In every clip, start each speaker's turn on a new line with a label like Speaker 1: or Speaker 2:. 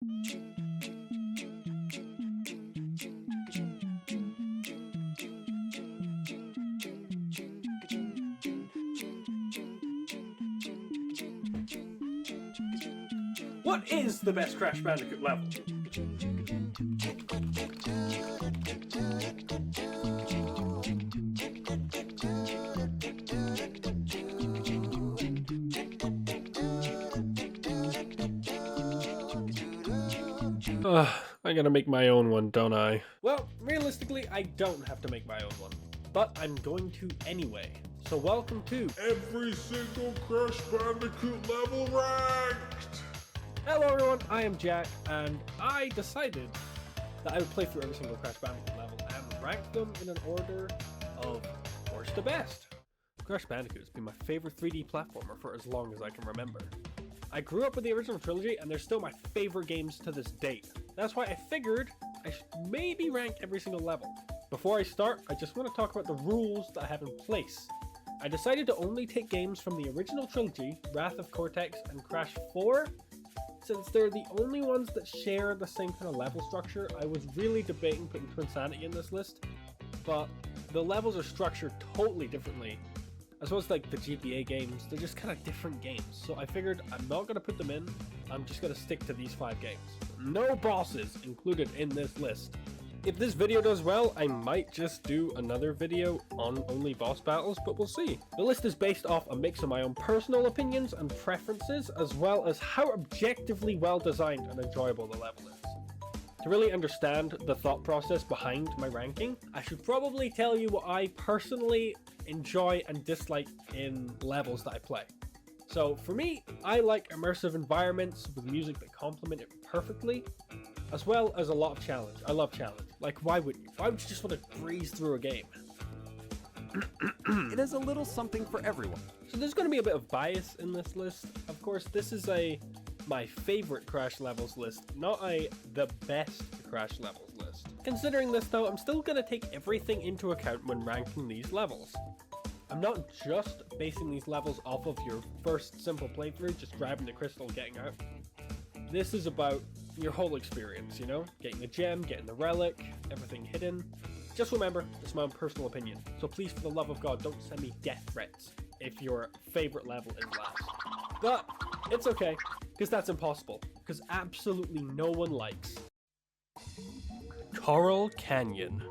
Speaker 1: What is the best Crash Bandicoot level? I gotta make my own one, don't I? Well, realistically, I don't have to make my own one, but I'm going to anyway. So welcome to
Speaker 2: every single Crash Bandicoot level ranked!
Speaker 1: Hello everyone, I am Jack, and I decided that I would play through every single Crash Bandicoot level and rank them in an order of worst to best. Crash Bandicoot has been my favorite 3D platformer for as long as I can remember. I grew up with the original trilogy, and they're still my favorite games to this date. That's why I figured I should maybe rank every single level. Before I start, I just want to talk about the rules that I have in place. I decided to only take games from the original trilogy, Wrath of Cortex and Crash 4, since they're the only ones that share the same kind of level structure. I was really debating putting Twinsanity in this list, but the levels are structured totally differently. As well as like the GTA games, they're just kind of different games. So I figured I'm not going to put them in, I'm just going to stick to these 5 games. No bosses included in this list. If this video does well, I might just do another video on only boss battles, but we'll see. The list is based off a mix of my own personal opinions and preferences, as well as how objectively well designed and enjoyable the level is. To really understand the thought process behind my ranking, I should probably tell you what I personally enjoy and dislike in levels that I play. So for me, I like immersive environments with music that complement it perfectly, as well as a lot of challenge. I love challenge. Like, why wouldn't you? Why would you just want to breeze through a game?
Speaker 3: It is a little something for everyone.
Speaker 1: So there's going to be a bit of bias in this list. Of course, this is my favorite Crash levels list, not the best Crash levels list. Considering this though, I'm still going to take everything into account when ranking these levels. I'm not just basing these levels off of your first simple playthrough, just grabbing the crystal and getting out. This is about your whole experience, you know? Getting the gem, getting the relic, everything hidden. Just remember, it's my own personal opinion, so please, for the love of God, don't send me death threats if your favorite level is last. But it's okay, because that's impossible, because absolutely no one likes Coral Canyon.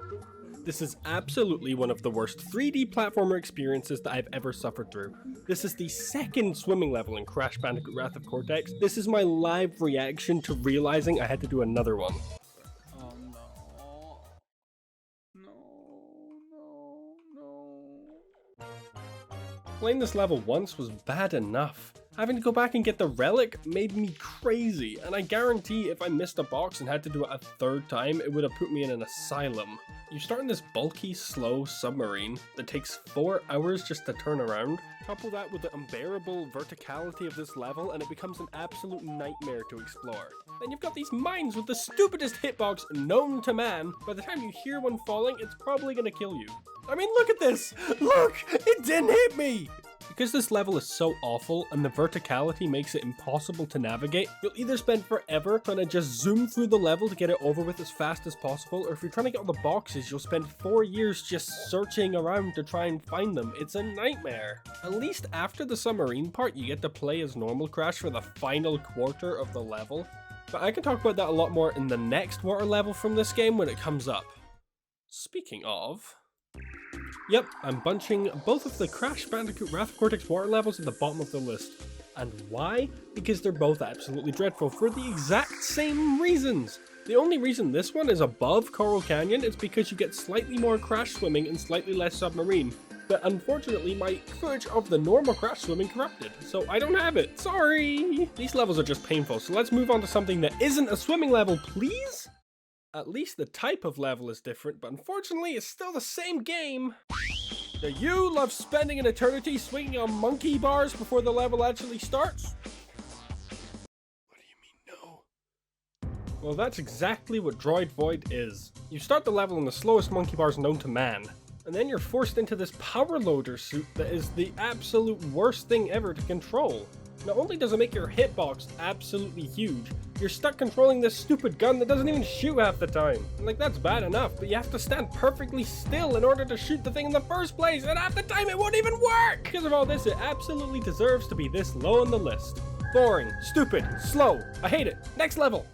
Speaker 1: This is absolutely one of the worst 3D platformer experiences that I've ever suffered through. This is the second swimming level in Crash Bandicoot Wrath of Cortex. This is my live reaction to realizing I had to do another one.
Speaker 3: Oh no. No.
Speaker 1: Playing this level once was bad enough. Having to go back and get the relic made me crazy, and I guarantee if I missed a box and had to do it a third time, it would have put me in an asylum. You start in this bulky, slow submarine that takes 4 hours just to turn around. Couple that with the unbearable verticality of this level and it becomes an absolute nightmare to explore. Then you've got these mines with the stupidest hitbox known to man. By the time you hear one falling, it's probably gonna kill you. I mean, look at this! Look! It didn't hit me! Because this level is so awful and the verticality makes it impossible to navigate, you'll either spend forever trying to just zoom through the level to get it over with as fast as possible, or if you're trying to get all the boxes, you'll spend 4 years just searching around to try and find them. It's a nightmare. At least after the submarine part, you get to play as normal Crash for the final quarter of the level. But I can talk about that a lot more in the next water level from this game when it comes up. Speaking of... Yep, I'm bunching both of the Crash Bandicoot Wrath of Cortex water levels at the bottom of the list. And why? Because they're both absolutely dreadful for the exact same reasons. The only reason this one is above Coral Canyon is because you get slightly more Crash swimming and slightly less submarine. But unfortunately, my footage of the normal Crash swimming corrupted, so I don't have it. Sorry! These levels are just painful, so let's move on to something that isn't a swimming level, please? At least the type of level is different, but unfortunately it's still the same game. Do you love spending an eternity swinging on monkey bars before the level actually starts? What do you mean, no? Well, that's exactly what Droid Void is. You start the level on the slowest monkey bars known to man, and then you're forced into this power loader suit that is the absolute worst thing ever to control. Not only does it make your hitbox absolutely huge, you're stuck controlling this stupid gun that doesn't even shoot half the time. And like, that's bad enough, but you have to stand perfectly still in order to shoot the thing in the first place, and half the time it won't even work! Because of all this, it absolutely deserves to be this low on the list. Boring, stupid, slow. I hate it. Next level!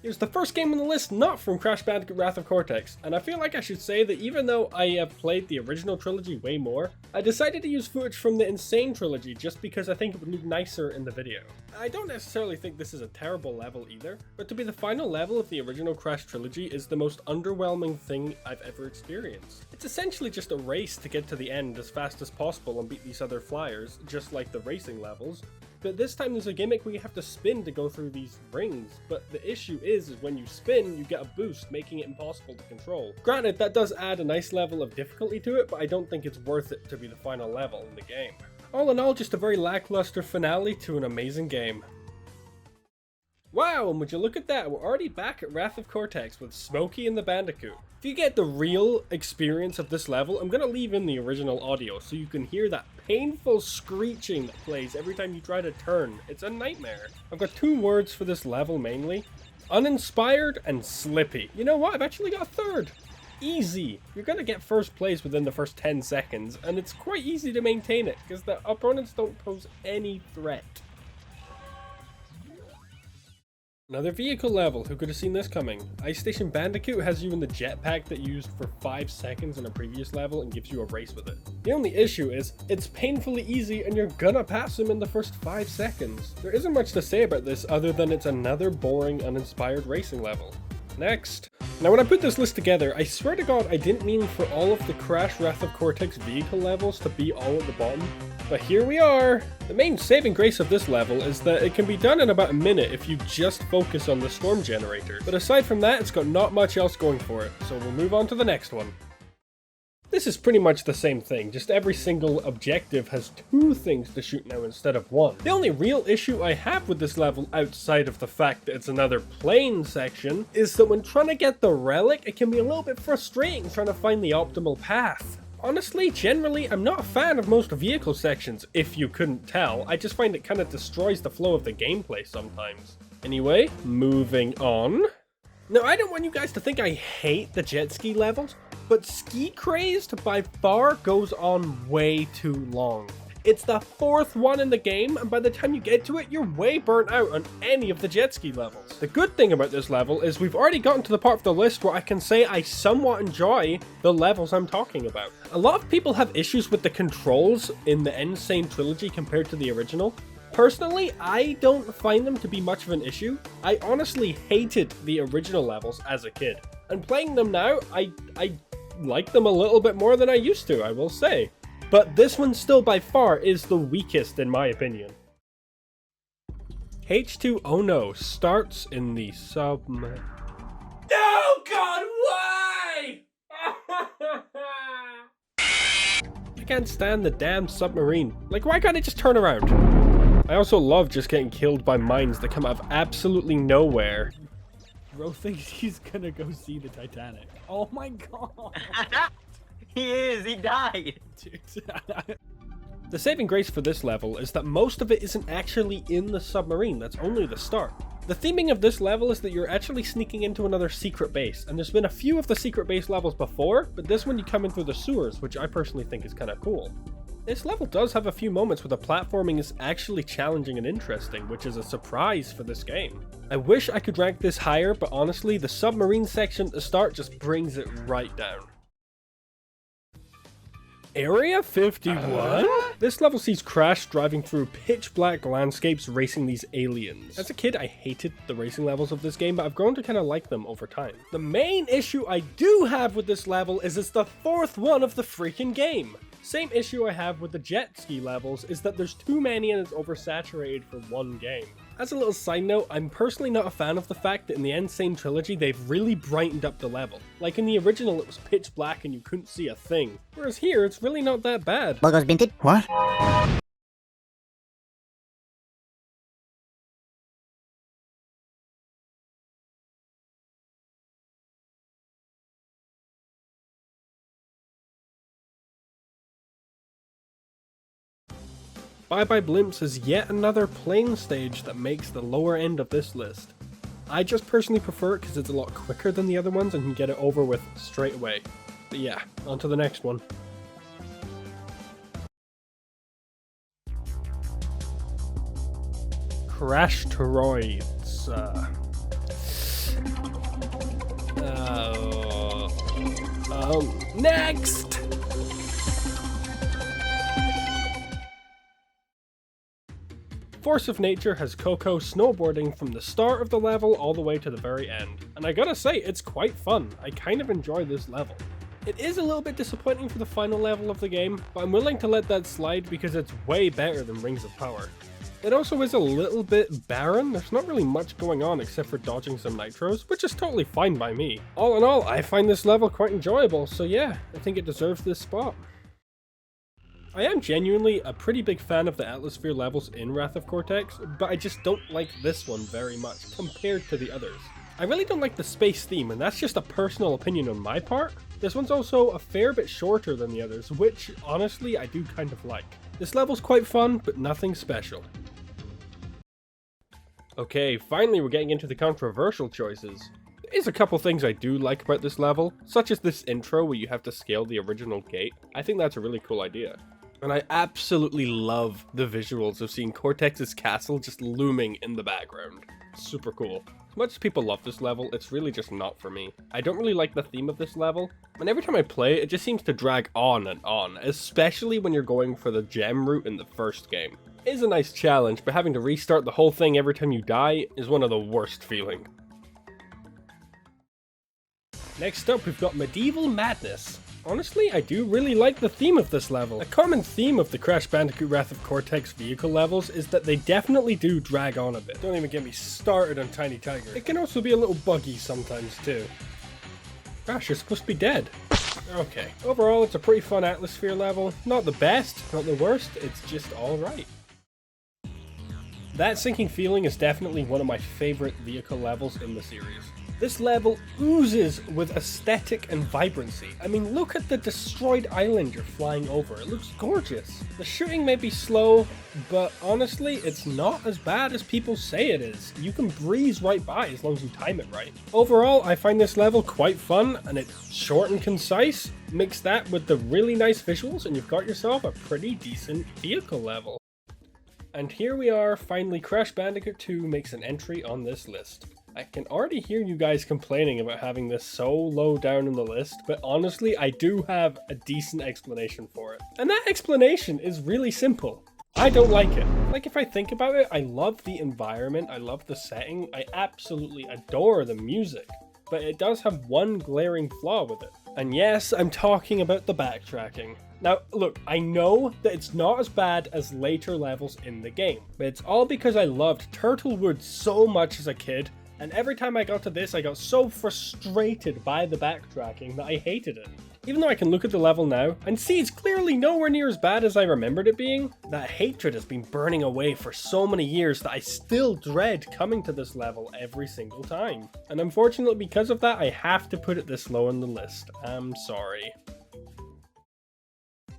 Speaker 1: Here's the first game on the list not from Crash Bandicoot Wrath of Cortex, and I feel like I should say that even though I have played the original trilogy way more, I decided to use footage from the Insane trilogy just because I think it would look nicer in the video. I don't necessarily think this is a terrible level either, but to be the final level of the original Crash trilogy is the most underwhelming thing I've ever experienced. It's essentially just a race to get to the end as fast as possible and beat these other flyers, just like the racing levels. But this time there's a gimmick where you have to spin to go through these rings, but the issue is when you spin, you get a boost, making it impossible to control. Granted, that does add a nice level of difficulty to it, but I don't think it's worth it to be the final level in the game. All in all, just a very lackluster finale to an amazing game. Wow, and would you look at that, we're already back at Wrath of Cortex with Smokey and the Bandicoot. If you get the real experience of this level, I'm going to leave in the original audio so you can hear that painful screeching that plays every time you try to turn. It's a nightmare. I've got two words for this level mainly: uninspired and slippy. You know what, I've actually got a third. Easy. You're going to get first place within the first 10 seconds, and it's quite easy to maintain it because the opponents don't pose any threat. Another vehicle level, who could have seen this coming? Ice Station Bandicoot has you in the jetpack that you used for 5 seconds in a previous level and gives you a race with it. The only issue is, it's painfully easy and you're gonna pass him in the first 5 seconds. There isn't much to say about this other than it's another boring, uninspired racing level. Next. Now when I put this list together, I swear to God I didn't mean for all of the Crash Wrath of Cortex vehicle levels to be all at the bottom. But here we are! The main saving grace of this level is that it can be done in about a minute if you just focus on the storm generator. But aside from that, it's got not much else going for it, so we'll move on to the next one. This is pretty much the same thing, just every single objective has 2 things to shoot now instead of 1. The only real issue I have with this level, outside of the fact that it's another plane section, is that when trying to get the relic, it can be a little bit frustrating trying to find the optimal path. Honestly, generally, I'm not a fan of most vehicle sections, if you couldn't tell. I just find it kind of destroys the flow of the gameplay sometimes. Anyway, moving on. Now, I don't want you guys to think I hate the jet ski levels, but Ski Crazed by far goes on way too long. It's the 4th one in the game, and by the time you get to it, you're way burnt out on any of the jet ski levels. The good thing about this level is we've already gotten to the part of the list where I can say I somewhat enjoy the levels I'm talking about. A lot of people have issues with the controls in the Insane trilogy compared to the original. Personally, I don't find them to be much of an issue. I honestly hated the original levels as a kid, and playing them now, I like them a little bit more than I used to, I will say. But this one still by far is the weakest in my opinion. H2 Oh No starts in the submarine. No, God, why? I can't stand the damn submarine. Like, why can't it just turn around? I also love just getting killed by mines that come out of absolutely nowhere.
Speaker 4: Bro thinks he's gonna go see the Titanic. Oh my god!
Speaker 5: He died!
Speaker 1: The saving grace for this level is that most of it isn't actually in the submarine, that's only the start. The theming of this level is that you're actually sneaking into another secret base, and there's been a few of the secret base levels before, but this one you come in through the sewers, which I personally think is kinda cool. This level does have a few moments where the platforming is actually challenging and interesting, which is a surprise for this game. I wish I could rank this higher, but honestly, the submarine section at the start just brings it right down. Area 51? This level sees Crash driving through pitch black landscapes racing these aliens. As a kid, I hated the racing levels of this game, but I've grown to kind of like them over time. The main issue I do have with this level is it's the 4th one of the freaking game. Same issue I have with the jet ski levels is that there's too many and it's oversaturated for one game. As a little side note, I'm personally not a fan of the fact that in the Insane trilogy they've really brightened up the level. Like in the original it was pitch black and you couldn't see a thing, whereas here it's really not that bad.
Speaker 6: Logos minted? What?
Speaker 1: Bye Bye Blimps is yet another plane stage that makes the lower end of this list. I just personally prefer it because it's a lot quicker than the other ones and can get it over with straight away. But yeah, on to the next one. Crash Toroids. Next! Force of Nature has Coco snowboarding from the start of the level all the way to the very end. And I gotta say, it's quite fun. I kind of enjoy this level. It is a little bit disappointing for the final level of the game, but I'm willing to let that slide because it's way better than Rings of Power. It also is a little bit barren. There's not really much going on except for dodging some nitros, which is totally fine by me. All in all, I find this level quite enjoyable, so yeah, I think it deserves this spot. I am genuinely a pretty big fan of the Atmosphere levels in Wrath of Cortex, but I just don't like this one very much compared to the others. I really don't like the space theme, and that's just a personal opinion on my part. This one's also a fair bit shorter than the others, which honestly I do kind of like. This level's quite fun, but nothing special. Okay, finally we're getting into the controversial choices. There is a couple things I do like about this level, such as this intro where you have to scale the original gate. I think that's a really cool idea. And I absolutely love the visuals of seeing Cortex's castle just looming in the background. Super cool. As much as people love this level, it's really just not for me. I don't really like the theme of this level, and every time I play it just seems to drag on and on, especially when you're going for the gem route in the first game. It is a nice challenge, but having to restart the whole thing every time you die is one of the worst feeling. Next up, we've got Medieval Madness. Honestly, I do really like the theme of this level. A common theme of the Crash Bandicoot Wrath of Cortex vehicle levels is that they definitely do drag on a bit. Don't even get me started on Tiny Tiger. It can also be a little buggy sometimes too. Gosh, you're supposed to be dead. Okay, overall it's a pretty fun Atmosphere level. Not the best, not the worst, it's just alright. That Sinking Feeling is definitely one of my favorite vehicle levels in the series. This level oozes with aesthetic and vibrancy. I mean, look at the destroyed island you're flying over. It looks gorgeous. The shooting may be slow, but honestly, it's not as bad as people say it is. You can breeze right by as long as you time it right. Overall, I find this level quite fun, and it's short and concise. Mix that with the really nice visuals, and you've got yourself a pretty decent vehicle level. And here we are, finally Crash Bandicoot 2 makes an entry on this list. I can already hear you guys complaining about having this so low down in the list, but honestly, I do have a decent explanation for it. And that explanation is really simple. I don't like it. Like, if I think about it, I love the environment, I love the setting, I absolutely adore the music. But it does have one glaring flaw with it. And yes, I'm talking about the backtracking. Now, look, I know that it's not as bad as later levels in the game, but it's all because I loved Turtlewood so much as a kid, and every time I got to this, I got so frustrated by the backtracking that I hated it. Even though I can look at the level now and see it's clearly nowhere near as bad as I remembered it being, that hatred has been burning away for so many years that I still dread coming to this level every single time. And unfortunately, because of that, I have to put it this low on the list. I'm sorry.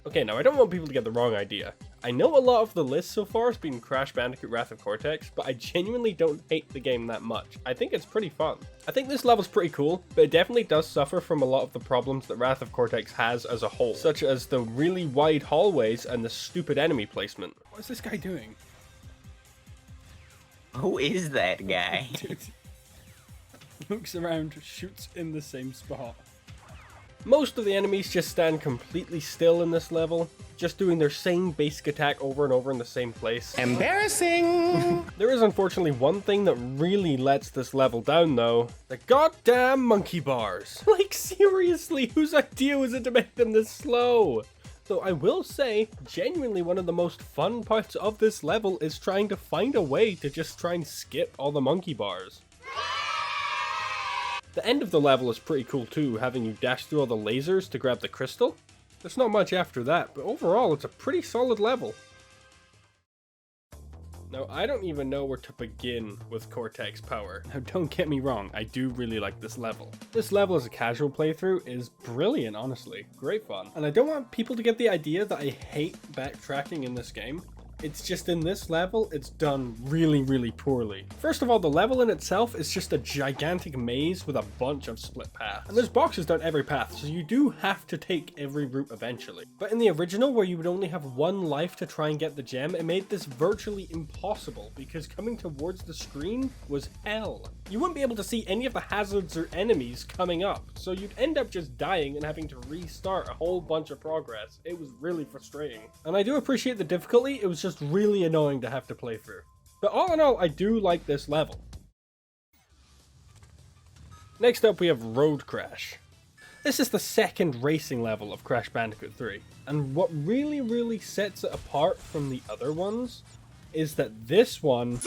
Speaker 1: Okay, now I don't want people to get the wrong idea. I know a lot of the list so far has been Crash Bandicoot Wrath of Cortex, but I genuinely don't hate the game that much. I think it's pretty fun. I think this level's pretty cool, but it definitely does suffer from a lot of the problems that Wrath of Cortex has as a whole, such as the really wide hallways and the stupid enemy placement.
Speaker 4: What's this guy doing?
Speaker 5: Who is that guy?
Speaker 4: Dude. Looks around, shoots in the same spot.
Speaker 1: Most of the enemies just stand completely still in this level, just doing their same basic attack over and over in the same place.
Speaker 5: Embarrassing!
Speaker 1: There is unfortunately one thing that really lets this level down though. The goddamn monkey bars. Like seriously, whose idea was it to make them this slow? Though I will say, genuinely one of the most fun parts of this level is trying to find a way to just try and skip all the monkey bars. The end of the level is pretty cool too, having you dash through all the lasers to grab the crystal. There's not much after that, but overall it's a pretty solid level. Now, I don't even know where to begin with Cortex Power. Now, don't get me wrong, I do really like this level. This level as a casual playthrough is brilliant, honestly. Great fun. And I don't want people to get the idea that I hate backtracking in this game. It's just in this level, it's done really, really poorly. First of all, the level in itself is just a gigantic maze with a bunch of split paths. And there's boxes down every path, so you do have to take every route eventually. But in the original, where you would only have one life to try and get the gem, it made this virtually impossible because coming towards the screen was hell. You wouldn't be able to see any of the hazards or enemies coming up, so you'd end up just dying and having to restart a whole bunch of progress. It was really frustrating. And I do appreciate the difficulty, it was just really annoying to have to play through. But all in all, I do like this level. Next up we have Road Crash. This is the second racing level of Crash Bandicoot 3, and what really sets it apart from the other ones is that this one...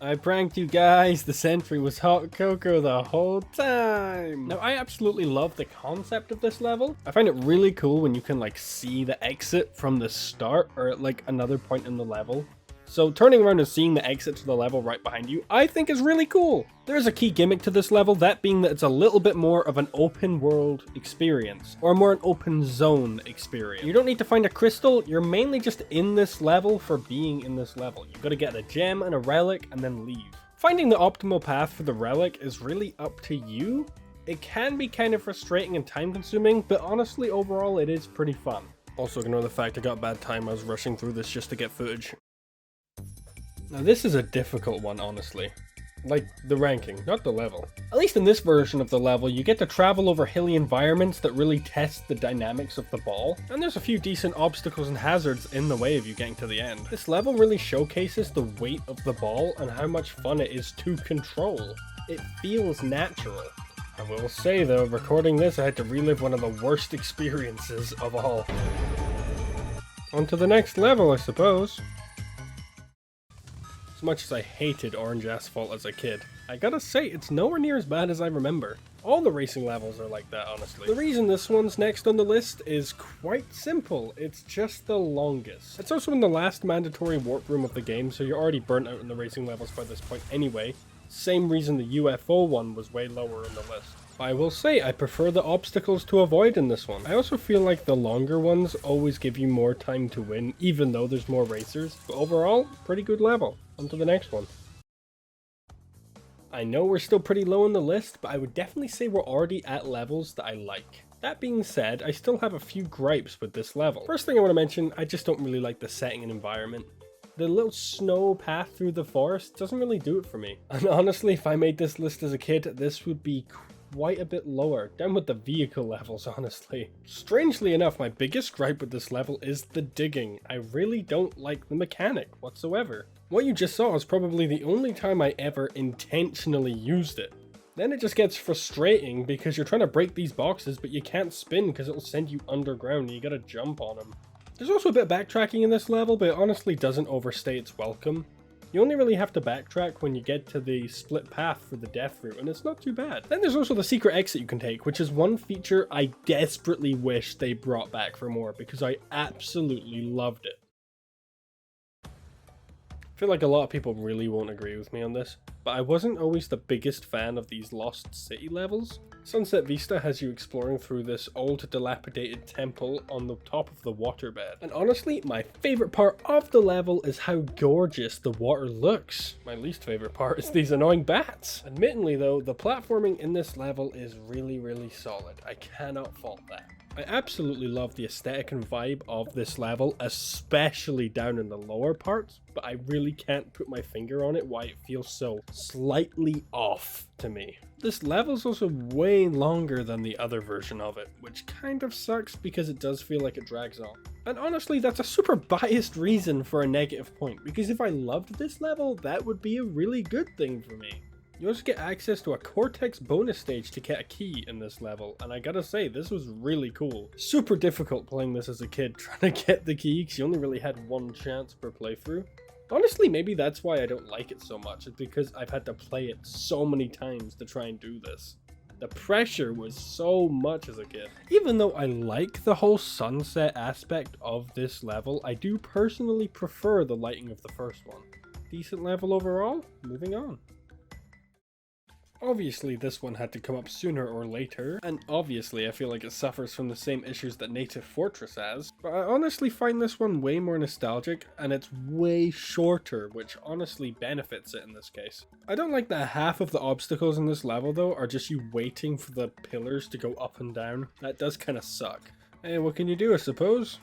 Speaker 1: I pranked you guys, the sentry was hot cocoa the whole time. Now I absolutely love the concept of this level. I find it really cool when you can like see the exit from the start or at like another point in the level. So turning around and seeing the exit to the level right behind you, I think is really cool. There is a key gimmick to this level, that being that it's a little bit more of an open world experience, or more an open zone experience. You don't need to find a crystal, you're mainly just in this level for being in this level. You've got to get a gem and a relic and then leave. Finding the optimal path for the relic is really up to you. It can be kind of frustrating and time consuming, but honestly overall it is pretty fun. Also ignore the fact I got bad time, I was rushing through this just to get footage. Now this is a difficult one, honestly. Like, the ranking, not the level. At least in this version of the level, you get to travel over hilly environments that really test the dynamics of the ball, and there's a few decent obstacles and hazards in the way of you getting to the end. This level really showcases the weight of the ball and how much fun it is to control. It feels natural. I will say though, recording this I had to relive one of the worst experiences of all. On to the next level, I suppose. As much as I hated orange asphalt as a kid, I gotta say it's nowhere near as bad as I remember. All the racing levels are like that, honestly. The reason this one's next on the list is quite simple, it's just the longest. It's also in the last mandatory warp room of the game, so you're already burnt out in the racing levels by this point anyway. Same reason the UFO one was way lower on the list. I will say I prefer the obstacles to avoid in this one. I also feel like the longer ones always give you more time to win, even though there's more racers. But overall, pretty good level. On to the next one. I know we're still pretty low on the list, but I would definitely say we're already at levels that I like. That being said, I still have a few gripes with this level. First thing I want to mention, I just don't really like the setting and environment. The little snow path through the forest doesn't really do it for me. And honestly, if I made this list as a kid, this would be quite a bit lower, down with the vehicle levels, honestly. Strangely enough, my biggest gripe with this level is the digging. I really don't like the mechanic whatsoever. What you just saw is probably the only time I ever intentionally used it. Then it just gets frustrating because you're trying to break these boxes, but you can't spin because it'll send you underground and you gotta jump on them. There's also a bit of backtracking in this level, but it honestly doesn't overstay its welcome. You only really have to backtrack when you get to the split path for the death route, and it's not too bad. Then there's also the secret exit you can take, which is one feature I desperately wish they brought back for more, because I absolutely loved it. I feel like a lot of people really won't agree with me on this, but I wasn't always the biggest fan of these Lost City levels. Sunset Vista has you exploring through this old dilapidated temple on the top of the waterbed. And honestly, my favorite part of the level is how gorgeous the water looks. My least favorite part is these annoying bats. Admittedly though, the platforming in this level is really solid. I cannot fault that. I absolutely love the aesthetic and vibe of this level, especially down in the lower parts, but I really can't put my finger on it why it feels so slightly off to me. This level's also way longer than the other version of it, which kind of sucks because it does feel like it drags on. And honestly, that's a super biased reason for a negative point, because if I loved this level, that would be a really good thing for me. You also get access to a Cortex bonus stage to get a key in this level, and I gotta say, this was really cool. Super difficult playing this as a kid, trying to get the key, because you only really had one chance per playthrough. Honestly, maybe that's why I don't like it so much, it's because I've had to play it so many times to try and do this. The pressure was so much as a kid. Even though I like the whole sunset aspect of this level, I do personally prefer the lighting of the first one. Decent level overall, moving on. Obviously this one had to come up sooner or later, and obviously I feel like it suffers from the same issues that Native Fortress has, but I honestly find this one way more nostalgic, and it's way shorter, which honestly benefits it in this case. I don't like that half of the obstacles in this level though are just you waiting for the pillars to go up and down. That does kind of suck. Hey, what can you do, I suppose?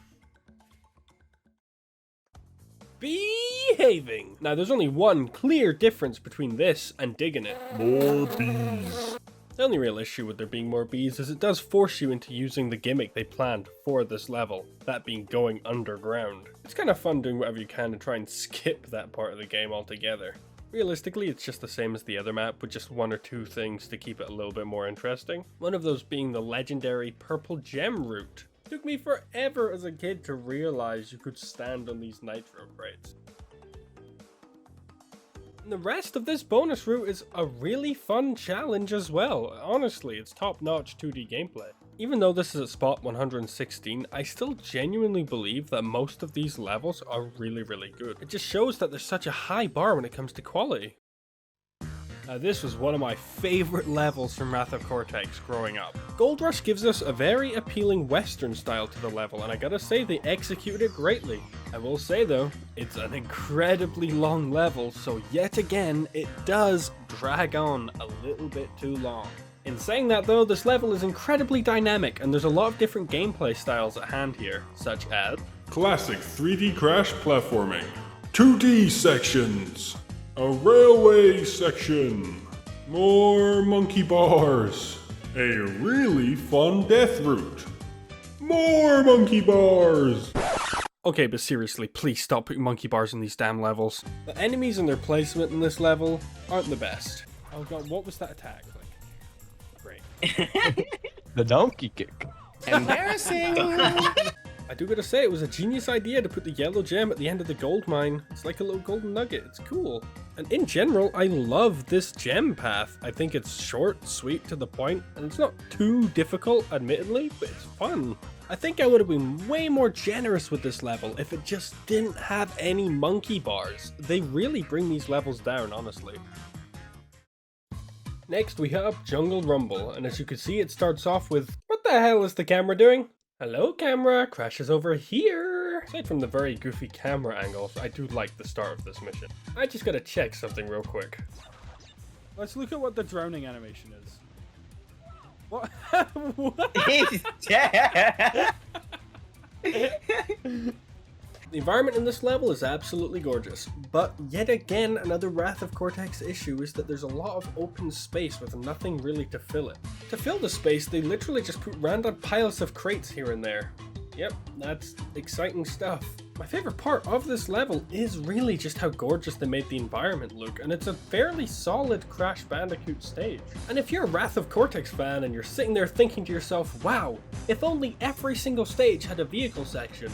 Speaker 1: Behaving! Now there's only one clear difference between this and digging it.
Speaker 2: More bees.
Speaker 1: The only real issue with there being more bees is it does force you into using the gimmick they planned for this level, that being going underground. It's kind of fun doing whatever you can to try and skip that part of the game altogether. Realistically, it's just the same as the other map, with just one or two things to keep it a little bit more interesting. One of those being the legendary purple gem route. It took me forever as a kid to realize you could stand on these nitro crates. And the rest of this bonus route is a really fun challenge as well. Honestly, it's top-notch 2D gameplay. Even though this is at spot 116, I still genuinely believe that most of these levels are really good. It just shows that there's such a high bar when it comes to quality. Now this was one of my favorite levels from Wrath of Cortex growing up. Gold Rush gives us a very appealing western style to the level, and I gotta say they executed it greatly. I will say though, it's an incredibly long level, so yet again, it does drag on a little bit too long. In saying that though, this level is incredibly dynamic, and there's a lot of different gameplay styles at hand here, such as
Speaker 2: Classic 3D crash platforming. 2D sections. A railway section. More monkey bars. A really fun death route. More monkey bars.
Speaker 1: Okay, but seriously, please stop putting monkey bars in these damn levels. The enemies and their placement in this level aren't the best. Oh god, what was that attack? Like, great.
Speaker 6: The donkey kick.
Speaker 5: Embarrassing.
Speaker 1: I do gotta say, it was a genius idea to put the yellow gem at the end of the gold mine. It's like a little golden nugget, it's cool. And in general, I love this gem path. I think it's short, sweet, to the point, and it's not too difficult, admittedly, but it's fun. I think I would have been way more generous with this level if it just didn't have any monkey bars. They really bring these levels down, honestly. Next we have Jungle Rumble, and as you can see it starts off with, what the hell is the camera doing? Hello camera, crashes over here. Aside from the very goofy camera angles, I do like the start of this mission. I just gotta check something real quick.
Speaker 4: Let's look at what the drowning animation is. What? What?
Speaker 5: He's dead.
Speaker 1: The environment in this level is absolutely gorgeous, but yet again another Wrath of Cortex issue is that there's a lot of open space with nothing really to fill it. To fill the space, they literally just put random piles of crates here and there. Yep, that's exciting stuff. My favorite part of this level is really just how gorgeous they made the environment look, and it's a fairly solid Crash Bandicoot stage. And if you're a Wrath of Cortex fan and you're sitting there thinking to yourself, wow, if only every single stage had a vehicle section,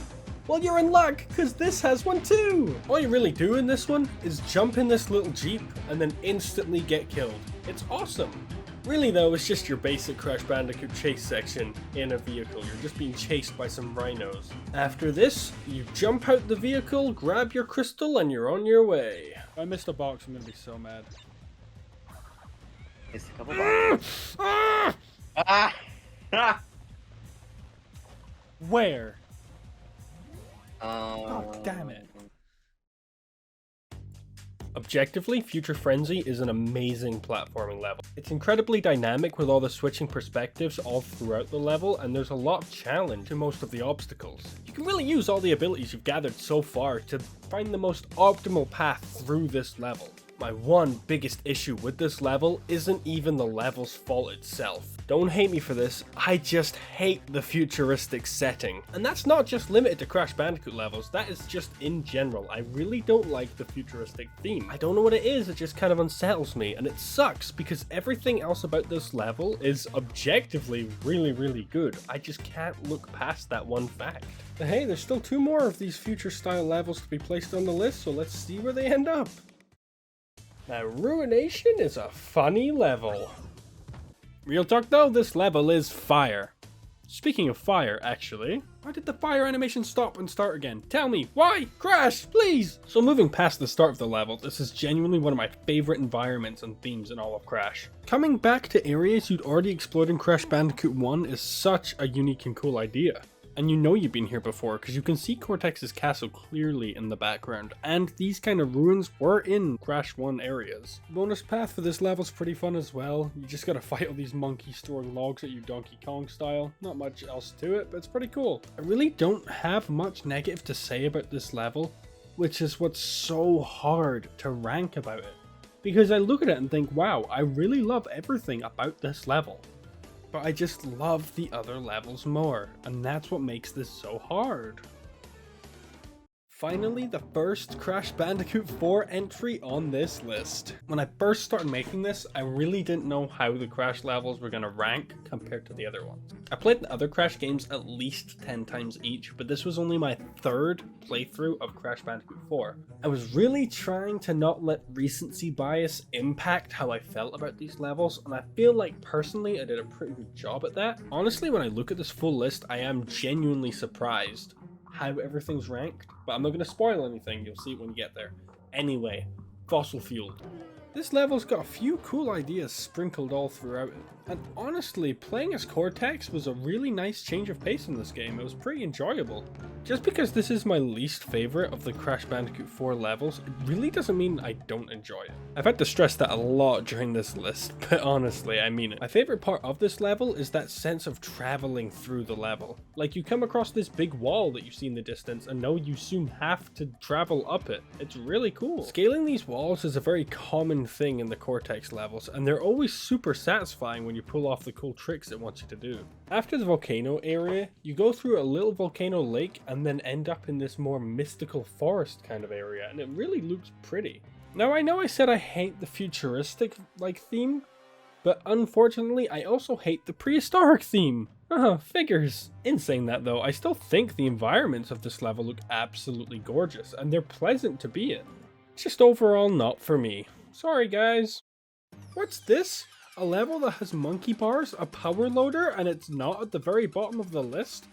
Speaker 1: well, you're in luck, because this has one too! All you really do in this one is jump in this little jeep and then instantly get killed. It's awesome. Really though, it's just your basic Crash Bandicoot chase section in a vehicle. You're just being chased by some rhinos. After this, you jump out the vehicle, grab your crystal, and you're on your way.
Speaker 4: If I missed a box, I'm gonna be so mad.
Speaker 5: It's a couple bucks.
Speaker 4: Where?
Speaker 5: Oh,
Speaker 4: damn it.
Speaker 1: Objectively, Future Frenzy is an amazing platforming level. It's incredibly dynamic with all the switching perspectives all throughout the level, and there's a lot of challenge in most of the obstacles. You can really use all the abilities you've gathered so far to find the most optimal path through this level. My one biggest issue with this level isn't even the level's fault itself. Don't hate me for this, I just hate the futuristic setting. And that's not just limited to Crash Bandicoot levels, that is just in general. I really don't like the futuristic theme. I don't know what it is, it just kind of unsettles me, and it sucks because everything else about this level is objectively really good. I just can't look past that one fact. But hey, there's still 2 more of these future style levels to be placed on the list, so let's see where they end up. Now, Ruination is a funny level. Real talk though, this level is fire. Speaking of fire, actually, why did the fire animation stop and start again? Tell me, why? Crash, please! So moving past the start of the level, this is genuinely one of my favorite environments and themes in all of Crash. Coming back to areas you'd already explored in Crash Bandicoot 1 is such a unique and cool idea. And you know you've been here before because you can see Cortex's castle clearly in the background, and these kind of ruins were in Crash 1 areas. Bonus path for this level's pretty fun as well. You just gotta fight all these monkeys throwing logs at you Donkey Kong style. Not much else to it, but it's pretty cool. I really don't have much negative to say about this level, which is what's so hard to rank about it. Because I look at it and think, wow, I really love everything about this level. But I just love the other levels more, and that's what makes this so hard. Finally, the first Crash Bandicoot 4 entry on this list. When I first started making this, I really didn't know how the Crash levels were going to rank compared to the other ones. I played the other Crash games at least 10 times each, but this was only my third playthrough of Crash Bandicoot 4. I was really trying to not let recency bias impact how I felt about these levels, and I feel like personally I did a pretty good job at that. Honestly, when I look at this full list, I am genuinely surprised how everything's ranked, but I'm not going to spoil anything, you'll see it when you get there. Anyway, fossil fueled. This level's got a few cool ideas sprinkled all throughout it, and honestly, playing as Cortex was a really nice change of pace in this game. It was pretty enjoyable. Just because this is my least favorite of the Crash Bandicoot 4 levels, it really doesn't mean I don't enjoy it. I've had to stress that a lot during this list, but honestly, I mean it. My favorite part of this level is that sense of traveling through the level. Like, you come across this big wall that you see in the distance, and now you soon have to travel up it. It's really cool. Scaling these walls is a very common thing in the Cortex levels, and they're always super satisfying when you pull off the cool tricks it wants you to do. After the volcano area, you go through a little volcano lake and then end up in this more mystical forest kind of area, and it really looks pretty. Now, I know I said I hate the futuristic theme, but unfortunately I also hate the prehistoric theme. Figures. In saying that though, I still think the environments of this level look absolutely gorgeous, and they're pleasant to be in. Just overall not for me. Sorry guys. What's this? A level that has monkey bars, a power loader, and it's not at the very bottom of the list?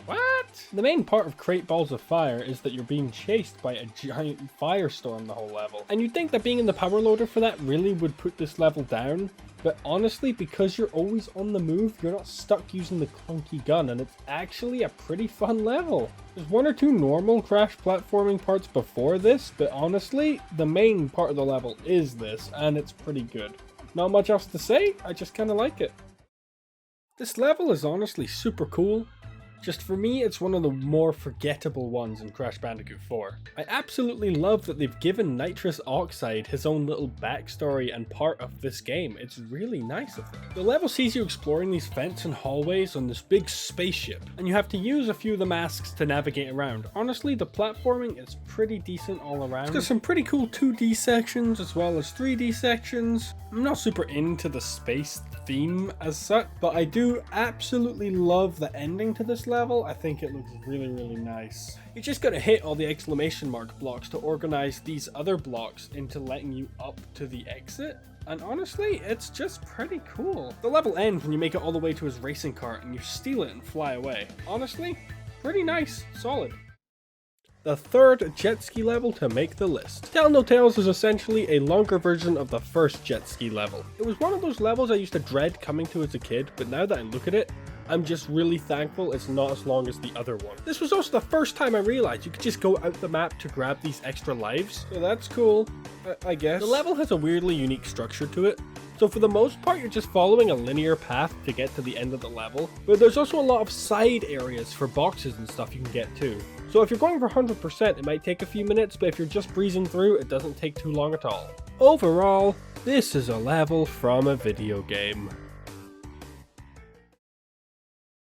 Speaker 1: What? The main part of Crate Balls of Fire is that you're being chased by a giant firestorm the whole level. And you'd think that being in the power loader for that really would put this level down, but honestly, because you're always on the move, you're not stuck using the clunky gun, and it's actually a pretty fun level. There's one or two normal Crash platforming parts before this, but honestly, the main part of the level is this, and it's pretty good. Not much else to say, I just kinda like it. This level is honestly super cool. Just for me, it's one of the more forgettable ones in Crash Bandicoot 4. I absolutely love that they've given Nitrous Oxide his own little backstory and part of this game. It's really nice of them. The level sees you exploring these vents and hallways on this big spaceship, and you have to use a few of the masks to navigate around. Honestly, the platforming is pretty decent all around. It's got some pretty cool 2D sections as well as 3D sections. I'm not super into the space theme as such, but I do absolutely love the ending to this level. I think it looks really, really nice. You just gotta hit all the exclamation mark blocks to organize these other blocks into letting you up to the exit. And honestly, it's just pretty cool. The level ends when you make it all the way to his racing cart and you steal it and fly away. Honestly, pretty nice, solid. The third jet ski level to make the list. Tell No Tales is essentially a longer version of the first jet ski level. It was one of those levels I used to dread coming to as a kid, but now that I look at it, I'm just really thankful it's not as long as the other one. This was also the first time I realized you could just go out the map to grab these extra lives, so that's cool, I guess. The level has a weirdly unique structure to it. So for the most part, you're just following a linear path to get to the end of the level, but there's also a lot of side areas for boxes and stuff you can get too. So if you're going for 100%, it might take a few minutes, but if you're just breezing through, it doesn't take too long at all. Overall, this is a level from a video game.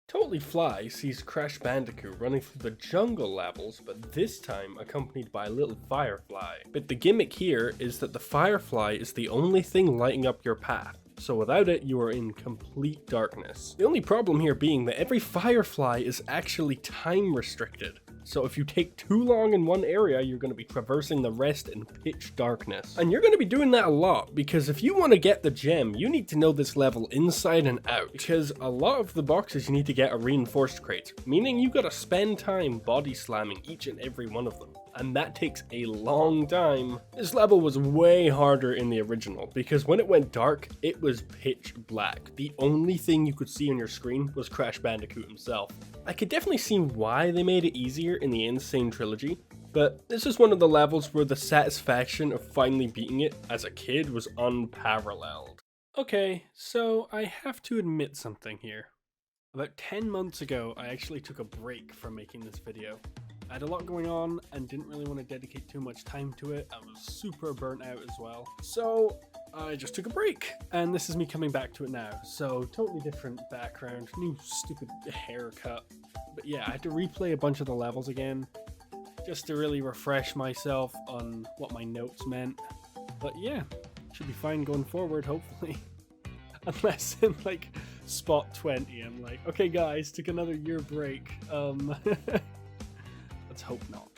Speaker 1: Totally Fly sees Crash Bandicoot running through the jungle levels, but this time accompanied by a little firefly. But the gimmick here is that the firefly is the only thing lighting up your path, so without it you are in complete darkness. The only problem here being that every firefly is actually time restricted. So if you take too long in one area, you're going to be traversing the rest in pitch darkness. And you're going to be doing that a lot, because if you want to get the gem, you need to know this level inside and out. Because a lot of the boxes you need to get are reinforced crates, meaning you got to spend time body slamming each and every one of them. And that takes a long time. This level was way harder in the original, because when it went dark, it was pitch black. The only thing you could see on your screen was Crash Bandicoot himself. I could definitely see why they made it easier in the Insane Trilogy, but this is one of the levels where the satisfaction of finally beating it as a kid was unparalleled. Okay, so I have to admit something here. About 10 months ago, I actually took a break from making this video. I had a lot going on and didn't really want to dedicate too much time to it. I was super burnt out as well. So I just took a break, and this is me coming back to it now. So totally different background, new stupid haircut. But yeah, I had to replay a bunch of the levels again just to really refresh myself on what my notes meant. But yeah, should be fine going forward, hopefully. Unless in like spot 20, I'm like, okay guys, took another year break. Let's hope not.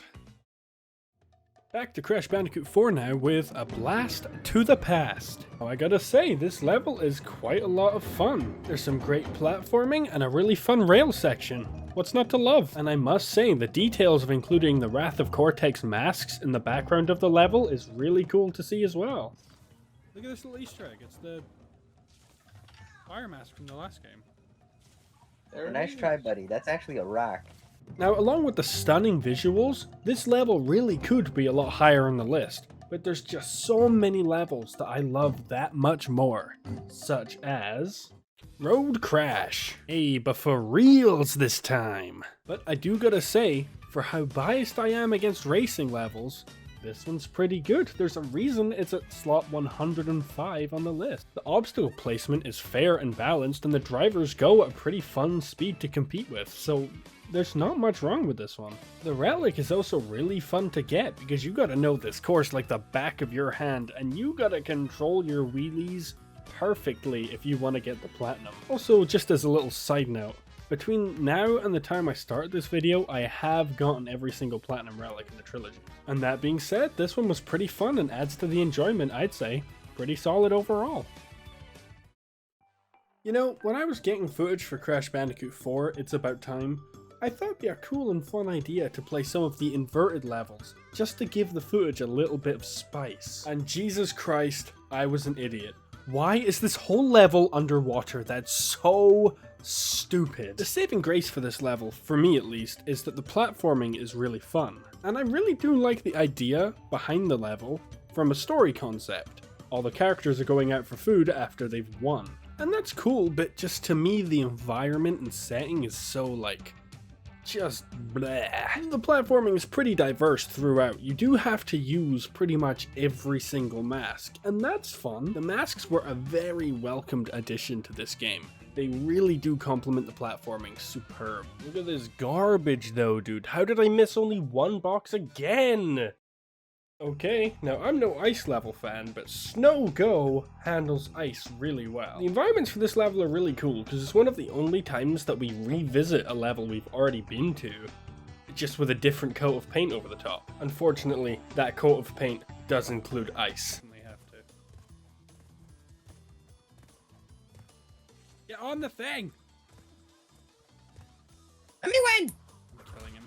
Speaker 1: Back to Crash Bandicoot 4 now with a blast to the past. Oh, I gotta say, this level is quite a lot of fun. There's some great platforming and a really fun rail section. What's not to love? And I must say, the details of including the Wrath of Cortex masks in the background of the level is really cool to see as well.
Speaker 4: Look at this little Easter egg. It's the fire mask from the last game.
Speaker 6: Nice try, buddy. That's actually a rock.
Speaker 1: Now, along with the stunning visuals, this level really could be a lot higher on the list, but there's just so many levels that I love that much more, such as Road Crash. Hey, but for reals this time. But I do gotta say, for how biased I am against racing levels, this one's pretty good. There's a reason it's at slot 105 on the list. The obstacle placement is fair and balanced, and the drivers go at a pretty fun speed to compete with, so there's not much wrong with this one. The relic is also really fun to get, because you gotta know this course like the back of your hand, and you gotta control your wheelies perfectly if you want to get the platinum. Also, just as a little side note, between now and the time I started this video, I have gotten every single platinum relic in the trilogy. And that being said, this one was pretty fun and adds to the enjoyment, I'd say. Pretty solid overall. You know, when I was getting footage for Crash Bandicoot 4, It's About Time, I thought it'd be a cool and fun idea to play some of the inverted levels, just to give the footage a little bit of spice. And Jesus Christ, I was an idiot. Why is this whole level underwater? That's so stupid. The saving grace for this level, for me at least, is that the platforming is really fun. And I really do like the idea behind the level from a story concept. All the characters are going out for food after they've won. And that's cool, but just to me, the environment and setting is so like, just bleh. The platforming is pretty diverse throughout. You do have to use pretty much every single mask, and that's fun. The masks were a very welcomed addition to this game. They really do complement the platforming superb. Look at this garbage though, dude. How did I miss only one box again? Okay, now I'm no ice level fan, but Snow Go handles ice really well. The environments for this level are really cool, because it's one of the only times that we revisit a level we've already been to, just with a different coat of paint over the top. Unfortunately, that coat of paint does include ice.
Speaker 4: They have to. Get on the thing!
Speaker 5: Let me win!
Speaker 4: I'm killing him.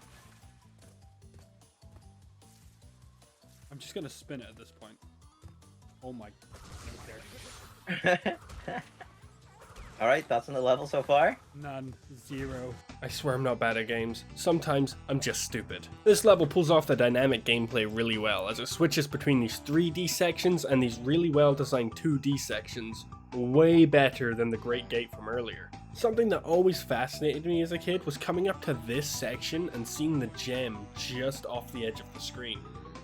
Speaker 4: I'm just gonna spin it at this point. Oh my... I don't care.
Speaker 6: Alright, thoughts on the level so far?
Speaker 4: None. Zero.
Speaker 1: I swear I'm not bad at games. Sometimes I'm just stupid. This level pulls off the dynamic gameplay really well, as it switches between these 3D sections and these really well designed 2D sections. Way better than the Great Gate from earlier. Something that always fascinated me as a kid was coming up to this section and seeing the gem just off the edge of the screen.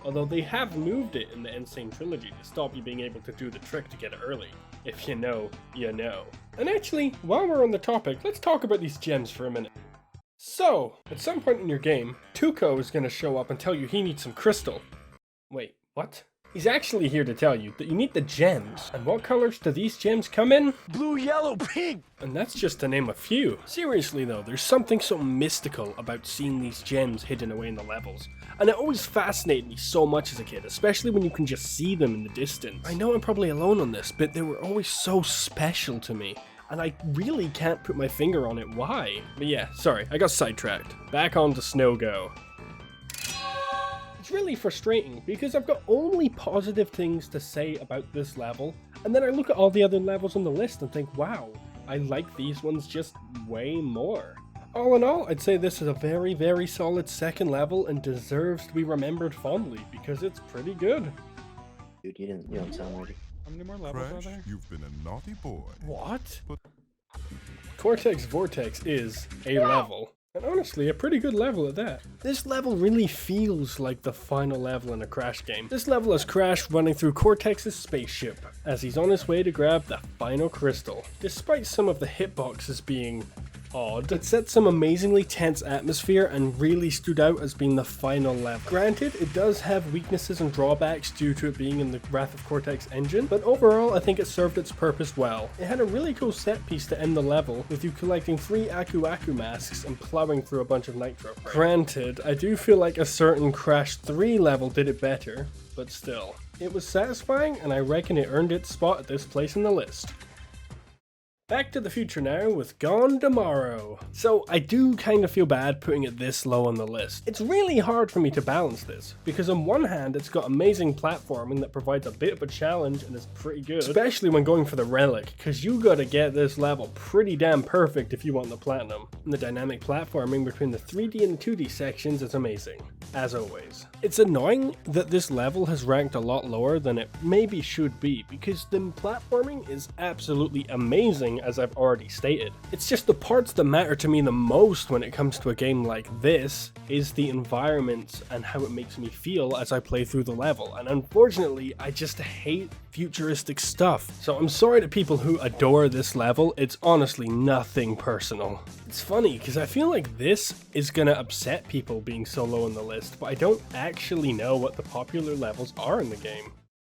Speaker 1: Although they have moved it in the Insane Trilogy to stop you being able to do the trick to get it early. If you know, you know. And actually, while we're on the topic, let's talk about these gems for a minute. So, at some point in your game, Tuco is going to show up and tell you he needs some crystal. Wait, what? He's actually here to tell you that you need the gems. And what colors do these gems come in?
Speaker 3: Blue, yellow, pink.
Speaker 1: And that's just to name a few. Seriously though, there's something so mystical about seeing these gems hidden away in the levels. And it always fascinated me so much as a kid, especially when you can just see them in the distance. I know I'm probably alone on this, but they were always so special to me. And I really can't put my finger on it why. But yeah, sorry, I got sidetracked. Back on to Snow Go. It's really frustrating because I've got only positive things to say about this level, and then I look at all the other levels on the list and think, wow, I like these ones just way more. All in all, I'd say this is a very, very solid second level and deserves to be remembered fondly because it's pretty good.
Speaker 6: Dude, you don't sound ready.
Speaker 4: How many more levels are
Speaker 7: Crash,
Speaker 4: there?
Speaker 7: you've been a naughty boy.
Speaker 1: What? Cortex Vortex is a level. And honestly, a pretty good level at that. This level really feels like the final level in a Crash game. This level is Crash running through Cortex's spaceship as he's on his way to grab the final crystal. Despite some of the hitboxes being odd, it set some amazingly tense atmosphere and really stood out as being the final level. Granted, it does have weaknesses and drawbacks due to it being in the Wrath of Cortex engine, but overall I think it served its purpose well. It had a really cool set piece to end the level, with you collecting 3 Aku Aku masks and plowing through a bunch of nitro frames. Granted, I do feel like a certain Crash 3 level did it better, but still. It was satisfying and I reckon it earned its spot at this place in the list. Back to the future now with Gone Tomorrow. So I do kind of feel bad putting it this low on the list. It's really hard for me to balance this, because on one hand it's got amazing platforming that provides a bit of a challenge and is pretty good, especially when going for the relic, because you gotta get this level pretty damn perfect if you want the platinum. And the dynamic platforming between the 3D and the 2D sections is amazing, as always. It's annoying that this level has ranked a lot lower than it maybe should be, because the platforming is absolutely amazing, as I've already stated. It's just the parts that matter to me the most when it comes to a game like this is the environments and how it makes me feel as I play through the level, and unfortunately I just hate futuristic stuff. So I'm sorry to people who adore this level, it's honestly nothing personal. It's funny because I feel like this is gonna upset people being so low on the list, but I don't actually know what the popular levels are in the game.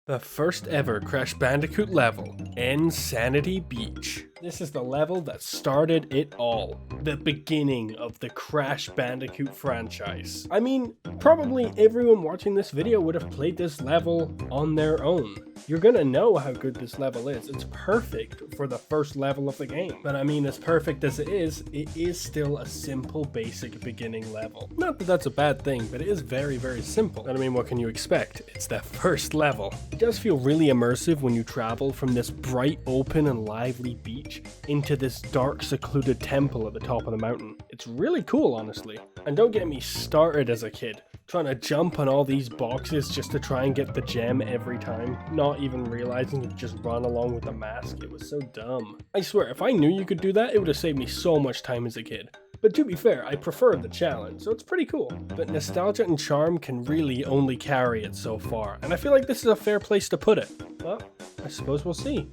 Speaker 1: The first ever Crash Bandicoot level, Insanity Beach. This is the level that started it all. The beginning of the Crash Bandicoot franchise. I mean, probably everyone watching this video would have played this level on their own. You're gonna know how good this level is. It's perfect for the first level of the game. But I mean, as perfect as it is still a simple, basic beginning level. Not that that's a bad thing, but it is very, very simple. And I mean, what can you expect? It's the first level. It does feel really immersive when you travel from this bright, open, and lively beach into this dark, secluded temple at the top of the mountain. It's really cool, honestly. And don't get me started as a kid, trying to jump on all these boxes just to try and get the gem every time, not even realizing you just run along with the mask. It was so dumb. I swear, if I knew you could do that, it would have saved me so much time as a kid. But to be fair, I preferred the challenge, so it's pretty cool. But nostalgia and charm can really only carry it so far, and I feel like this is a fair place to put it. Well, I suppose we'll see.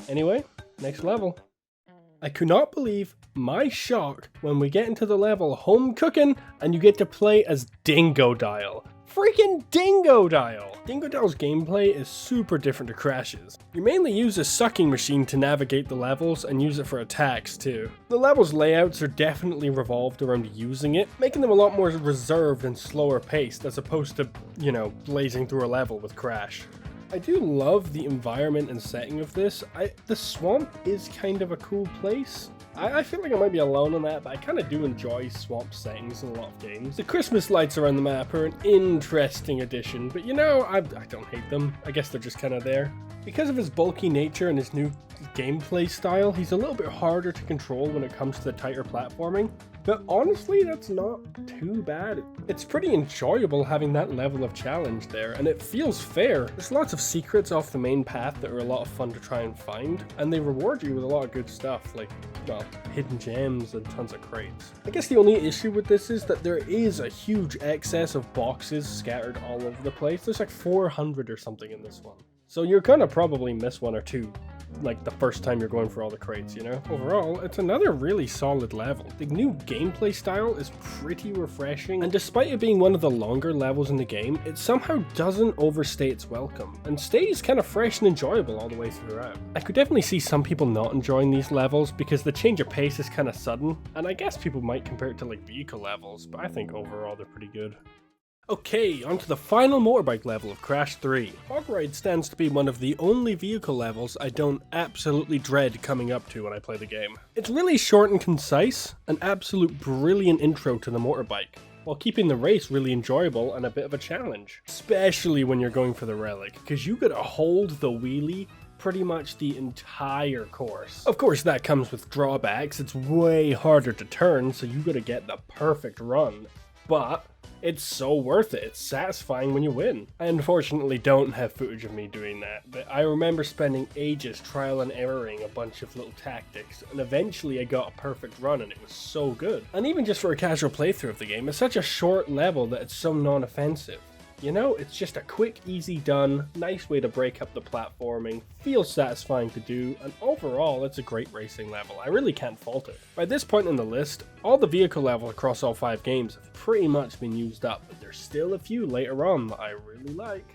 Speaker 1: Anyway, next level. I could not believe my shock when we get into the level Home Cooking and you get to play as Dingodile. Freaking Dingodile! Dingodile's gameplay is super different to Crash's. You mainly use a sucking machine to navigate the levels and use it for attacks too. The level's layouts are definitely revolved around using it, making them a lot more reserved and slower paced as opposed to, you know, blazing through a level with Crash. I do love the environment and setting of this. The swamp is kind of a cool place. I feel like I might be alone on that, but I kind of do enjoy swamp settings in a lot of games. The Christmas lights around the map are an interesting addition, but you know, I don't hate them. I guess they're just kind of there. Because of his bulky nature and his new gameplay style, he's a little bit harder to control when it comes to the tighter platforming. But honestly, that's not too bad. It's pretty enjoyable having that level of challenge there, and it feels fair. There's lots of secrets off the main path that are a lot of fun to try and find, and they reward you with a lot of good stuff, like, well, hidden gems and tons of crates. I guess the only issue with this is that there is a huge excess of boxes scattered all over the place. There's like 400 or something in this one. So you're gonna probably miss one or two like the first time you're going for all the crates, you know? Overall, it's another really solid level. The new gameplay style is pretty refreshing, and despite it being one of the longer levels in the game, it somehow doesn't overstay its welcome, and stays kind of fresh and enjoyable all the way throughout. I could definitely see some people not enjoying these levels because the change of pace is kind of sudden, and I guess people might compare it to like vehicle levels, but I think overall they're pretty good. Okay, on to the final motorbike level of Crash 3. Hog Ride stands to be one of the only vehicle levels I don't absolutely dread coming up to when I play the game. It's really short and concise, an absolute brilliant intro to the motorbike, while keeping the race really enjoyable and a bit of a challenge. Especially when you're going for the relic, because you gotta hold the wheelie pretty much the entire course. Of course that comes with drawbacks, it's way harder to turn, so you gotta get the perfect run, but it's so worth it, it's satisfying when you win. I unfortunately don't have footage of me doing that, but I remember spending ages trial and erroring a bunch of little tactics, and eventually I got a perfect run and it was so good. And even just for a casual playthrough of the game, it's such a short level that it's so non-offensive. You know, it's just a quick, easy done, nice way to break up the platforming, feels satisfying to do, and overall it's a great racing level. I really can't fault it. By this point in the list, all the vehicle levels across all 5 games have pretty much been used up, but there's still a few later on that I really like.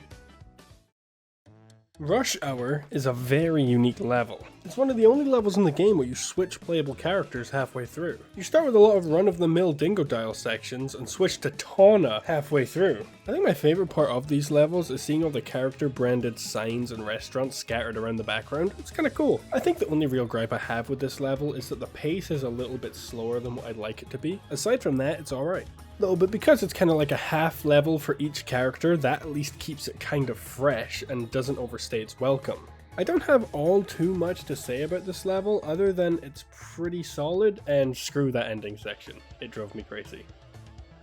Speaker 1: Rush Hour is a very unique level. It's one of the only levels in the game where you switch playable characters halfway through. You start with a lot of run-of-the-mill Dingodile sections and switch to Tawna halfway through. I think my favourite part of these levels is seeing all the character branded signs and restaurants scattered around the background. It's kinda cool. I think the only real gripe I have with this level is that the pace is a little bit slower than what I'd like it to be. Aside from that, it's alright. Though, but because it's kind of like a half level for each character, that at least keeps it kind of fresh and doesn't overstay its welcome. I don't have all too much to say about this level other than it's pretty solid, and screw that ending section. It drove me crazy.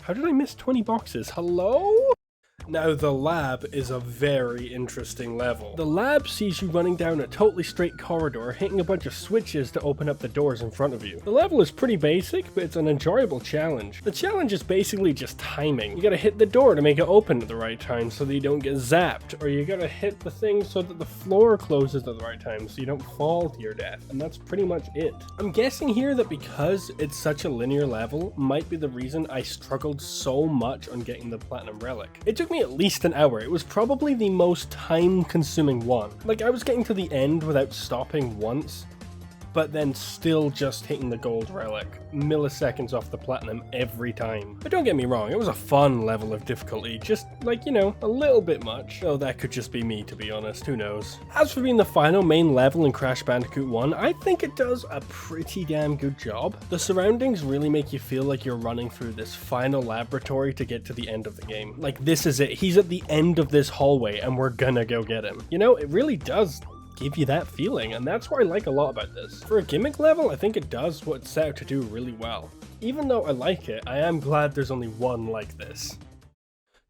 Speaker 1: How did I miss 20 boxes? Hello? Now, the lab is a very interesting level. The lab sees you running down a totally straight corridor, hitting a bunch of switches to open up the doors in front of you. The level is pretty basic, but it's an enjoyable challenge. The challenge is basically just timing. You gotta hit the door to make it open at the right time so that you don't get zapped, or you gotta hit the thing so that the floor closes at the right time so you don't fall to your death, and that's pretty much it. I'm guessing here that because it's such a linear level might be the reason I struggled so much on getting the Platinum Relic. It took me at least an hour. It was probably the most time-consuming one. Like, I was getting to the end without stopping once, but then still just hitting the gold relic, milliseconds off the platinum every time. But don't get me wrong, it was a fun level of difficulty, just like, you know, a little bit much. Though that could just be me, to be honest, who knows. As for being the final main level in Crash Bandicoot 1, I think it does a pretty damn good job. The surroundings really make you feel like you're running through this final laboratory to get to the end of the game. Like, this is it, he's at the end of this hallway and we're gonna go get him. You know, it really does give you that feeling, and that's what I like a lot about this. For a gimmick level, I think it does what it's set out to do really well. Even though I like it, I am glad there's only one like this.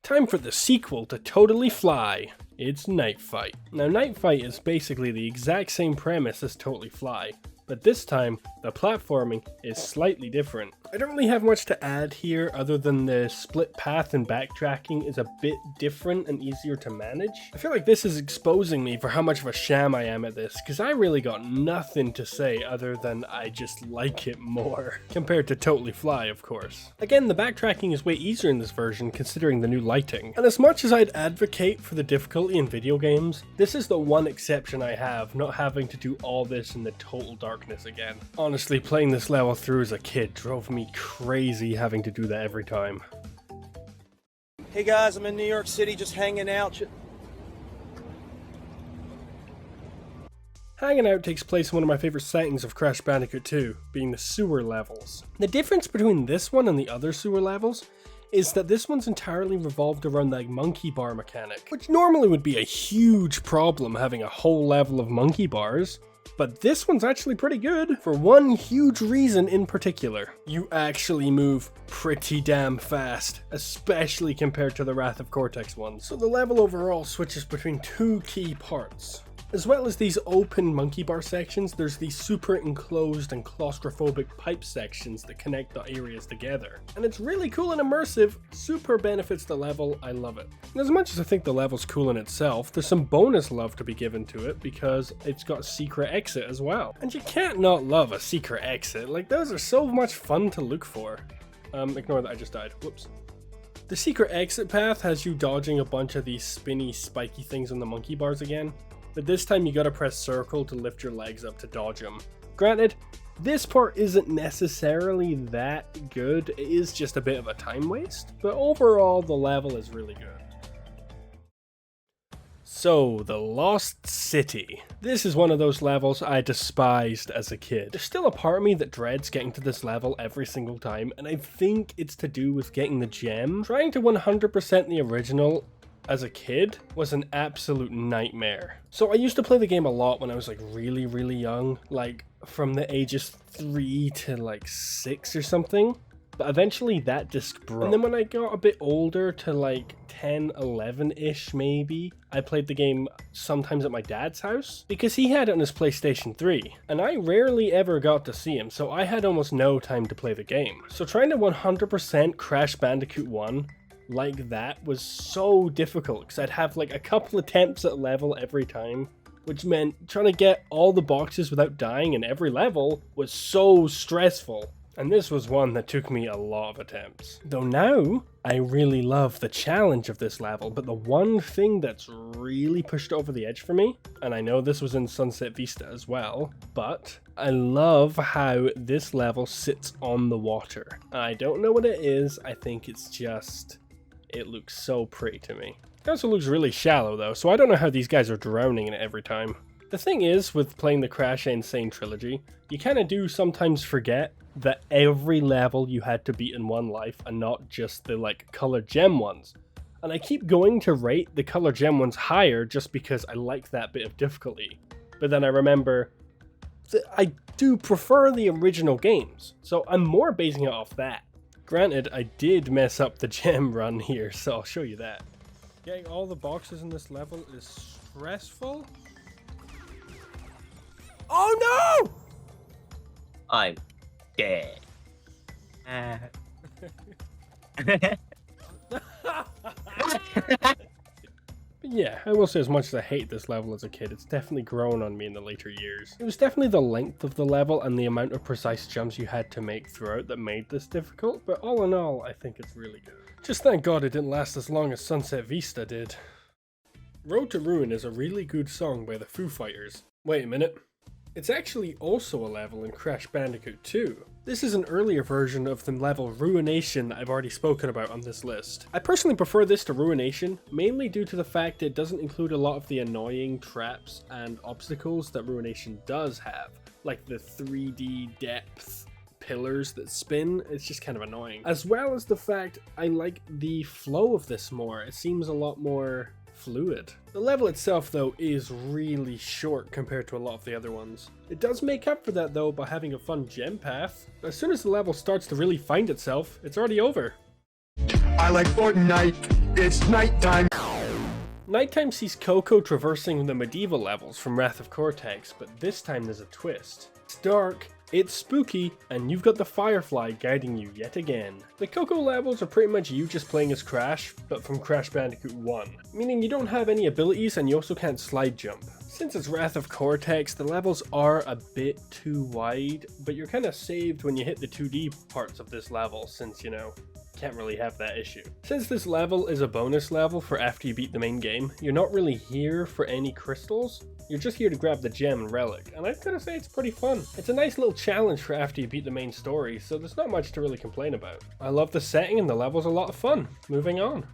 Speaker 1: Time for the sequel to Totally Fly. It's Night Fight. Now, Night Fight is basically the exact same premise as Totally Fly, but this time, the platforming is slightly different. I don't really have much to add here other than the split path and backtracking is a bit different and easier to manage. I feel like this is exposing me for how much of a sham I am at this, because I really got nothing to say other than I just like it more, compared to Totally Fly, of course. Again, the backtracking is way easier in this version considering the new lighting, and as much as I'd advocate for the difficulty in video games, this is the one exception I have, not having to do all this in the total darkness again. Honestly, playing this level through as a kid drove me crazy having to do that every time.
Speaker 7: Hey guys, I'm in New York City just hanging out.
Speaker 1: Hanging out takes place in one of my favourite settings of Crash Bandicoot 2, being the sewer levels. The difference between this one and the other sewer levels is that this one's entirely revolved around the monkey bar mechanic, which normally would be a huge problem having a whole level of monkey bars. But this one's actually pretty good, for one huge reason in particular. You actually move pretty damn fast, especially compared to the Wrath of Cortex ones. So the level overall switches between two key parts. As well as these open monkey bar sections, there's these super enclosed and claustrophobic pipe sections that connect the areas together. And it's really cool and immersive, super benefits the level, I love it. And as much as I think the level's cool in itself, there's some bonus love to be given to it because it's got a secret exit as well. And you can't not love a secret exit, like those are so much fun to look for. Ignore that I just died, whoops. The secret exit path has you dodging a bunch of these spinny, spiky things on the monkey bars again. But this time you gotta press circle to lift your legs up to dodge them. Granted, this part isn't necessarily that good, it is just a bit of a time waste, but overall the level is really good. So, the Lost City. This is one of those levels I despised as a kid. There's still a part of me that dreads getting to this level every single time, and I think it's to do with getting the gem. Trying to 100% the original as a kid was an absolute nightmare. So I used to play the game a lot when I was like really young, like from the ages 3 to like 6 or something. But eventually that disc broke. And then when I got a bit older to like 10, 11-ish maybe, I played the game sometimes at my dad's house because he had it on his PlayStation 3. And I rarely ever got to see him, so I had almost no time to play the game. So trying to 100% Crash Bandicoot 1 like that was so difficult because I'd have like a couple attempts at level every time, which meant trying to get all the boxes without dying in every level was so stressful. And this was one that took me a lot of attempts. Though now, I really love the challenge of this level, but the one thing that's really pushed over the edge for me, and I know this was in Sunset Vista as well, but I love how this level sits on the water. I don't know what it is, I think it's just, it looks so pretty to me. It also looks really shallow though, so I don't know how these guys are drowning in it every time. The thing is, with playing the Crash Insane trilogy, you kind of do sometimes forget that every level you had to beat in one life and not just the like color gem ones. And I keep going to rate the color gem ones higher just because I like that bit of difficulty. But then I remember that I do prefer the original games, so I'm more basing it off that. Granted, I did mess up the gem run here, so I'll show you that.
Speaker 4: Getting all the boxes in this level is stressful.
Speaker 1: Oh no!
Speaker 6: I'm dead.
Speaker 1: But yeah, I will say as much as I hate this level as a kid, it's definitely grown on me in the later years. It was definitely the length of the level and the amount of precise jumps you had to make throughout that made this difficult, but all in all, I think it's really good. Just thank God it didn't last as long as Sunset Vista did. Road to Ruin is a really good song by the Foo Fighters. Wait a minute. It's actually also a level in Crash Bandicoot 2. This is an earlier version of the level Ruination that I've already spoken about on this list. I personally prefer this to Ruination, mainly due to the fact it doesn't include a lot of the annoying traps and obstacles that Ruination does have, like the 3D depth pillars that spin. It's just kind of annoying. As well as the fact I like the flow of this more. It seems a lot more fluid. The level itself though is really short compared to a lot of the other ones. It does make up for that though by having a fun gem path. As soon as the level starts to really find itself, it's already over.
Speaker 8: I like Fortnite. It's nighttime.
Speaker 1: Nighttime sees Coco traversing the medieval levels from Wrath of Cortex, but this time there's a twist. It's dark, it's spooky, and you've got the Firefly guiding you yet again. The Coco levels are pretty much you just playing as Crash, but from Crash Bandicoot 1, meaning you don't have any abilities and you also can't slide jump. Since it's Wrath of Cortex, the levels are a bit too wide, but you're kind of saved when you hit the 2D parts of this level, since, you know, can't really have that issue. Since this level is a bonus level for after you beat the main game, you're not really here for any crystals, you're just here to grab the gem and relic, and I've gotta say it's pretty fun. It's a nice little challenge for after you beat the main story, so there's not much to really complain about. I love the setting and the level's a lot of fun. Moving on.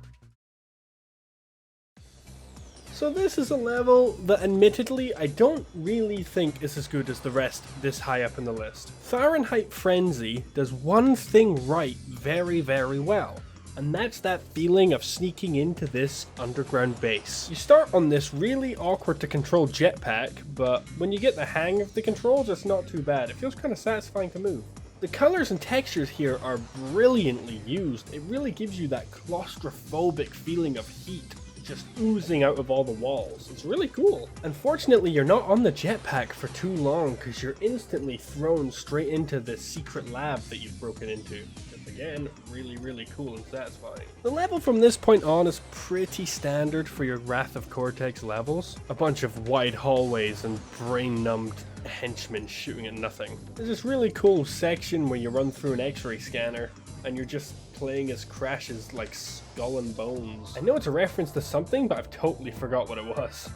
Speaker 1: So this is a level that admittedly I don't really think is as good as the rest this high up in the list. Fahrenheit Frenzy does one thing right very well, and that's that feeling of sneaking into this underground base. You start on this really awkward to control jetpack, but when you get the hang of the controls it's not too bad. It feels kind of satisfying to move. The colors and textures here are brilliantly used. It really gives you that claustrophobic feeling of heat. just oozing out of all the walls. It's really cool. Unfortunately, you're not on the jetpack for too long because you're instantly thrown straight into the secret lab that you've broken into. Again, really cool and satisfying. The level from this point on is pretty standard for your Wrath of Cortex levels. A bunch of wide hallways and brain-numbed henchmen shooting at nothing. There's this really cool section where you run through an x-ray scanner and you're just playing as Crash's like skull and bones. I know it's a reference to something, but I've totally forgot what it was.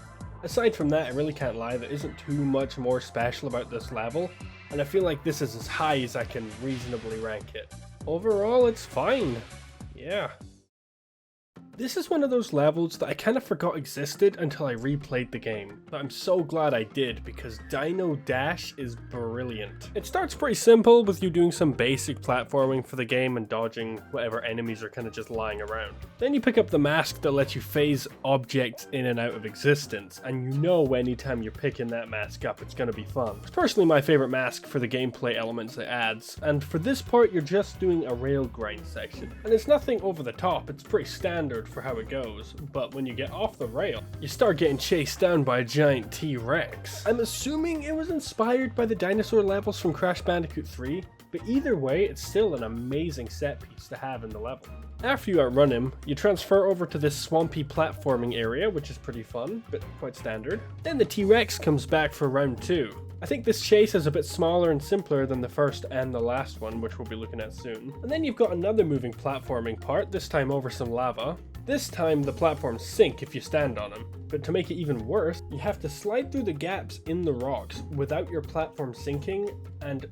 Speaker 1: Aside from that, I really can't lie, there isn't too much more special about this level, and I feel like this is as high as I can reasonably rank it. Overall, it's fine. Yeah. This is one of those levels that I kind of forgot existed until I replayed the game, but I'm so glad I did because Dino Dash is brilliant. It starts pretty simple with you doing some basic platforming for the game and dodging whatever enemies are kind of just lying around. Then you pick up the mask that lets you phase objects in and out of existence, and you know anytime you're picking that mask up it's going to be fun. It's personally my favorite mask for the gameplay elements it adds, and for this part you're just doing a rail grind section. And it's nothing over the top, it's pretty standard for how it goes, but when you get off the rail, you start getting chased down by a giant T-Rex. I'm assuming it was inspired by the dinosaur levels from Crash Bandicoot 3, but either way, it's still an amazing set piece to have in the level. After you outrun him, you transfer over to this swampy platforming area, which is pretty fun, but quite standard. Then the T-Rex comes back for round 2. I think this chase is a bit smaller and simpler than the first and the last one, which we'll be looking at soon. And then you've got another moving platforming part, this time over some lava. This time the platforms sink if you stand on them, but to make it even worse, you have to slide through the gaps in the rocks without your platform sinking, and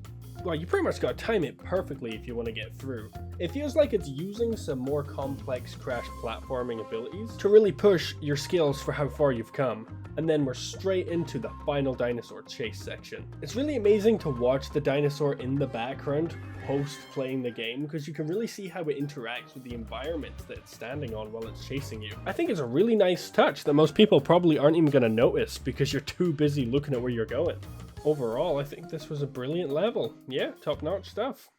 Speaker 1: well, you pretty much gotta time it perfectly if you want to get through. It feels like it's using some more complex Crash platforming abilities to really push your skills for how far you've come. And then we're straight into the final dinosaur chase section. It's really amazing to watch the dinosaur in the background post playing the game because you can really see how it interacts with the environment that it's standing on while it's chasing you. I think it's a really nice touch that most people probably aren't even going to notice because you're too busy looking at where you're going. Overall, I think this was a brilliant level. Yeah, top-notch stuff.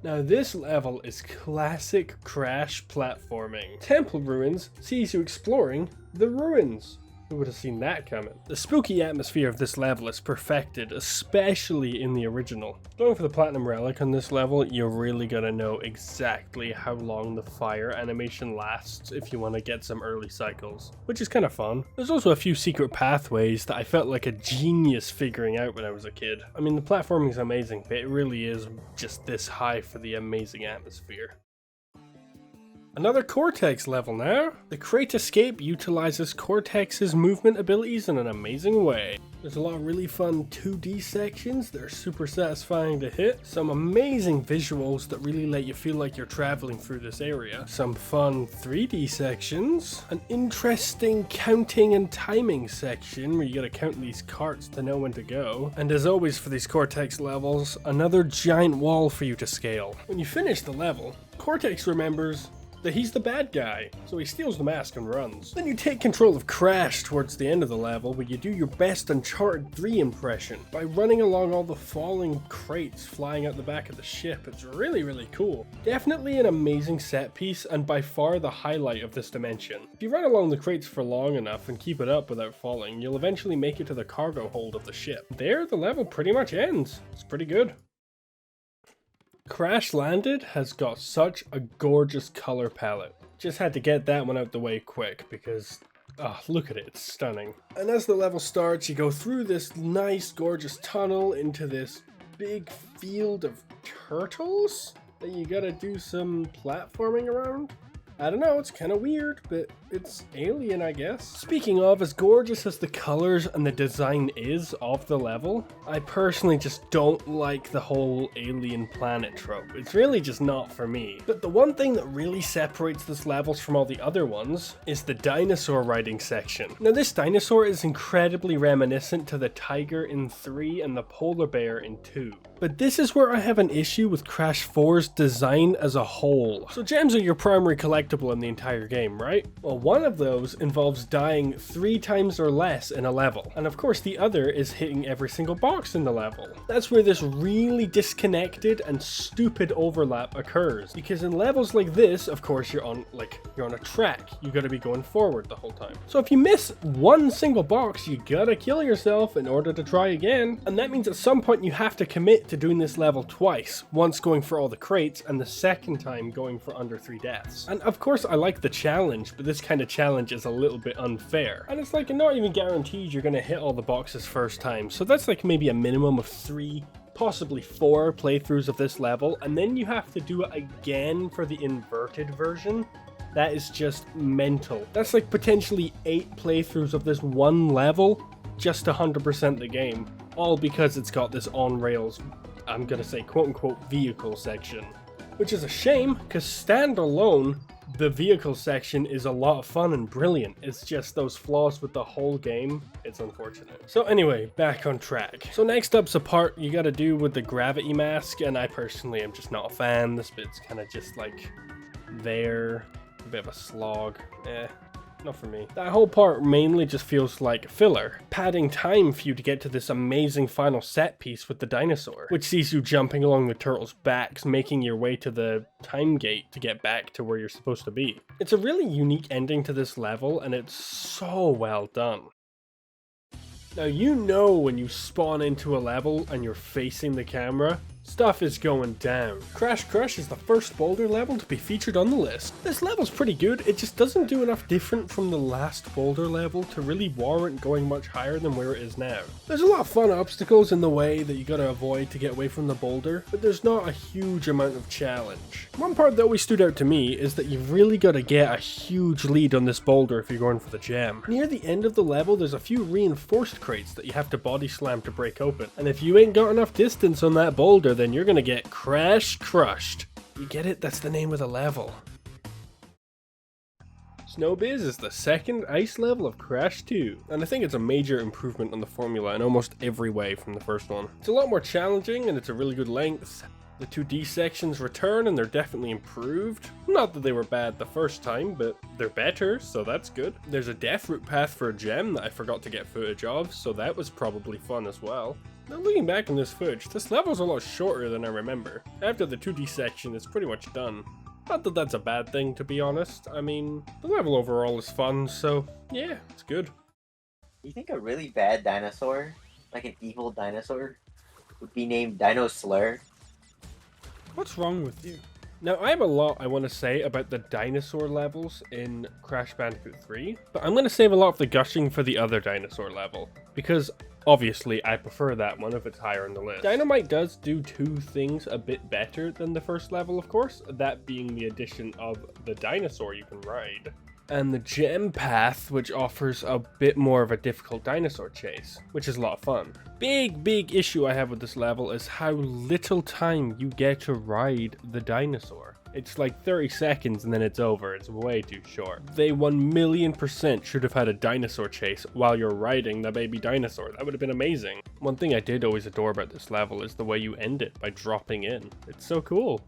Speaker 1: Now this level is classic Crash platforming. Temple Ruins sees you exploring the ruins. Who would have seen that coming? The spooky atmosphere of this level is perfected, especially in the original. Going for the Platinum Relic on this level, you're really gonna know exactly how long the fire animation lasts if you want to get some early cycles, which is kind of fun. There's also a few secret pathways that I felt like a genius figuring out when I was a kid. I mean, the platforming is amazing, but it really is just this high for the amazing atmosphere. Another Cortex level now. The Crate Escape utilizes Cortex's movement abilities in an amazing way. There's a lot of really fun 2D sections that are super satisfying to hit. Some amazing visuals that really let you feel like you're traveling through this area. Some fun 3D sections. An interesting counting and timing section where you gotta count these carts to know when to go. And as always for these Cortex levels, another giant wall for you to scale. When you finish the level, Cortex remembers that he's the bad guy, so he steals the mask and runs. Then you take control of Crash towards the end of the level where you do your best Uncharted 3 impression by running along all the falling crates flying out the back of the ship. It's really cool. Definitely an amazing set piece and by far the highlight of this dimension. If you run along the crates for long enough and keep it up without falling, you'll eventually make it to the cargo hold of the ship. There, the level pretty much ends. It's pretty good. Crash Landed has got such a gorgeous color palette. Just had to get that one out the way quick because, look at it, it's stunning. And as the level starts, you go through this nice, gorgeous tunnel into this big field of turtles that you gotta do some platforming around. I don't know, it's kind of weird, but it's alien, I guess. Speaking of, as gorgeous as the colors and the design is of the level, I personally just don't like the whole alien planet trope. It's really just not for me. But the one thing that really separates this levels from all the other ones is the dinosaur riding section. Now this dinosaur is incredibly reminiscent to the tiger in 3 and the polar bear in 2. But this is where I have an issue with Crash 4's design as a whole. So gems are your primary collectible in the entire game, right? Well, one of those involves dying 3 times or less in a level, and of course the other is hitting every single box in the level. That's where this really disconnected and stupid overlap occurs, because in levels like this, of course you're on a track, you gotta be going forward the whole time. So if you miss one single box, you gotta kill yourself in order to try again, and that means at some point you have to commit to doing this level twice, once going for all the crates and the second time going for under 3 deaths. And of course I like the challenge, but this kind of challenge is a little bit unfair, and it's like not even guaranteed you're gonna hit all the boxes first time, so that's like maybe a minimum of 3, possibly 4 playthroughs of this level, and then you have to do it again for the inverted version. That is just mental. That's like potentially 8 playthroughs of this one level just to 100% the game, all because it's got this on rails, I'm gonna say quote unquote vehicle section, which is a shame because standalone the vehicle section is a lot of fun and brilliant. It's just those flaws with the whole game, it's unfortunate. So anyway, back on track. So next up's a part you gotta do with the gravity mask, and I personally am just not a fan. This bit's kind of just like there, a bit of a slog. Not for me. That whole part mainly just feels like filler, padding time for you to get to this amazing final set piece with the dinosaur, which sees you jumping along the turtles' backs, making your way to the time gate to get back to where you're supposed to be. It's a really unique ending to this level, and it's so well done. Now you know when you spawn into a level and you're facing the camera, stuff is going down. Crash Crush is the first boulder level to be featured on the list. This level's pretty good, it just doesn't do enough different from the last boulder level to really warrant going much higher than where it is now. There's a lot of fun obstacles in the way that you gotta avoid to get away from the boulder, but there's not a huge amount of challenge. One part that always stood out to me is that you've really gotta get a huge lead on this boulder if you're going for the gem. Near the end of the level, there's a few reinforced crates that you have to body slam to break open, and if you ain't got enough distance on that boulder, then you're gonna get Crash Crushed. You get it? That's the name of the level. Snowbiz is the second ice level of Crash 2, and I think it's a major improvement on the formula in almost every way from the first one. It's a lot more challenging and it's a really good length. The 2D sections return and they're definitely improved. Not that they were bad the first time, but they're better, so that's good. There's a death route path for a gem that I forgot to get footage of, so that was probably fun as well. Now looking back on this footage, this level's a lot shorter than I remember. After the 2D section, it's pretty much done. Not that that's a bad thing, to be honest. I mean, the level overall is fun, so yeah, it's good.
Speaker 6: You think a really bad dinosaur, like an evil dinosaur, would be named Dino Slur?
Speaker 4: What's wrong with you?
Speaker 1: Now, I have a lot I want to say about the dinosaur levels in Crash Bandicoot 3, but I'm going to save a lot of the gushing for the other dinosaur level, because obviously I prefer that one if it's higher on the list. Dynamite does do 2 things a bit better than the first level, of course, that being the addition of the dinosaur you can ride, and the gem path, which offers a bit more of a difficult dinosaur chase, which is a lot of fun. Big issue I have with this level is how little time you get to ride the dinosaur. It's like 30 seconds and then it's over. It's way too short. They 1,000,000% should have had a dinosaur chase while you're riding the baby dinosaur. That would have been amazing. One thing I did always adore about this level is the way you end it by dropping in. It's so cool.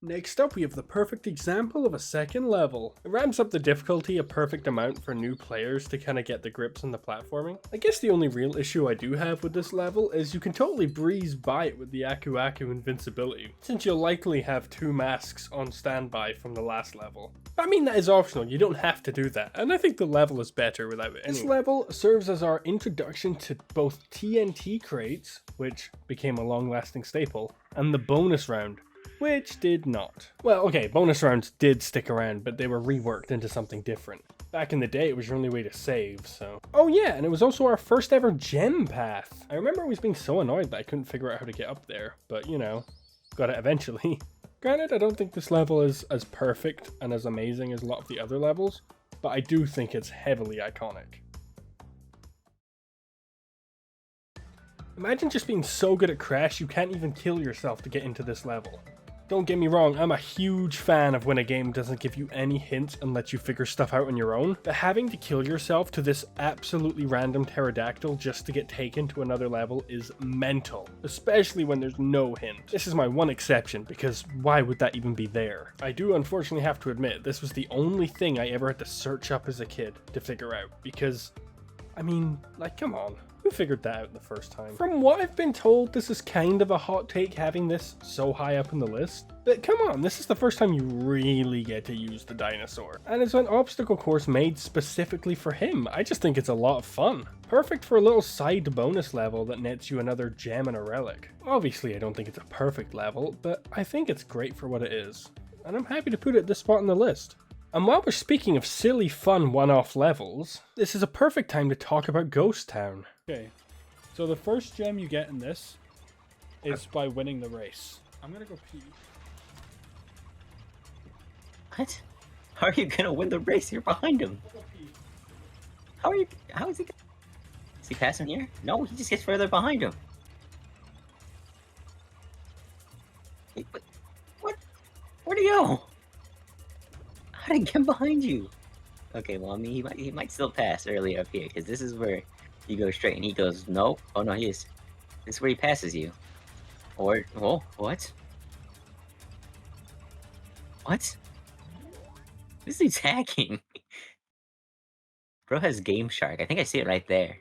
Speaker 1: Next up, we have the perfect example of a second level. It ramps up the difficulty a perfect amount for new players to kind of get the grips on the platforming. I guess the only real issue I do have with this level is you can totally breeze by it with the Aku Aku invincibility, since you'll likely have 2 masks on standby from the last level. I mean, that is optional, you don't have to do that, and I think the level is better without it anyway. This level serves as our introduction to both TNT crates, which became a long-lasting staple, and the bonus round, which did not. Well, okay, bonus rounds did stick around, but they were reworked into something different. Back in the day, it was your only way to save, so... Oh yeah, and it was also our first ever gem path. I remember always being so annoyed that I couldn't figure out how to get up there, but you know, got it eventually. Granted, I don't think this level is as perfect and as amazing as a lot of the other levels, but I do think it's heavily iconic. Imagine just being so good at Crash you can't even kill yourself to get into this level. Don't get me wrong, I'm a huge fan of when a game doesn't give you any hints and lets you figure stuff out on your own, but having to kill yourself to this absolutely random pterodactyl just to get taken to another level is mental, especially when there's no hint. This is my one exception, because why would that even be there? I do unfortunately have to admit, this was the only thing I ever had to search up as a kid to figure out, because, I mean, like, come on. Who figured that out the first time? From what I've been told, this is kind of a hot take having this so high up in the list. But come on, this is the first time you really get to use the dinosaur. And it's an obstacle course made specifically for him. I just think it's a lot of fun. Perfect for a little side bonus level that nets you another gem and a relic. Obviously, I don't think it's a perfect level, but I think it's great for what it is. And I'm happy to put it at this spot on the list. And while we're speaking of silly fun one-off levels, this is a perfect time to talk about Ghost Town.
Speaker 4: Okay, so the first gem you get in this is by winning the race. I'm gonna go pee.
Speaker 5: What? How are you gonna win the race? You're behind him. How are you? How is he? Is he passing here? No, he just gets further behind him. Hey, what? Where'd he go? How did he get behind you? Okay, well, I mean, he might still pass earlier up here, because this is where you go straight, and he goes, no. Oh, no, he is. This is where he passes you. Or, oh, what? What? This dude's hacking. Bro has Game Shark. I think I see it right there.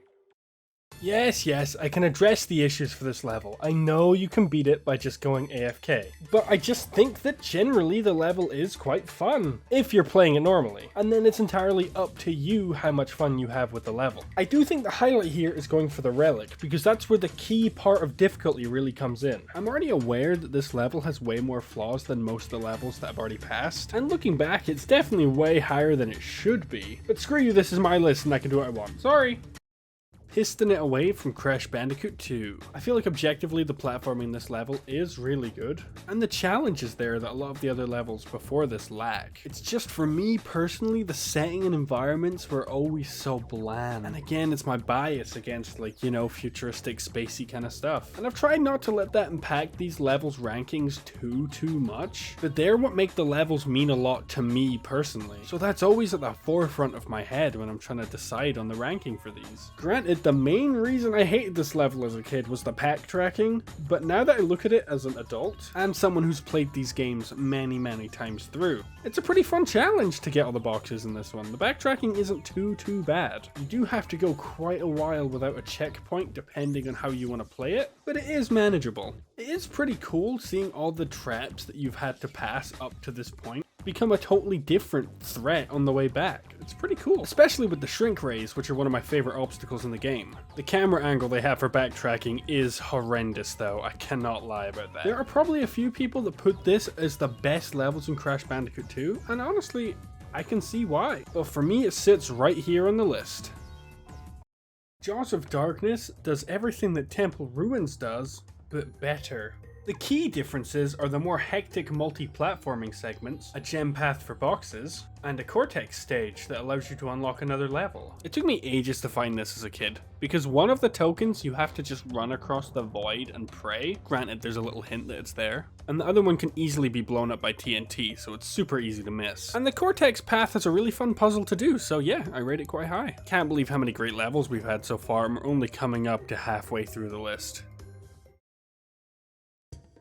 Speaker 1: Yes, I can address the issues for this level. I know you can beat it by just going AFK, but I just think that generally the level is quite fun, if you're playing it normally, and then it's entirely up to you how much fun you have with the level. I do think the highlight here is going for the relic, because that's where the key part of difficulty really comes in. I'm already aware that this level has way more flaws than most of the levels that I've already passed, and looking back, it's definitely way higher than it should be, but screw you, this is my list and I can do what I want. Sorry! Piston it away from Crash Bandicoot 2. I feel like objectively the platforming in this level is really good, and the challenge is there that a lot of the other levels before this lack. It's just for me personally, the setting and environments were always so bland. And again, it's my bias against, like, you know, futuristic spacey kind of stuff. And I've tried not to let that impact these levels rankings too much, but they're what make the levels mean a lot to me personally. So that's always at the forefront of my head when I'm trying to decide on the ranking for these. Granted, the main reason I hated this level as a kid was the pack tracking, but now that I look at it as an adult, and someone who's played these games many times through, it's a pretty fun challenge to get all the boxes in this one. The backtracking isn't too bad. You do have to go quite a while without a checkpoint depending on how you want to play it, but it is manageable. It is pretty cool seeing all the traps that you've had to pass up to this point become a totally different threat on the way back. It's pretty cool, especially with the shrink rays, which are one of my favorite obstacles in the game. The camera angle they have for backtracking is horrendous though, I cannot lie about that. There are probably a few people that put this as the best levels in Crash Bandicoot 2, and honestly, I can see why. But for me, it sits right here on the list. Jaws of Darkness does everything that Temple Ruins does, but better. The key differences are the more hectic multi-platforming segments, a gem path for boxes, and a Cortex stage that allows you to unlock another level. It took me ages to find this as a kid, because one of the tokens you have to just run across the void and pray, granted there's a little hint that it's there, and the other one can easily be blown up by TNT, so it's super easy to miss. And the Cortex path is a really fun puzzle to do, so yeah, I rate it quite high. Can't believe how many great levels we've had so far, and we're only coming up to halfway through the list.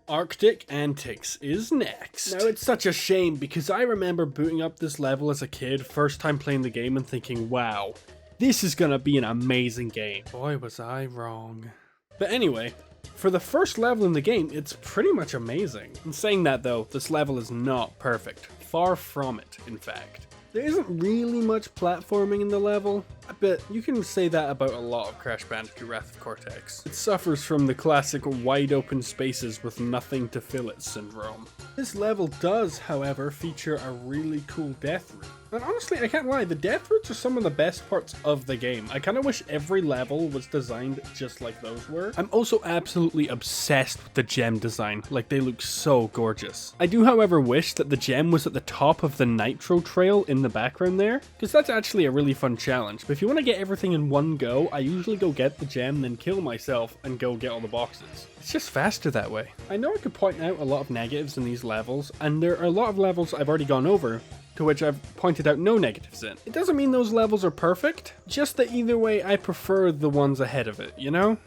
Speaker 1: Arctic Antics is next. Now it's such a shame because I remember booting up this level as a kid, first time playing the game and thinking, wow, this is gonna be an amazing game. Boy was I wrong. But anyway, for the first level in the game, it's pretty much amazing. In saying that though, this level is not perfect. Far from it, in fact. There isn't really much platforming in the level, but you can say that about a lot of Crash Bandicoot Wrath of Cortex. It suffers from the classic wide open spaces with nothing to fill it syndrome. This level does, however, feature a really cool death route. And honestly, I can't lie, the death routes are some of the best parts of the game. I kind of wish every level was designed just like those were. I'm also absolutely obsessed with the gem design, like they look so gorgeous. I do, however, wish that the gem was at the top of the Nitro trail in the background there, because that's actually a really fun challenge. But if you want to get everything in one go, I usually go get the gem, then kill myself and go get all the boxes. It's just faster that way. I know I could point out a lot of negatives in these levels, and there are a lot of levels I've already gone over, to which I've pointed out no negatives in. It doesn't mean those levels are perfect, just that either way I prefer the ones ahead of it, you know?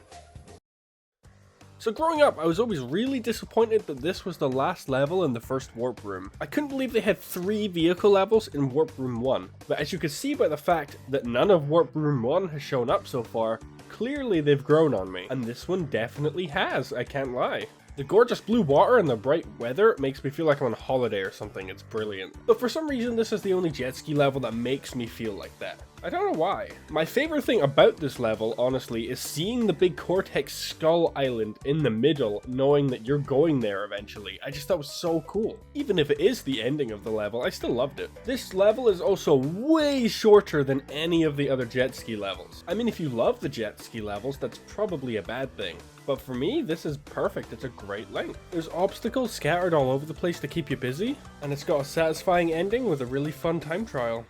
Speaker 1: So growing up, I was always really disappointed that this was the last level in the first warp room. I couldn't believe they had 3 vehicle levels in warp room 1, but as you can see by the fact that none of warp room 1 has shown up so far, clearly they've grown on me. And this one definitely has, I can't lie. The gorgeous blue water and the bright weather makes me feel like I'm on holiday or something. It's brilliant. But for some reason, this is the only jet ski level that makes me feel like that. I don't know why. My favorite thing about this level, honestly, is seeing the big Cortex Skull Island in the middle, knowing that you're going there eventually. I just thought it was so cool. Even if it is the ending of the level, I still loved it. This level is also way shorter than any of the other jet ski levels. I mean, if you love the jet ski levels, that's probably a bad thing. But for me, this is perfect. It's a great length. There's obstacles scattered all over the place to keep you busy, and it's got a satisfying ending with a really fun time trial.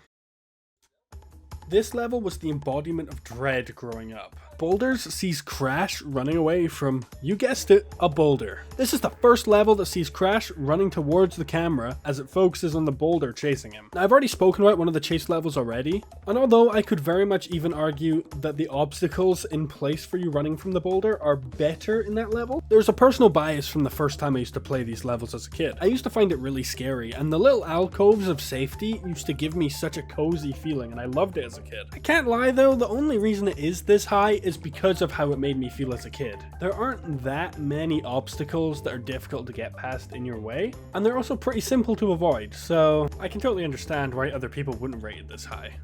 Speaker 1: This level was the embodiment of dread growing up. Boulders sees Crash running away from, you guessed it, a boulder. This is the first level that sees Crash running towards the camera as it focuses on the boulder chasing him. Now, I've already spoken about one of the chase levels already, and although I could very much even argue that the obstacles in place for you running from the boulder are better in that level, there's a personal bias from the first time I used to play these levels as a kid. I used to find it really scary, and the little alcoves of safety used to give me such a cozy feeling, and I loved it as a kid. I can't lie though, the only reason it is this high is because of how it made me feel as a kid. There aren't that many obstacles that are difficult to get past in your way, and they're also pretty simple to avoid, so I can totally understand why other people wouldn't rate it this high.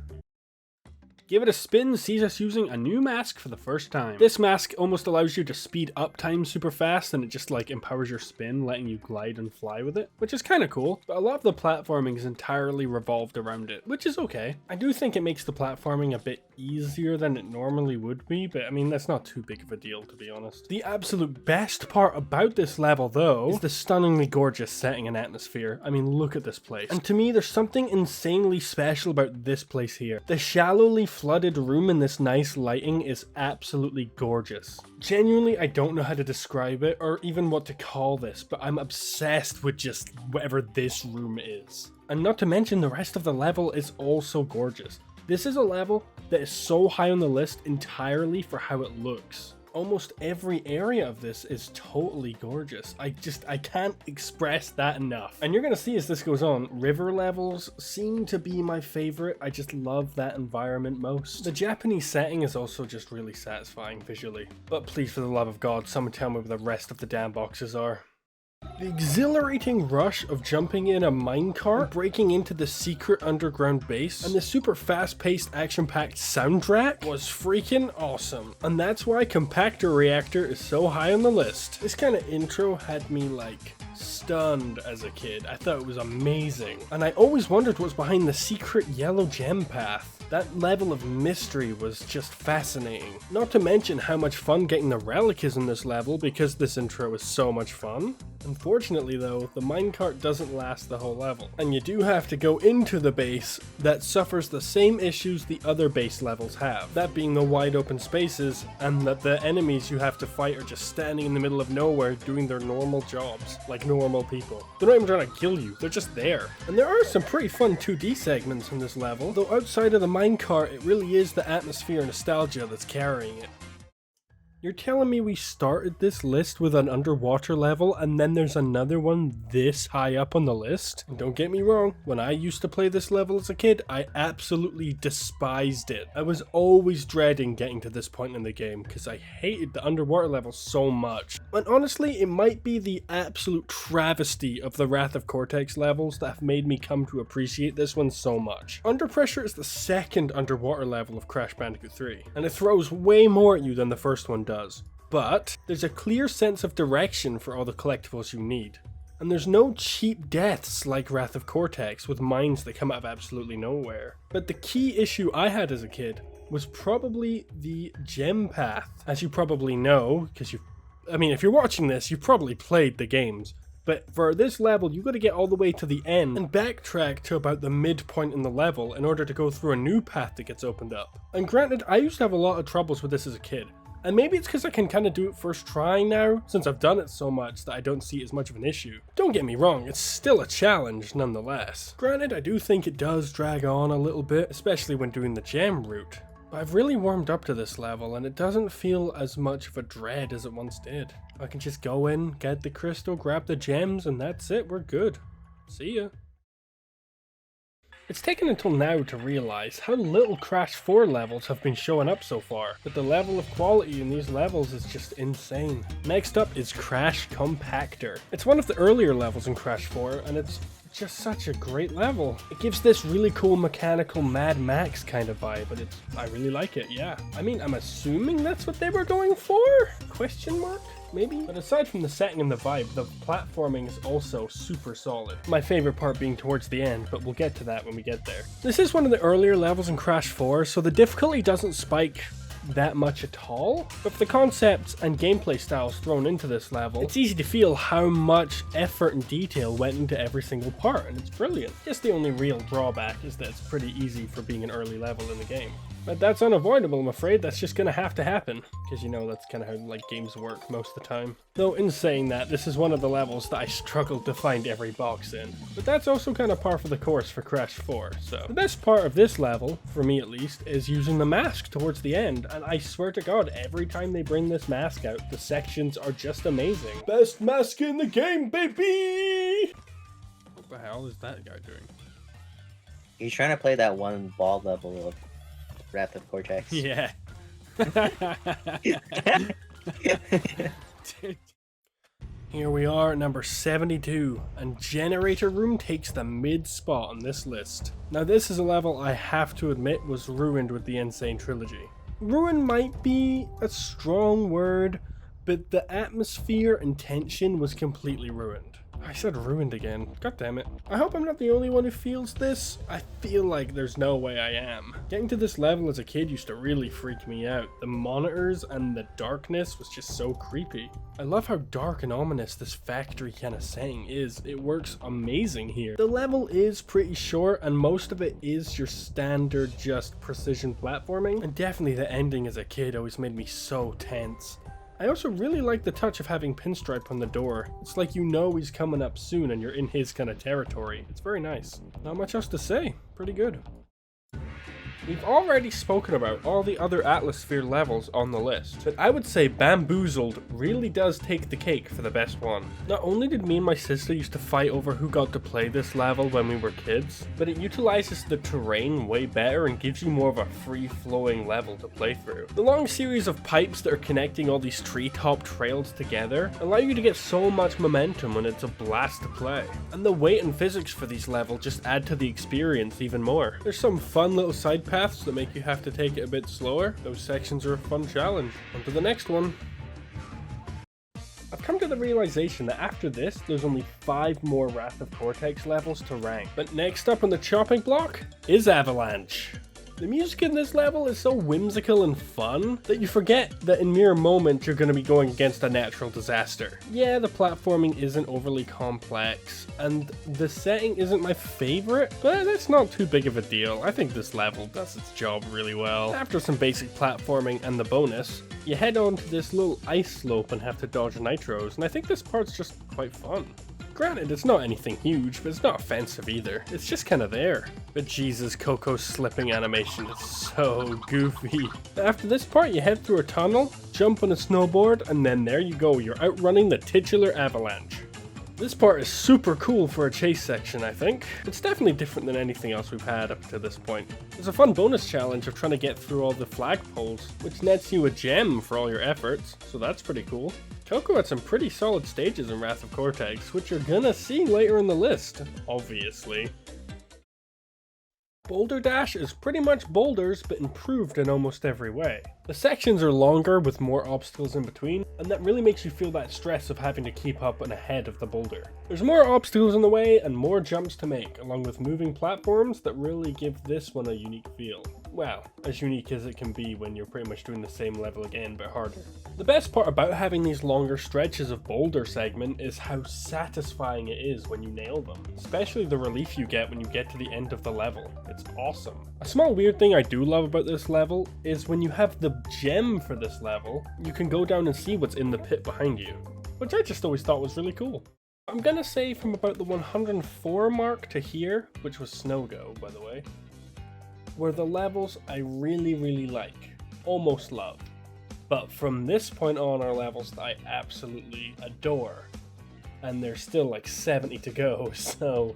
Speaker 1: Give It a Spin sees us using a new mask for the first time. This mask almost allows you to speed up time super fast, and it just like empowers your spin, letting you glide and fly with it, which is kind of cool, but a lot of the platforming is entirely revolved around it, which is okay. I do think it makes the platforming a bit easier than it normally would be, but I mean, that's not too big of a deal, to be honest. The absolute best part about this level, though, is the stunningly gorgeous setting and atmosphere. I mean, look at this place. And to me, there's something insanely special about this place here. The shallowly flooded room in this nice lighting is absolutely gorgeous. Genuinely, I don't know how to describe it or even what to call this, but I'm obsessed with just whatever this room is. And not to mention the rest of the level is also gorgeous. This is a level that is so high on the list entirely for how it looks. Almost every area of this is totally gorgeous. I can't express that enough. And you're gonna see as this goes on, river levels seem to be my favorite. I just love that environment most. The Japanese setting is also just really satisfying visually. But please, for the love of God, someone tell me where the rest of the damn boxes are. The exhilarating rush of jumping in a minecart, breaking into the secret underground base, and the super fast-paced, action-packed soundtrack was freaking awesome. And that's why Compactor Reactor is so high on the list. This kind of intro had me like stunned as a kid. I thought it was amazing. And I always wondered what's behind the secret yellow gem path. That level of mystery was just fascinating. Not to mention how much fun getting the relic is in this level because this intro is so much fun. Unfortunately though, the minecart doesn't last the whole level, and you do have to go into the base that suffers the same issues the other base levels have. That being the wide open spaces, and that the enemies you have to fight are just standing in the middle of nowhere doing their normal jobs, like normal people. They're not even trying to kill you, they're just there. And there are some pretty fun 2D segments in this level, though outside of the minecart, it really is the atmosphere and nostalgia that's carrying it. You're telling me we started this list with an underwater level and then there's another one this high up on the list? And don't get me wrong, when I used to play this level as a kid, I absolutely despised it. I was always dreading getting to this point in the game because I hated the underwater level so much. And honestly, it might be the absolute travesty of the Wrath of Cortex levels that have made me come to appreciate this one so much. Under Pressure is the second underwater level of Crash Bandicoot 3, and it throws way more at you than the first one does. But there's a clear sense of direction for all the collectibles you need. And there's no cheap deaths like Wrath of Cortex with mines that come out of absolutely nowhere. But the key issue I had as a kid was probably the gem path. As you probably know, because if you're watching this, you've probably played the games. But for this level, you gotta get all the way to the end and backtrack to about the midpoint in the level in order to go through a new path that gets opened up. And granted, I used to have a lot of troubles with this as a kid. And maybe it's because I can kind of do it first try now, since I've done it so much that I don't see it as much of an issue. Don't get me wrong, it's still a challenge nonetheless. Granted, I do think it does drag on a little bit, especially when doing the gem route. But I've really warmed up to this level and it doesn't feel as much of a dread as it once did. I can just go in, get the crystal, grab the gems, and that's it, we're good. See ya. It's taken until now to realise how little Crash 4 levels have been showing up so far, but the level of quality in these levels is just insane. Next up is Crash Compactor. It's one of the earlier levels in Crash 4, and it's just such a great level. It gives this really cool mechanical Mad Max kind of vibe, but I really like it, yeah. I mean, I'm assuming that's what they were going for? Question mark? Maybe? But aside from the setting and the vibe, the platforming is also super solid. My favorite part being towards the end, but we'll get to that when we get there. This is one of the earlier levels in Crash 4, so the difficulty doesn't spike that much at all. But with the concepts and gameplay styles thrown into this level, it's easy to feel how much effort and detail went into every single part, and it's brilliant. Just the only real drawback is that it's pretty easy for being an early level in the game. But that's unavoidable, I'm afraid. That's just gonna have to happen. Because you know, that's kind of how like games work most of the time. Though in saying that, this is one of the levels that I struggled to find every box in. But that's also kind of par for the course for Crash 4, so. The best part of this level, for me at least, is using the mask towards the end. And I swear to God, every time they bring this mask out, the sections are just amazing. Best mask in the game, baby!
Speaker 4: What the hell is that guy doing?
Speaker 5: He's trying to play that one ball level of Wrath of Cortex.
Speaker 1: Yeah. Here we are at number 72, and Generator Room takes the mid spot on this list. Now this is a level I have to admit was ruined with the Insane Trilogy. Ruin might be a strong word, but the atmosphere and tension was completely ruined. I said ruined again. God damn it. I hope I'm not the only one who feels this. I feel like there's no way I am. Getting to this level as a kid used to really freak me out. The monitors and the darkness was just so creepy. I love how dark and ominous this factory kind of setting is. It works amazing here. The level is pretty short and most of it is your standard just precision platforming. And definitely the ending as a kid always made me so tense. I also really like the touch of having Pinstripe on the door. It's like you know he's coming up soon and you're in his kind of territory. It's very nice. Not much else to say. Pretty good. We've already spoken about all the other Atmosphere levels on the list, but I would say Bamboozled really does take the cake for the best one. Not only did me and my sister used to fight over who got to play this level when we were kids, but it utilizes the terrain way better and gives you more of a free-flowing level to play through. The long series of pipes that are connecting all these treetop trails together allow you to get so much momentum when it's a blast to play. And the weight and physics for these levels just add to the experience even more. There's some fun little side paths that make you have to take it a bit slower. Those sections are a fun challenge. On to the next one. I've come to the realization that after this, there's only 5 more Wrath of Cortex levels to rank. But next up on the chopping block is Avalanche. The music in this level is so whimsical and fun that you forget that in mere moments you're going to be going against a natural disaster. Yeah, the platforming isn't overly complex, and the setting isn't my favorite, but it's not too big of a deal. I think this level does its job really well. After some basic platforming and the bonus, you head on to this little ice slope and have to dodge nitros, and I think this part's just quite fun. Granted, it's not anything huge, but it's not offensive either. It's just kind of there. But Jesus, Coco's slipping animation is so goofy. After this part, you head through a tunnel, jump on a snowboard, and then there you go, you're outrunning the titular Avalanche. This part is super cool for a chase section, I think. It's definitely different than anything else we've had up to this point. There's a fun bonus challenge of trying to get through all the flagpoles, which nets you a gem for all your efforts, so that's pretty cool. Coco had some pretty solid stages in Wrath of Cortex, which you're gonna see later in the list, obviously. Boulder Dash is pretty much boulders, but improved in almost every way. The sections are longer with more obstacles in between, and that really makes you feel that stress of having to keep up and ahead of the boulder. There's more obstacles in the way and more jumps to make, along with moving platforms that really give this one a unique feel. well, as unique as it can be when you're pretty much doing the same level again but harder. The best part about having these longer stretches of boulder segment is how satisfying it is when you nail them, especially the relief you get when you get to the end of the level. It's awesome. A small weird thing I do love about this level is when you have the gem for this level, you can go down and see what's in the pit behind you, which I just always thought was really cool. I'm gonna say from about the 104 mark to here, which was Snow Go, by the way, were the levels I really like, almost love. But from this point on are levels that I absolutely adore. And there's still like 70 to go, so...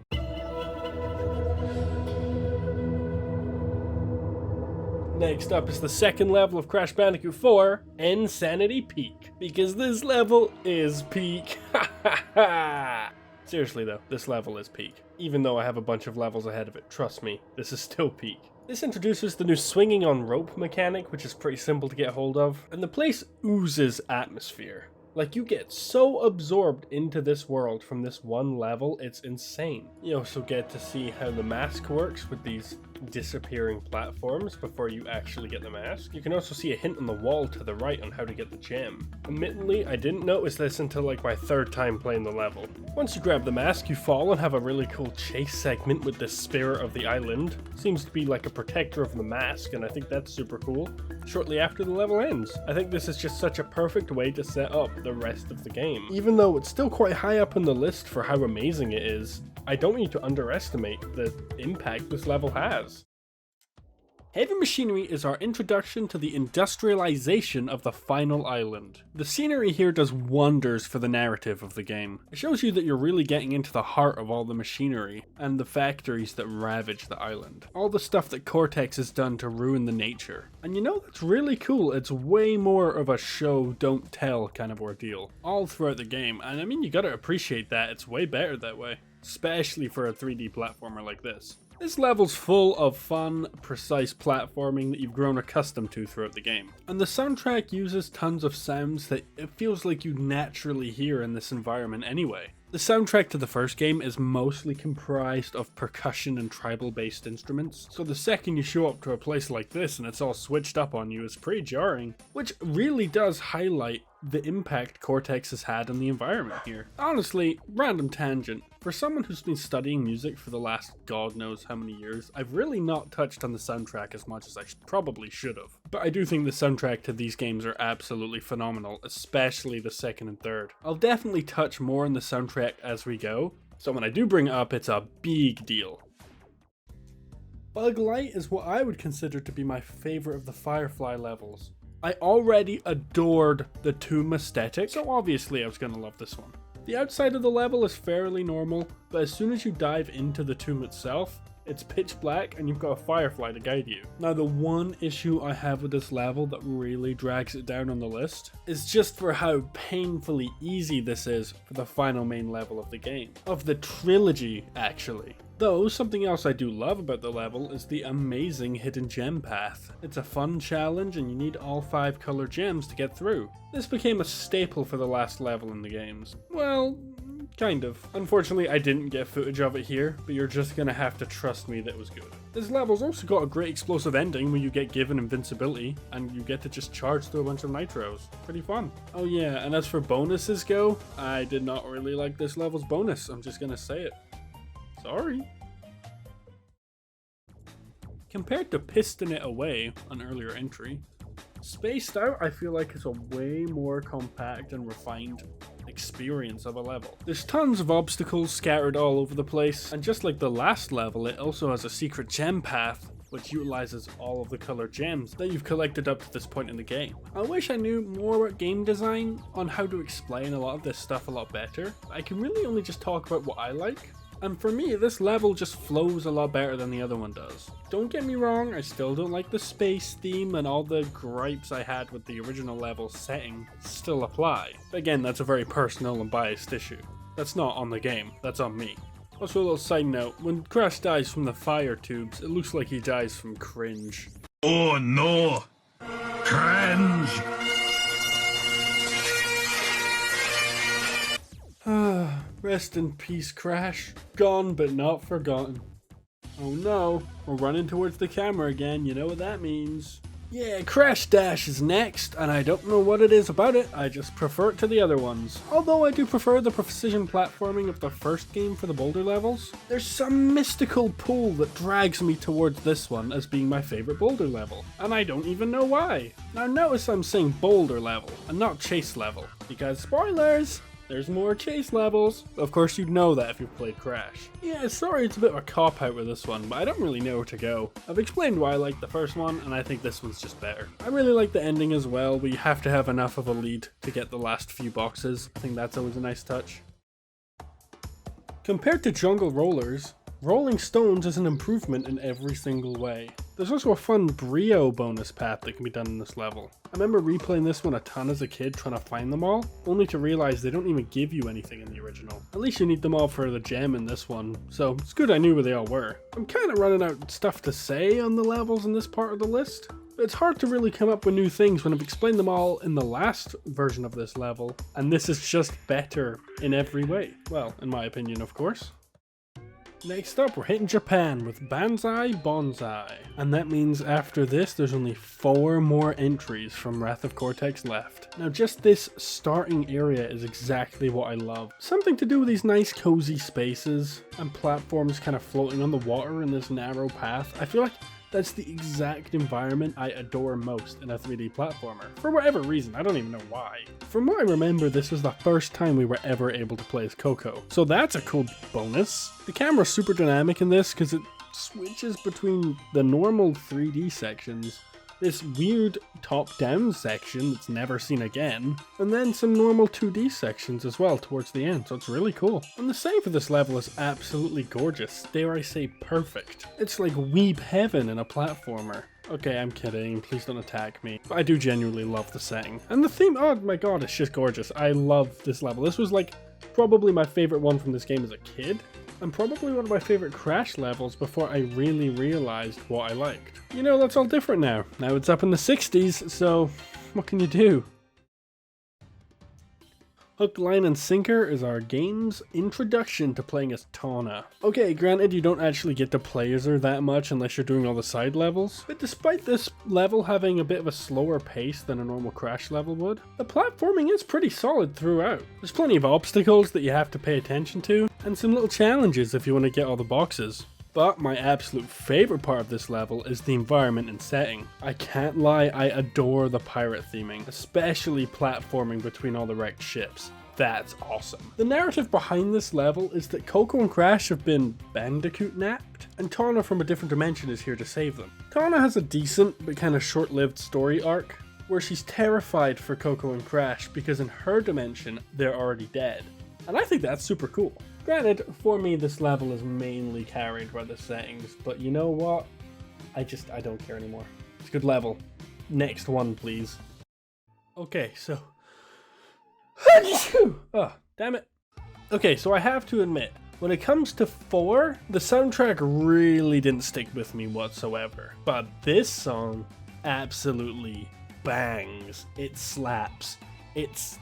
Speaker 1: Next up is the second level of Crash Bandicoot 4, Insanity Peak. Because this level is peak. Ha ha ha! Seriously though, this level is peak. Even though I have a bunch of levels ahead of it, trust me, this is still peak. This introduces the new swinging on rope mechanic, which is pretty simple to get hold of, and the place oozes atmosphere. Like, you get so absorbed into this world from this one level, it's insane. You also get to see how the mask works with these disappearing platforms before you actually get the mask. You can also see a hint on the wall to the right on how to get the gem. Admittedly, I didn't notice this until like my third time playing the level. Once you grab the mask, you fall and have a really cool chase segment with the spirit of the island. Seems to be like a protector of the mask, and I think that's super cool. Shortly after the level ends. I think this is just such a perfect way to set up the rest of the game. Even though it's still quite high up on the list for how amazing it is, I don't need to underestimate the impact this level has. Heavy Machinery is our introduction to the industrialization of the final island. The scenery here does wonders for the narrative of the game. It shows you that you're really getting into the heart of all the machinery and the factories that ravage the island. All the stuff that Cortex has done to ruin the nature. And you know, that's really cool. It's way more of a show don't tell kind of ordeal all throughout the game, and I mean, you gotta appreciate that. It's way better that way, especially for a 3D platformer like this. This level's full of fun, precise platforming that you've grown accustomed to throughout the game. And the soundtrack uses tons of sounds that it feels like you naturally hear in this environment anyway. The soundtrack to the first game is mostly comprised of percussion and tribal-based instruments, so the second you show up to a place like this and it's all switched up on you is pretty jarring, which really does highlight the impact Cortex has had on the environment here. Honestly, random tangent, for someone who's been studying music for the last god knows how many years, I've really not touched on the soundtrack as much as I probably should have. But I do think the soundtrack to these games are absolutely phenomenal, especially the second and third. I'll definitely touch more on the soundtrack as we go, so when I do bring it up, it's a big deal. Bug Light is what I would consider to be my favorite of the Firefly levels. I already adored the tomb aesthetic, so obviously I was going to love this one. The outside of the level is fairly normal, but as soon as you dive into the tomb itself, it's pitch black and you've got a firefly to guide you. Now, the one issue I have with this level that really drags it down on the list is just for how painfully easy this is for the final main level of the game. Of the trilogy, actually. Though, something else I do love about the level is the amazing hidden gem path. It's a fun challenge and you need all 5 color gems to get through. This became a staple for the last level in the games. Well, kind of. Unfortunately, I didn't get footage of it here, but you're just gonna have to trust me that it was good. This level's also got a great explosive ending where you get given invincibility and you get to just charge through a bunch of nitros. Pretty fun. Oh yeah, and as for bonuses go, I did not really like this level's bonus. I'm just gonna say it. Sorry. Compared to Piston It Away, an earlier entry, Spaced Out I feel like is a way more compact and refined experience of a level. There's tons of obstacles scattered all over the place, and just like the last level, it also has a secret gem path which utilizes all of the colored gems that you've collected up to this point in the game. I wish I knew more about game design on how to explain a lot of this stuff a lot better. I can really only just talk about what I like. And for me, this level just flows a lot better than the other one does. Don't get me wrong, I still don't like the space theme, and all the gripes I had with the original level setting still apply. But again, that's a very personal and biased issue. That's not on the game, that's on me. Also, a little side note, when Crash dies from the fire tubes, it looks like he dies from cringe.
Speaker 8: Oh no! Cringe!
Speaker 1: Rest in peace, Crash. Gone but not forgotten. Oh no, we're running towards the camera again, you know what that means. Yeah, Crash Dash is next, and I don't know what it is about it, I just prefer it to the other ones. Although I do prefer the precision platforming of the first game for the boulder levels, there's some mystical pull that drags me towards this one as being my favourite boulder level, and I don't even know why. Now notice I'm saying boulder level, and not chase level, because spoilers! There's more chase levels. Of course you'd know that if you've played Crash. Yeah, sorry it's a bit of a cop-out with this one, but I don't really know where to go. I've explained why I like the first one, and I think this one's just better. I really like the ending as well, where you have to have enough of a lead to get the last few boxes. I think that's always a nice touch. Compared to Jungle Rollers, Rolling Stones is an improvement in every single way. There's also a fun Brio bonus path that can be done in this level. I remember replaying this one a ton as a kid trying to find them all, only to realize they don't even give you anything in the original. At least you need them all for the gem in this one, so it's good I knew where they all were. I'm kind of running out of stuff to say on the levels in this part of the list. It's hard to really come up with new things when I've explained them all in the last version of this level, and this is just better in every way. Well, in my opinion, of course. Next up, we're hitting Japan with Banzai Bonsai. And that means after this, there's only 4 more entries from Wrath of Cortex left. Now just this starting area is exactly what I love. Something to do with these nice cozy spaces and platforms kind of floating on the water in this narrow path. I feel like that's the exact environment I adore most in a 3D platformer. For whatever reason, I don't even know why. From what I remember, this was the first time we were ever able to play as Coco. So that's a cool bonus. The camera's super dynamic in this because it switches between the normal 3D sections, this weird top-down section that's never seen again, and then some normal 2D sections as well towards the end, so it's really cool. And the sound for this level is absolutely gorgeous, dare I say perfect. It's like weeb heaven in a platformer. Okay, I'm kidding, please don't attack me. But I do genuinely love the setting. And the theme, oh my god, it's just gorgeous. I love this level. This was like probably my favourite one from this game as a kid, and probably one of my favourite Crash levels before I really realised what I liked. You know, that's all different now. Now it's up in the 60s, so what can you do? Hook, Line and Sinker is our game's introduction to playing as Tawna. Okay, granted you don't actually get to play as her that much unless you're doing all the side levels, but despite this level having a bit of a slower pace than a normal Crash level would, the platforming is pretty solid throughout. There's plenty of obstacles that you have to pay attention to, and some little challenges if you want to get all the boxes. But my absolute favourite part of this level is the environment and setting. I can't lie, I adore the pirate theming, especially platforming between all the wrecked ships. That's awesome. The narrative behind this level is that Coco and Crash have been Bandicoot napped, and Tawna from a different dimension is here to save them. Tawna has a decent but kind of short-lived story arc, where she's terrified for Coco and Crash because in her dimension, they're already dead. And I think that's super cool. Granted, for me this level is mainly carried by the settings, but you know what? I don't care anymore. It's a good level. Next one, please. Okay, so... oh, damn it. Okay, so I have to admit, when it comes to 4, the soundtrack really didn't stick with me whatsoever. But this song absolutely bangs. It slaps. It's...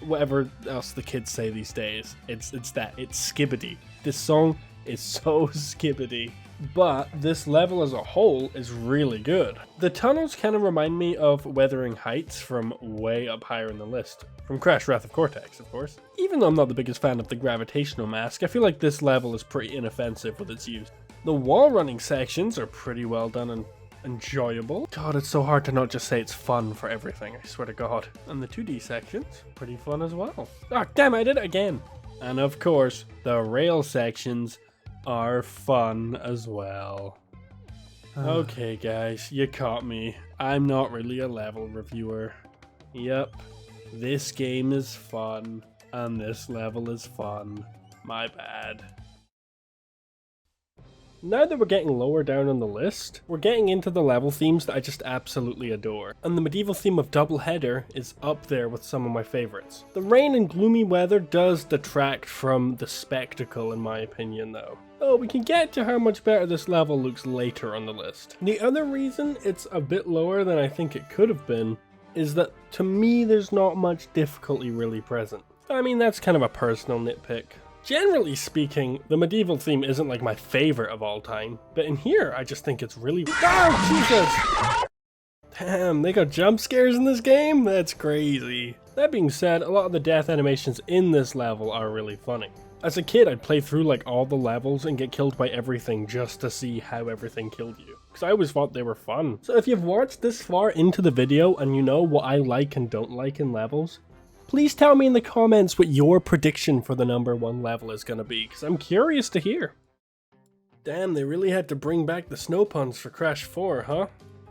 Speaker 1: whatever else the kids say these days. It's skibbity. This song is so skibbity. But this level as a whole is really good. The tunnels kind of remind me of Wuthering Heights from way up higher in the list. From Crash Wrath of Cortex, of course. Even though I'm not the biggest fan of the gravitational mask, I feel like this level is pretty inoffensive with its use. The wall running sections are pretty well done and enjoyable. God, it's so hard to not just say it's fun for everything, I swear to God. And the 2D sections, pretty fun as well. Ah, damn, I did it again! And of course, the rail sections are fun as well. Okay guys, you caught me. I'm not really a level reviewer. Yep, this game is fun, and this level is fun. My bad. Now that we're getting lower down on the list, we're getting into the level themes that I just absolutely adore. And the medieval theme of Doubleheader is up there with some of my favourites. The rain and gloomy weather does detract from the spectacle in my opinion though. Oh, we can get to how much better this level looks later on the list. The other reason it's a bit lower than I think it could have been is that to me there's not much difficulty really present. I mean, that's kind of a personal nitpick. Generally speaking, the medieval theme isn't like my favorite of all time, but in here I just think it's really— Oh, Jesus! Damn, they got jump scares in this game? That's crazy. That being said, a lot of the death animations in this level are really funny. As a kid, I'd play through like all the levels and get killed by everything just to see how everything killed you, because I always thought they were fun. So if you've watched this far into the video and you know what I like and don't like in levels, please tell me in the comments what your prediction for the #1 level is gonna be, because I'm curious to hear. Damn, they really had to bring back the snow puns for Crash 4, huh?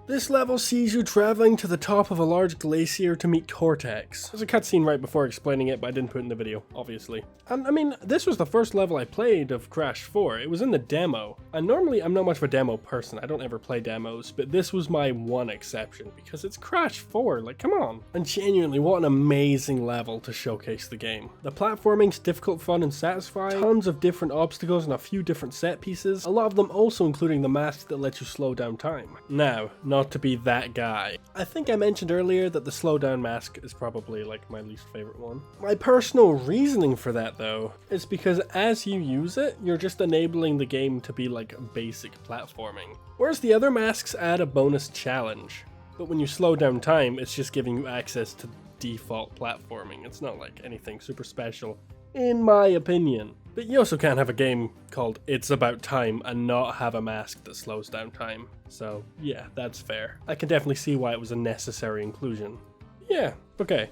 Speaker 1: This level sees you traveling to the top of a large glacier to meet Cortex. There's a cutscene right before explaining it, but I didn't put it in the video, obviously. And I mean, this was the first level I played of Crash 4. It was in the demo. And normally I'm not much of a demo person, I don't ever play demos, but this was my one exception, because it's Crash 4, like come on. And genuinely, what an amazing level to showcase the game. The platforming's difficult, fun, and satisfying, tons of different obstacles and a few different set pieces, a lot of them also including the masks that let you slow down time. Now, not to be that guy. I think I mentioned earlier that the slowdown mask is probably like my least favorite one. My personal reasoning for that though is because as you use it, you're just enabling the game to be like basic platforming. Whereas the other masks add a bonus challenge. But when you slow down time, it's just giving you access to default platforming. It's not like anything super special, in my opinion. But you also can't have a game called It's About Time and not have a mask that slows down time. So yeah, that's fair. I can definitely see why it was a necessary inclusion. Yeah, okay.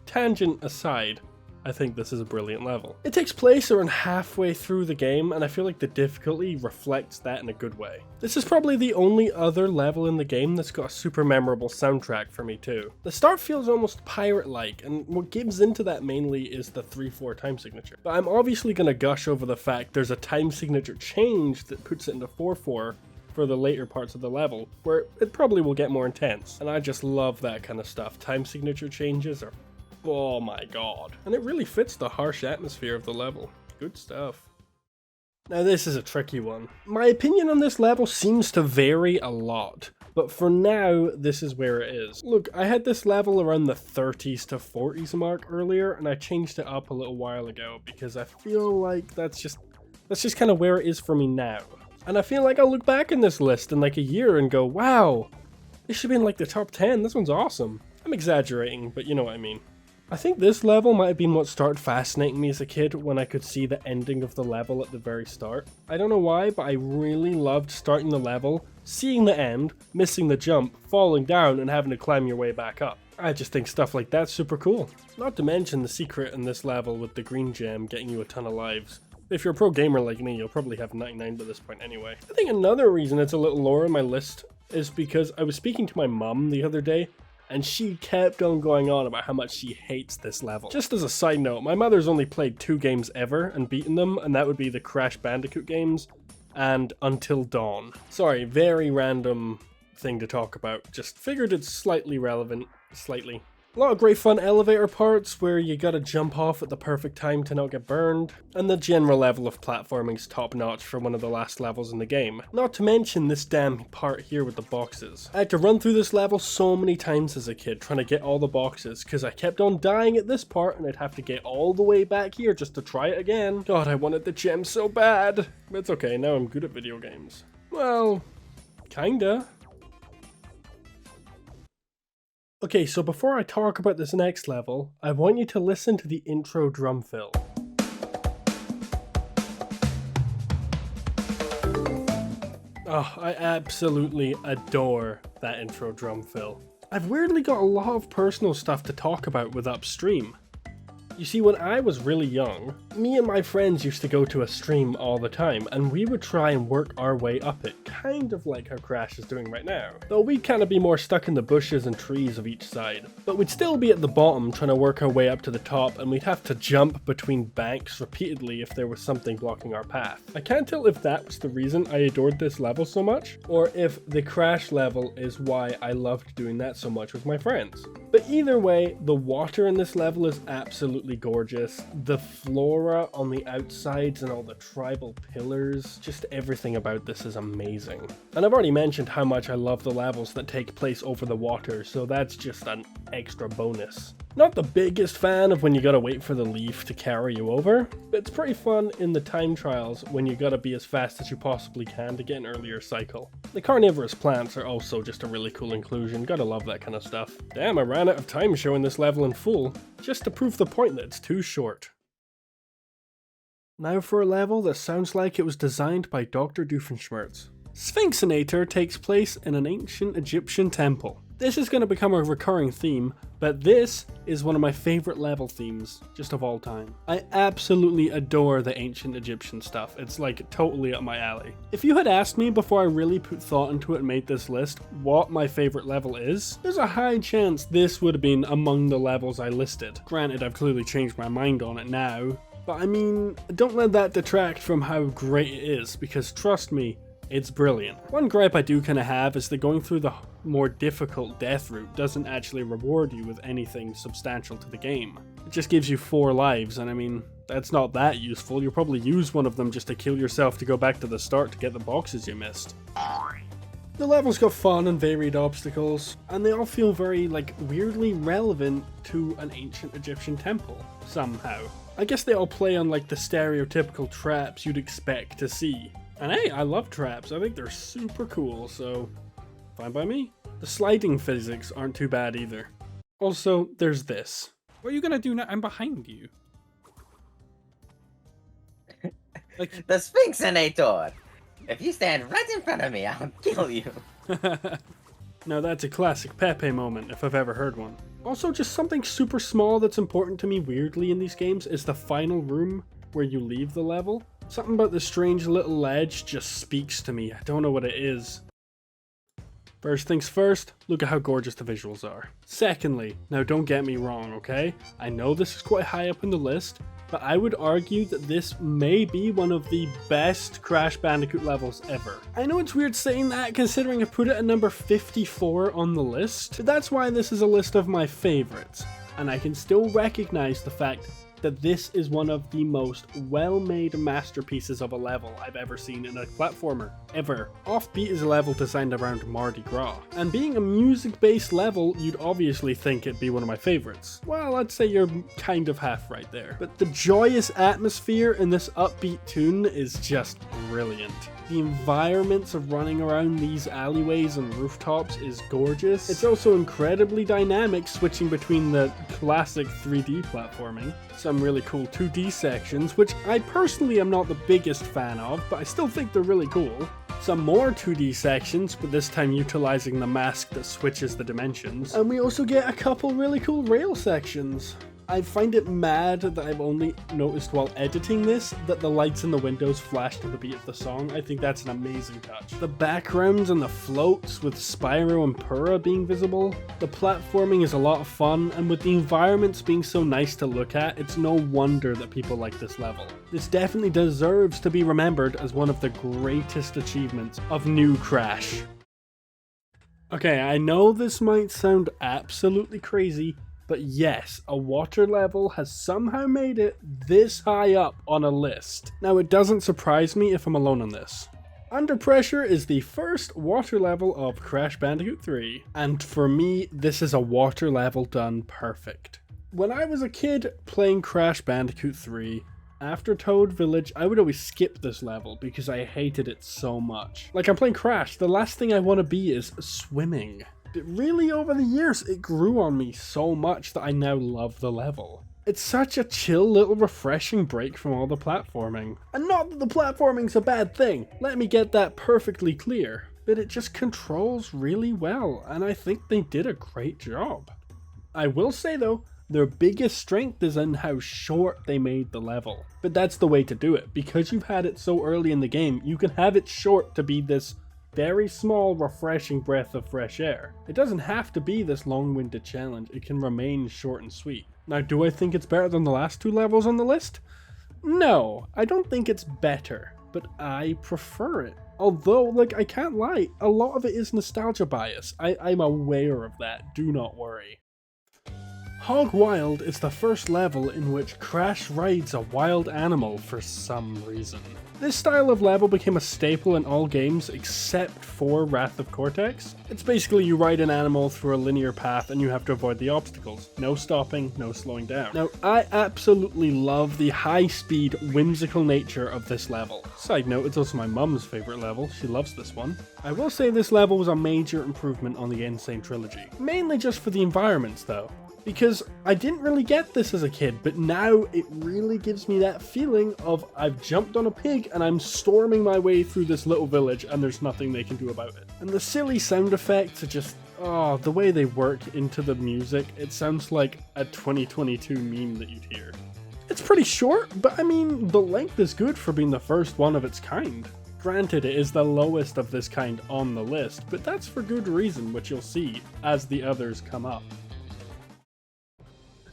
Speaker 1: Tangent aside, I think this is a brilliant level. It takes place around halfway through the game, and I feel like the difficulty reflects that in a good way. This is probably the only other level in the game that's got a super memorable soundtrack for me too. The start feels almost pirate-like, and what gives into that mainly is the 3/4 time signature. But I'm obviously gonna gush over the fact there's a time signature change that puts it into 4/4 for the later parts of the level, where it probably will get more intense. And I just love that kind of stuff. Time signature changes are— oh my god. And it really fits the harsh atmosphere of the level. Good stuff. Now this is a tricky one. My opinion on this level seems to vary a lot, but for now, this is where it is. Look, I had this level around the 30s to 40s mark earlier, and I changed it up a little while ago because I feel like that's just kind of where it is for me now. And I feel like I'll look back in this list in like a year and go, wow, this should be in like the top 10, this one's awesome. I'm exaggerating, but you know what I mean. I think this level might have been what started fascinating me as a kid when I could see the ending of the level at the very start. I don't know why, but I really loved starting the level, seeing the end, missing the jump, falling down, and having to climb your way back up. I just think stuff like that's super cool. Not to mention the secret in this level with the green gem getting you a ton of lives. If you're a pro gamer like me, you'll probably have 99 by this point anyway. I think another reason it's a little lower on my list is because I was speaking to my mum the other day, and she kept on going on about how much she hates this level. Just as a side note, my mother's only played 2 games ever and beaten them, and that would be the Crash Bandicoot games and Until Dawn. Sorry, very random thing to talk about. Just figured it's slightly relevant, slightly. A lot of great fun elevator parts where you gotta jump off at the perfect time to not get burned, and the general level of platforming's top notch for one of the last levels in the game. Not to mention this damn part here with the boxes. I had to run through this level so many times as a kid trying to get all the boxes, because I kept on dying at this part and I'd have to get all the way back here just to try it again. God, I wanted the gem so bad. But it's okay, now I'm good at video games. Well, kinda. Okay, so before I talk about this next level, I want you to listen to the intro drum fill. Oh, I absolutely adore that intro drum fill. I've weirdly got a lot of personal stuff to talk about with Upstream. You see, when I was really young, me and my friends used to go to a stream all the time, and we would try and work our way up it, kind of like how Crash is doing right now. Though we'd kind of be more stuck in the bushes and trees of each side. But we'd still be at the bottom trying to work our way up to the top, and we'd have to jump between banks repeatedly if there was something blocking our path. I can't tell if that was the reason I adored this level so much, or if the Crash level is why I loved doing that so much with my friends. But either way, the water in this level is absolutely gorgeous. The flora on the outsides and all the tribal pillars, just everything about this is amazing. And I've already mentioned how much I love the levels that take place over the water, so that's just an extra bonus. Not the biggest fan of when you gotta wait for the leaf to carry you over, but it's pretty fun in the time trials when you gotta be as fast as you possibly can to get an earlier cycle. The carnivorous plants are also just a really cool inclusion, gotta love that kind of stuff. Damn, I ran out of time showing this level in full, just to prove the point that it's too short. Now for a level that sounds like it was designed by Dr. Doofenshmirtz. Sphinxinator takes place in an ancient Egyptian temple. This is going to become a recurring theme, but this is one of my favorite level themes, just of all time. I absolutely adore the ancient Egyptian stuff. It's like totally up my alley. If you had asked me before I really put thought into it and made this list what my favorite level is, there's a high chance this would have been among the levels I listed. Granted, I've clearly changed my mind on it now, but I mean, don't let that detract from how great it is, because trust me, it's brilliant. One gripe I do kind of have is that going through the more difficult death route doesn't actually reward you with anything substantial to the game. It just gives you 4 lives, and I mean, that's not that useful. You'll probably use one of them just to kill yourself to go back to the start to get the boxes you missed. The level's got fun and varied obstacles, and they all feel very, like, weirdly relevant to an ancient Egyptian temple, somehow. I guess they all play on, like, the stereotypical traps you'd expect to see. And hey, I love traps, I think they're super cool, so fine by me. The sliding physics aren't too bad either. Also, there's this.
Speaker 4: What are you gonna do now? I'm behind you. Like,
Speaker 6: The Sphinxinator! If you stand right in front of me, I'll kill you.
Speaker 1: Now that's a classic Pepe moment, if I've ever heard one. Also, just something super small that's important to me weirdly in these games is the final room where you leave the level. Something about the strange little ledge just speaks to me. I don't know what it is. First things first, look at how gorgeous the visuals are. Secondly, now don't get me wrong, okay? I know this is quite high up in the list, but I would argue that this may be one of the best Crash Bandicoot levels ever. I know it's weird saying that considering I put it at number 54 on the list, but that's why this is a list of my favorites, and I can still recognize the fact that this is one of the most well-made masterpieces of a level I've ever seen in a platformer, ever. Offbeat is a level designed around Mardi Gras, and being a music-based level, you'd obviously think it'd be one of my favorites. Well, I'd say you're kind of half right there. But the joyous atmosphere in this upbeat tune is just brilliant. The environments of running around these alleyways and rooftops is gorgeous. It's also incredibly dynamic, switching between the classic 3D platforming, some really cool 2D sections, which I personally am not the biggest fan of, but I still think they're really cool. Some more 2D sections, but this time utilizing the mask that switches the dimensions. And we also get a couple really cool rail sections. I find it mad that I've only noticed while editing this that the lights in the windows flash to the beat of the song. I think that's an amazing touch. The backgrounds and the floats with Spyro and Purah being visible. The platforming is a lot of fun, and with the environments being so nice to look at, it's no wonder that people like this level. This definitely deserves to be remembered as one of the greatest achievements of New Crash. Okay, I know this might sound absolutely crazy, but yes, a water level has somehow made it this high up on a list. Now, it doesn't surprise me if I'm alone on this. Under Pressure is the first water level of Crash Bandicoot 3, and for me, this is a water level done perfect. When I was a kid playing Crash Bandicoot 3, after Toad Village, I would always skip this level because I hated it so much. Like, I'm playing Crash, the last thing I want to be is swimming. But really, over the years, it grew on me so much that I now love the level. It's such a chill little refreshing break from all the platforming. And not that the platforming's a bad thing, let me get that perfectly clear. But it just controls really well, and I think they did a great job. I will say though, their biggest strength is in how short they made the level. But that's the way to do it. Because you've had it so early in the game, you can have it short to be this very small, refreshing breath of fresh air. It doesn't have to be this long-winded challenge, it can remain short and sweet. Now, do I think it's better than the last 2 levels on the list? No, I don't think it's better, but I prefer it. Although, like, I can't lie, a lot of it is nostalgia bias. I'm aware of that, do not worry. Hog Wild is the first level in which Crash rides a wild animal for some reason. This style of level became a staple in all games except for Wrath of Cortex. It's basically you ride an animal through a linear path and you have to avoid the obstacles. No stopping, no slowing down. Now, I absolutely love the high-speed, whimsical nature of this level. Side note, it's also my mum's favourite level. She loves this one. I will say this level was a major improvement on the Insane Trilogy. Mainly just for the environments though. Because I didn't really get this as a kid, but now it really gives me that feeling of I've jumped on a pig and I'm storming my way through this little village and there's nothing they can do about it. And the silly sound effects are just, oh, the way they work into the music, it sounds like a 2022 meme that you'd hear. It's pretty short, but I mean, the length is good for being the first one of its kind. Granted, it is the lowest of this kind on the list, but that's for good reason, which you'll see as the others come up.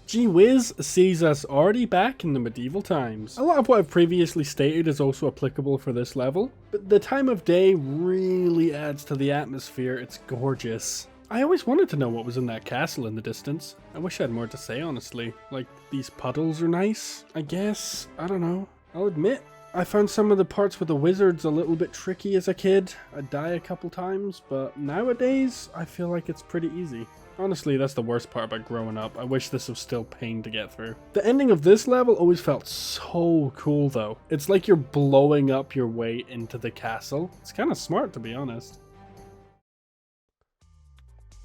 Speaker 1: Gee whiz sees us already back in the medieval times. A lot of what I've previously stated is also applicable for this level, but the time of day really adds to the atmosphere. It's gorgeous. I always wanted to know what was in that castle in the distance. I wish I had more to say, honestly. Like, these puddles are nice, I guess. I don't know. I'll admit, I found some of the parts with the wizards a little bit tricky as a kid. I'd die a couple times, but nowadays, I feel like it's pretty easy. Honestly, that's the worst part about growing up. I wish this was still pain to get through. The ending of this level always felt so cool though. It's like you're blowing up your way into the castle. It's kind of smart, to be honest.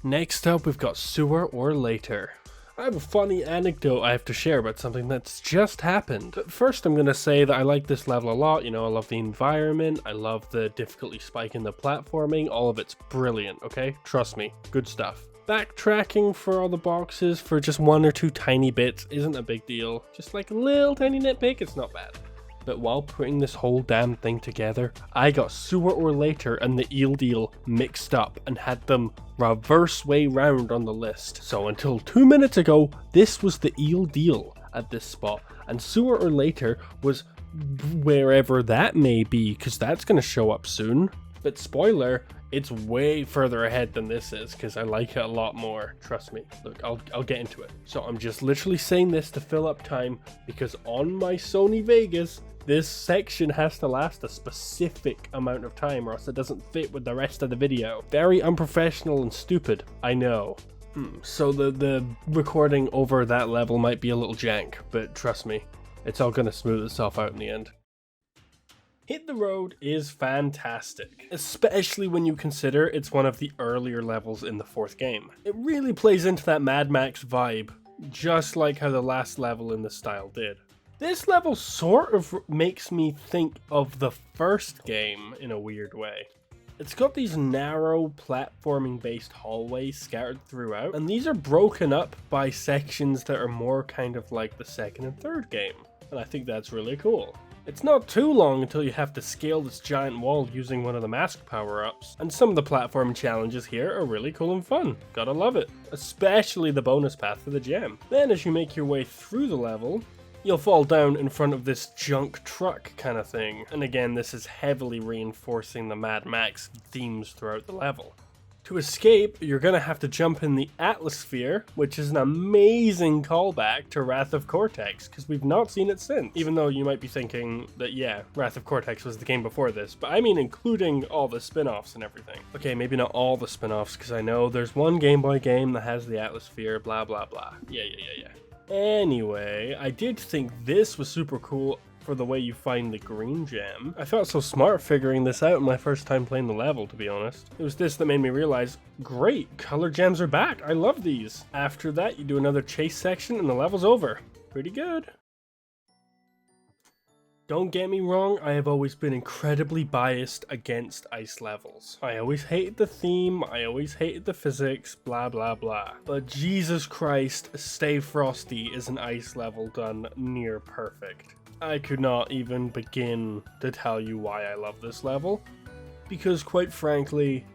Speaker 1: Next up, we've got Sewer or Later. I have a funny anecdote I have to share about something that's just happened. But first I'm going to say that I like this level a lot. You know, I love the environment, I love the difficulty spike in the platforming, all of it's brilliant, okay? Trust me, good stuff. Backtracking for all the boxes for just one or two tiny bits isn't a big deal. Just like a little tiny nitpick, it's not bad. But while putting this whole damn thing together, I got Sewer or Later and the Eel Deal mixed up and had them reverse way round on the list. So until 2 minutes ago, this was the Eel Deal at this spot, and Sewer or Later was wherever that may be, because that's going to show up soon. But spoiler, it's way further ahead than this is, because I like it a lot more. Trust me. Look, I'll get into it. So I'm just literally saying this to fill up time, because on my Sony Vegas, this section has to last a specific amount of time or else it doesn't fit with the rest of the video. Very unprofessional and stupid, I know. So the recording over that level might be a little jank, but trust me, it's all gonna smooth itself out in the end. Hit the Road is fantastic, especially when you consider it's one of the earlier levels in the fourth game. It really plays into that Mad Max vibe, just like how the last level in the style did. This level sort of makes me think of the first game in a weird way. It's got these narrow platforming based hallways scattered throughout, and these are broken up by sections that are more kind of like the second and third game, and I think that's really cool. It's not too long until you have to scale this giant wall using one of the mask power-ups, and some of the platform challenges here are really cool and fun. Gotta love it. Especially the bonus path for the gem. Then as you make your way through the level, you'll fall down in front of this junk truck kind of thing. And again, this is heavily reinforcing the Mad Max themes throughout the level. To escape, you're going to have to jump in the Atmosphere, which is an amazing callback to Wrath of Cortex, because we've not seen it since. Even though you might be thinking that, yeah, Wrath of Cortex was the game before this, but I mean including all the spin-offs and everything. Okay, maybe not all the spin-offs, because I know there's one Game Boy game that has the Atmosphere, blah blah blah. Yeah. Anyway, I did think this was super cool for the way you find the green gem. I felt so smart figuring this out my first time playing the level, to be honest. It was this that made me realize, great, color gems are back, I love these. After that, you do another chase section and the level's over. Pretty good. Don't get me wrong, I have always been incredibly biased against ice levels. I always hated the theme, I always hated the physics, blah blah blah. But Jesus Christ, Stay Frosty is an ice level done near perfect. I could not even begin to tell you why I love this level, because quite frankly,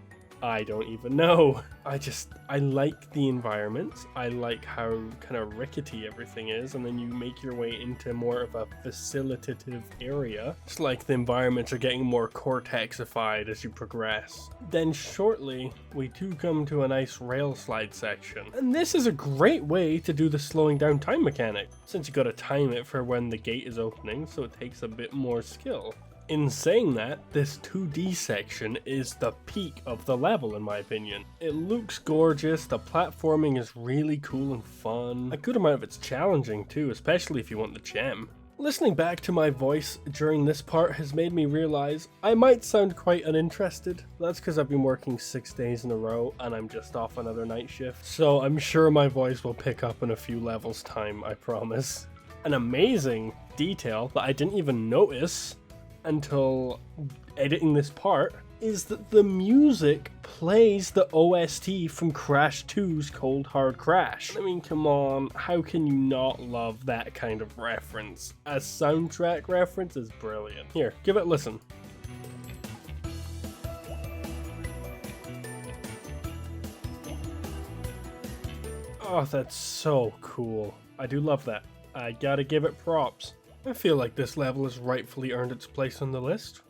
Speaker 1: I don't even know. I like the environment. I like how kind of rickety everything is, and then you make your way into more of a facilitative area. It's like the environments are getting more cortexified as you progress. Then shortly, we do come to a nice rail slide section. And this is a great way to do the slowing down time mechanic, since you gotta time it for when the gate is opening, so it takes a bit more skill. In saying that, this 2D section is the peak of the level in my opinion. It looks gorgeous, the platforming is really cool and fun. A good amount of it's challenging too, especially if you want the gem. Listening back to my voice during this part has made me realize I might sound quite uninterested. That's because I've been working 6 days in a row and I'm just off another night shift. So I'm sure my voice will pick up in a few levels time, I promise. An amazing detail that I didn't even notice until editing this part is that the music plays the OST from Crash 2's Cold Hard Crash. I mean, come on, how can you not love that kind of reference? A soundtrack reference is brilliant. Here, give it a listen. Oh, that's so cool. I do love that. I gotta give it props. I feel like this level has rightfully earned its place on the list.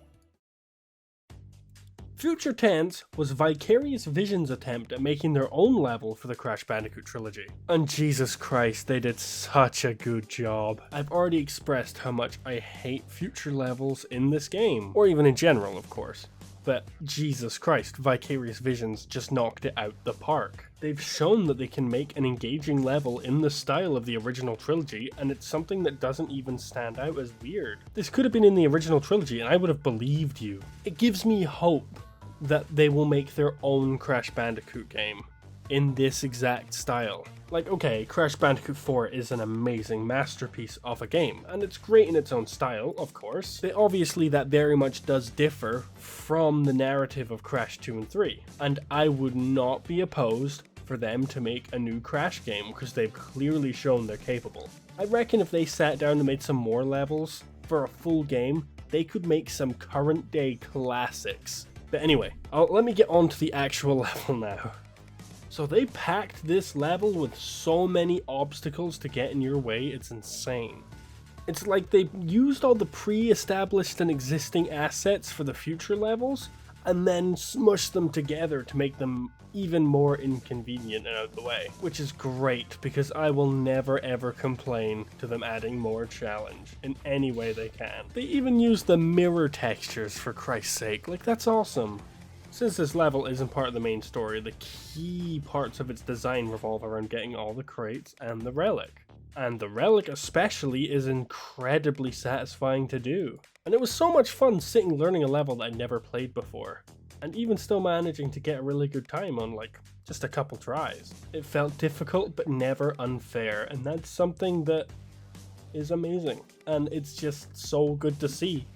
Speaker 1: Future Tense was Vicarious Vision's attempt at making their own level for the Crash Bandicoot trilogy. And Jesus Christ, they did such a good job. I've already expressed how much I hate future levels in this game, or even in general, of course. But Jesus Christ, Vicarious Visions just knocked it out the park. They've shown that they can make an engaging level in the style of the original trilogy, and it's something that doesn't even stand out as weird. This could have been in the original trilogy and I would have believed you. It gives me hope that they will make their own Crash Bandicoot game in this exact style. Like, okay, Crash Bandicoot 4 is an amazing masterpiece of a game, and it's great in its own style, of course, but obviously that very much does differ from the narrative of Crash 2 and 3, and I would not be opposed for them to make a new Crash game, because they've clearly shown they're capable. I reckon if they sat down and made some more levels for a full game, they could make some current day classics. But anyway, let me get on to the actual level now. So they packed this level with so many obstacles to get in your way, it's insane. It's like they used all the pre-established and existing assets for the future levels, and then smushed them together to make them even more inconvenient and out of the way. Which is great, because I will never ever complain to them adding more challenge in any way they can. They even use the mirror textures, for Christ's sake, like that's awesome. Since this level isn't part of the main story, the key parts of its design revolve around getting all the crates and the relic. And the relic especially is incredibly satisfying to do. And it was so much fun sitting learning a level that I'd never played before, and even still managing to get a really good time on like just a couple tries. It felt difficult but never unfair, and that's something that is amazing, and it's just so good to see.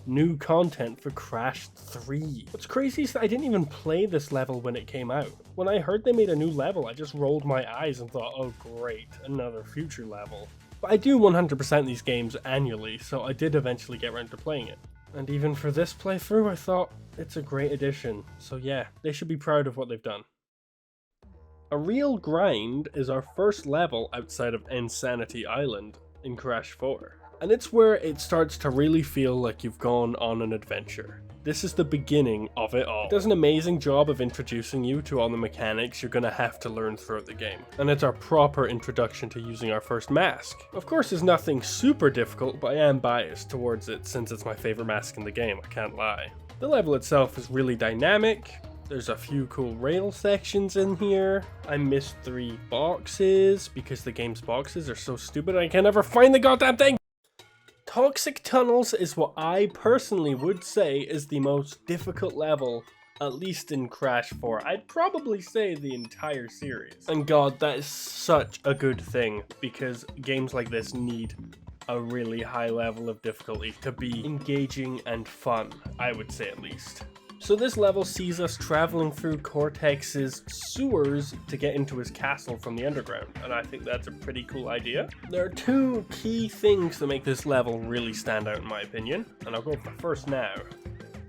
Speaker 1: New content for Crash 3. What's crazy is that I didn't even play this level when it came out. When I heard they made a new level, I just rolled my eyes and thought, oh great, another future level. But I do 100% these games annually, so I did eventually get around to playing it. And even for this playthrough, I thought it's a great addition. So yeah, they should be proud of what they've done. A Real Grind is our first level outside of Insanity Island in Crash 4. And it's where it starts to really feel like you've gone on an adventure. This is the beginning of it all. It does an amazing job of introducing you to all the mechanics you're gonna have to learn throughout the game. And it's our proper introduction to using our first mask. Of course, it's nothing super difficult, but I am biased towards it since it's my favorite mask in the game, I can't lie. The level itself is really dynamic. There's a few cool rail sections in here. I missed 3 boxes because the game's boxes are so stupid I can never find the goddamn thing! Toxic Tunnels is what I personally would say is the most difficult level, at least in Crash 4. I'd probably say the entire series. And god, that is such a good thing, because games like this need a really high level of difficulty to be engaging and fun, I would say at least. So this level sees us traveling through Cortex's sewers to get into his castle from the underground, and I think that's a pretty cool idea. There are 2 key things that make this level really stand out in my opinion, and I'll go for the first now.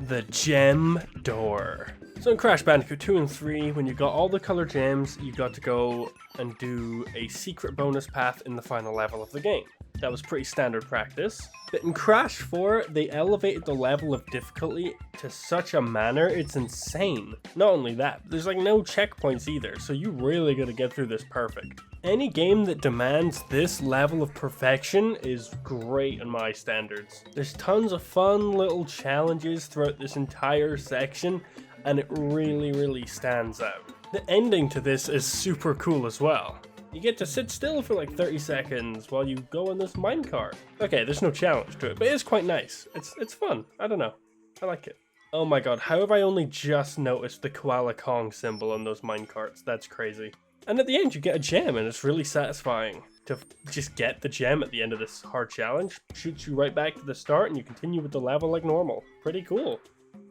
Speaker 1: the gem door. So in Crash Bandicoot 2 and 3, when you got all the color gems, you got to go and do a secret bonus path in the final level of the game. That was pretty standard practice. But in Crash 4, they elevated the level of difficulty to such a manner, it's insane. Not only that, there's like no checkpoints either, so you really gotta get through this perfect. Any game that demands this level of perfection is great in my standards. There's tons of fun little challenges throughout this entire section, and it really stands out. The ending to this is super cool as well. You get to sit still for like 30 seconds while you go on this minecart. Okay, there's no challenge to it, but it's quite nice. It's fun. I don't know. I like it. Oh my god, how have I only just noticed the Koala Kong symbol on those minecarts? That's crazy. And at the end you get a gem, and it's really satisfying to just get the gem at the end of this hard challenge. Shoots you right back to the start and you continue with the level like normal. Pretty cool.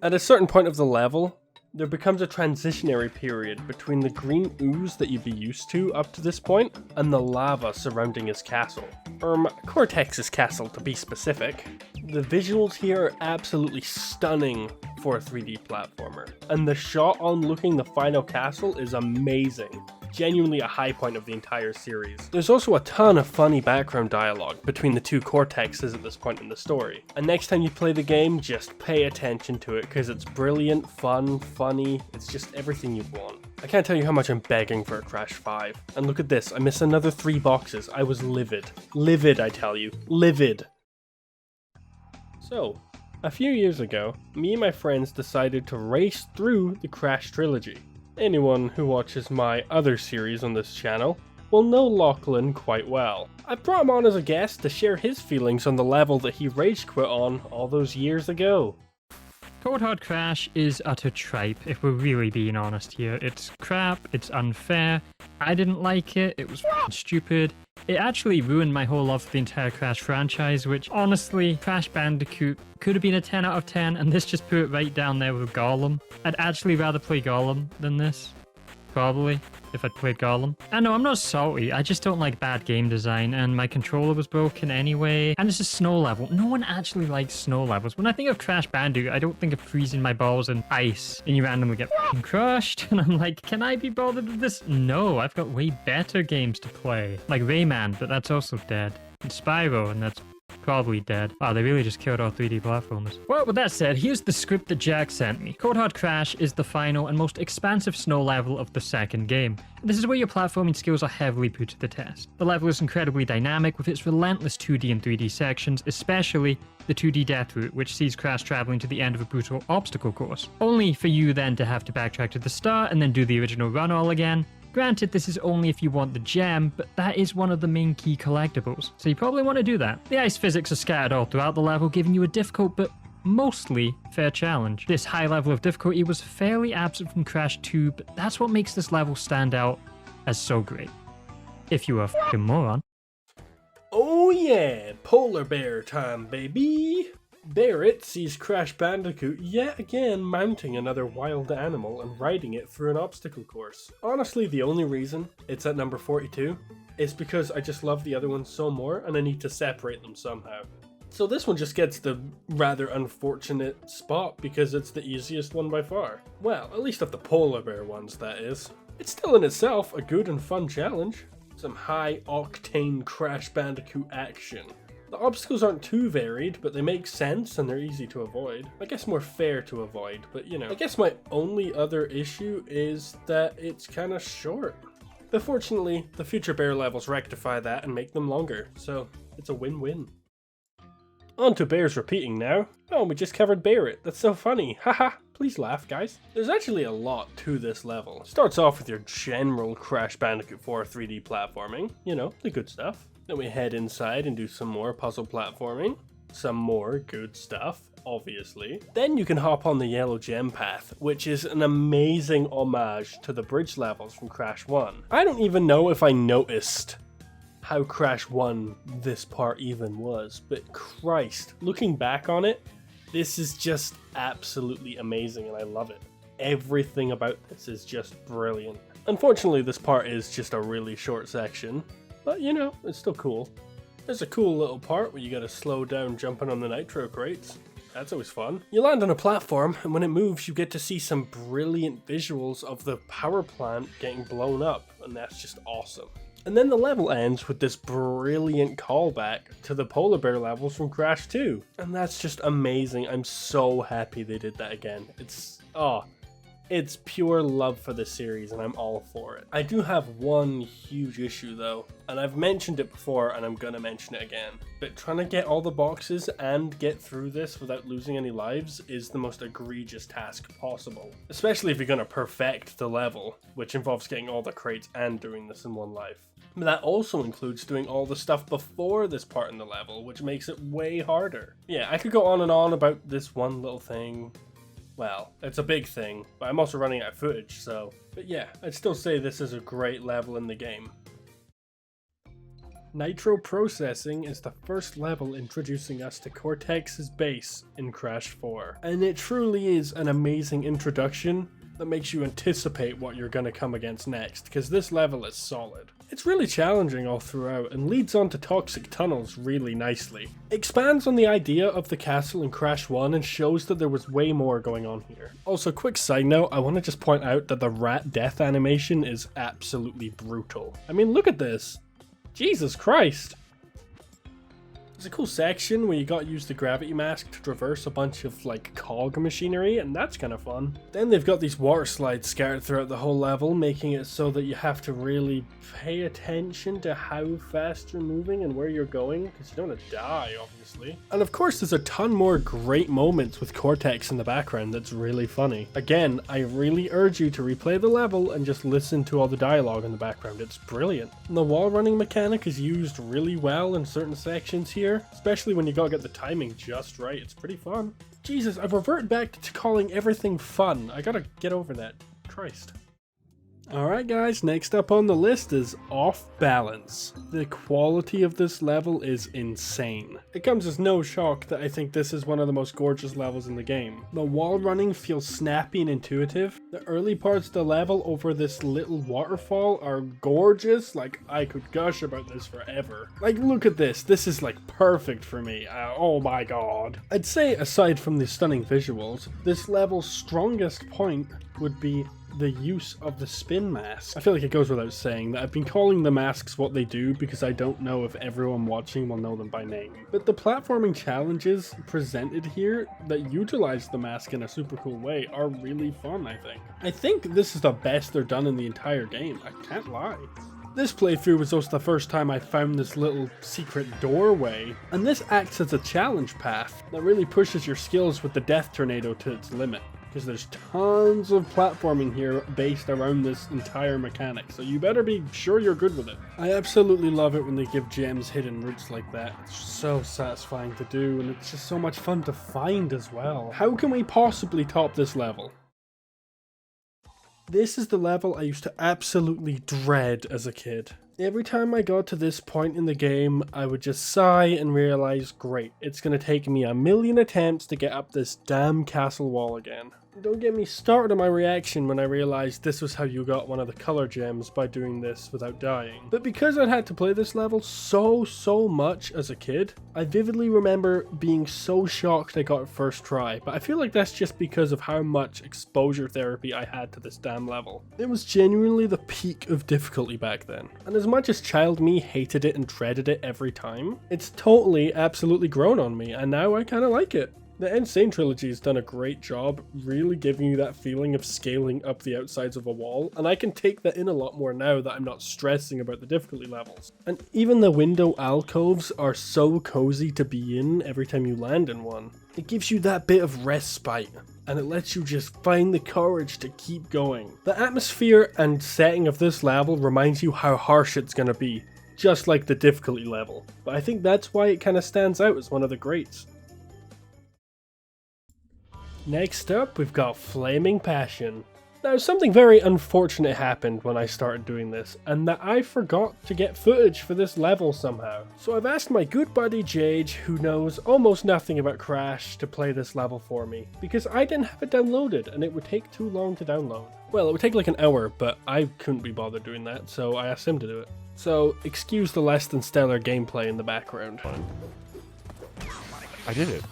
Speaker 1: At a certain point of the level, there becomes a transitionary period between the green ooze that you'd be used to up to this point and the lava surrounding his castle. Cortex's castle to be specific. The visuals here are absolutely stunning for a 3D platformer, and the shot on looking the final castle is amazing. Genuinely a high point of the entire series. There's also a ton of funny background dialogue between the two Cortexes at this point in the story. And next time you play the game, just pay attention to it because it's brilliant, fun, funny, it's just everything you want. I can't tell you how much I'm begging for a Crash 5. And look at this, I missed another 3 boxes. I was livid. Livid, I tell you. Livid. So, a few years ago, me and my friends decided to race through the Crash trilogy. Anyone who watches my other series on this channel will know Lauchlan quite well. I brought him on as a guest to share his feelings on the level that he rage quit on all those years ago.
Speaker 9: Cold Hard Crash is utter tripe, if we're really being honest here. It's crap, it's unfair, I didn't like it, it was f***ing stupid. It actually ruined my whole love for the entire Crash franchise, which honestly, Crash Bandicoot could have been a 10 out of 10, and this just put it right down there with Gollum. I'd actually rather play Gollum than this. Probably, if I'd played Gollum. I know, I'm not salty, I just don't like bad game design, and my controller was broken anyway. And it's a snow level. No one actually likes snow levels. When I think of Crash Bandicoot, I don't think of freezing my balls in ice, and you randomly get f***ing crushed, and I'm like, can I be bothered with this? No, I've got way better games to play. Like Rayman, but that's also dead. And Spyro, and that's probably dead. Wow, they really just killed all 3D platformers. Well, with that said, here's the script that Jack sent me. Cold Hard Crash is the final and most expansive snow level of the second game. This is where your platforming skills are heavily put to the test. The level is incredibly dynamic with its relentless 2D and 3D sections, especially the 2D death route, which sees Crash traveling to the end of a brutal obstacle course. Only for you then to have to backtrack to the start and then do the original run all again. Granted, this is only if you want the gem, but that is one of the main key collectibles, so you probably want to do that. The ice physics are scattered all throughout the level, giving you a difficult but mostly fair challenge. This high level of difficulty was fairly absent from Crash 2, but that's what makes this level stand out as so great. If you are a f***ing moron.
Speaker 1: Oh yeah, polar bear time, baby! Barrett sees Crash Bandicoot yet again mounting another wild animal and riding it through an obstacle course. Honestly, the only reason it's at number 42 is because I just love the other ones so more and I need to separate them somehow. So this one just gets the rather unfortunate spot because it's the easiest one by far. Well, at least of the polar bear ones, that is. It's still in itself a good and fun challenge. Some high octane Crash Bandicoot action. The obstacles aren't too varied, but they make sense and they're easy to avoid. I guess more fair to avoid, but you know. I guess my only other issue is that it's kind of short. But fortunately, the future bear levels rectify that and make them longer, so it's a win-win. On to bears repeating now. Oh, we just covered Barrett. That's so funny. Haha. Please laugh, guys. There's actually a lot to this level. It starts off with your general Crash Bandicoot 4 3D platforming. You know, the good stuff. Then we head inside and do some more puzzle platforming. Some more good stuff, obviously. Then you can hop on the yellow gem path, which is an amazing homage to the bridge levels from Crash 1. I don't even know if I noticed how Crash 1 this part even was, but Christ, looking back on it, this is just absolutely amazing and I love it. Everything about this is just brilliant. Unfortunately, this part is just a really short section. But, you know, it's still cool. There's a cool little part where you gotta slow down jumping on the nitro crates. That's always fun. You land on a platform, and when it moves, you get to see some brilliant visuals of the power plant getting blown up, and that's just awesome. And then the level ends with this brilliant callback to the polar bear levels from Crash 2. And that's just amazing. I'm so happy they did that again. It's pure love for the series, and I'm all for it. I do have one huge issue though, and I've mentioned it before and I'm gonna mention it again. But trying to get all the boxes and get through this without losing any lives is the most egregious task possible. Especially if you're gonna perfect the level, which involves getting all the crates and doing this in one life. But that also includes doing all the stuff before this part in the level, which makes it way harder. Yeah, I could go on and on about this one little thing. Well, it's a big thing, but I'm also running out of footage, so... But yeah, I'd still say this is a great level in the game. Nitro Processing is the first level introducing us to Cortex's base in Crash 4. And it truly is an amazing introduction that makes you anticipate what you're going to come against next, because this level is solid. It's really challenging all throughout and leads on to Toxic Tunnels really nicely. It expands on the idea of the castle in Crash 1 and shows that there was way more going on here. Also, quick side note, I want to just point out that the rat death animation is absolutely brutal. I mean, look at this. Jesus Christ. There's a cool section where you got to use the gravity mask to traverse a bunch of like cog machinery, and that's kind of fun. Then they've got these water slides scattered throughout the whole level, making it so that you have to really pay attention to how fast you're moving and where you're going, because you don't want to die, obviously. And of course there's a ton more great moments with Cortex in the background that's really funny. Again, I really urge you to replay the level and just listen to all the dialogue in the background, it's brilliant. And the wall running mechanic is used really well in certain sections here, especially when you gotta get the timing just right. It's pretty fun. Jesus, I've reverted back to calling everything fun. I gotta get over that. Christ. Alright guys, next up on the list is Off Balance. The quality of this level is insane. It comes as no shock that I think this is one of the most gorgeous levels in the game. The wall running feels snappy and intuitive. The early parts of the level over this little waterfall are gorgeous. Like, I could gush about this forever. Like, look at this. This is like perfect for me. Oh my god. I'd say aside from the stunning visuals, this level's strongest point would be the use of the spin mask. I feel like it goes without saying that I've been calling the masks what they do because I don't know if everyone watching will know them by name. But the platforming challenges presented here that utilize the mask in a super cool way are really fun, I think. I think this is the best they're done in the entire game, I can't lie. This playthrough was also the first time I found this little secret doorway, and this acts as a challenge path that really pushes your skills with the Death Tornado to its limit. Because there's tons of platforming here based around this entire mechanic, so you better be sure you're good with it. I absolutely love it when they give gems hidden routes like that. It's so satisfying to do, and it's just so much fun to find as well. How can we possibly top this level? This is the level I used to absolutely dread as a kid. Every time I got to this point in the game, I would just sigh and realize, great, it's gonna take me a million attempts to get up this damn castle wall again. Don't get me started on my reaction when I realized this was how you got one of the color gems by doing this without dying. But because I'd had to play this level so much as a kid, I vividly remember being so shocked I got it first try, but I feel like that's just because of how much exposure therapy I had to this damn level. It was genuinely the peak of difficulty back then, and as much as child me hated it and dreaded it every time, it's totally, absolutely grown on me, and now I kinda like it. The Insane Trilogy has done a great job really giving you that feeling of scaling up the outsides of a wall, and I can take that in a lot more now that I'm not stressing about the difficulty levels. And even the window alcoves are so cozy to be in every time you land in one. It gives you that bit of respite, and it lets you just find the courage to keep going. The atmosphere and setting of this level reminds you how harsh it's gonna be, just like the difficulty level, but I think that's why it kinda stands out as one of the greats. Next up, we've got Flaming Passion. Now, something very unfortunate happened when I started doing this, and that I forgot to get footage for this level somehow. So I've asked my good buddy Jade, who knows almost nothing about Crash, to play this level for me, because I didn't have it downloaded, and it would take too long to download. Well, it would take like an hour, but I couldn't be bothered doing that, so I asked him to do it. So, excuse the less than stellar gameplay in the background.
Speaker 3: I did it.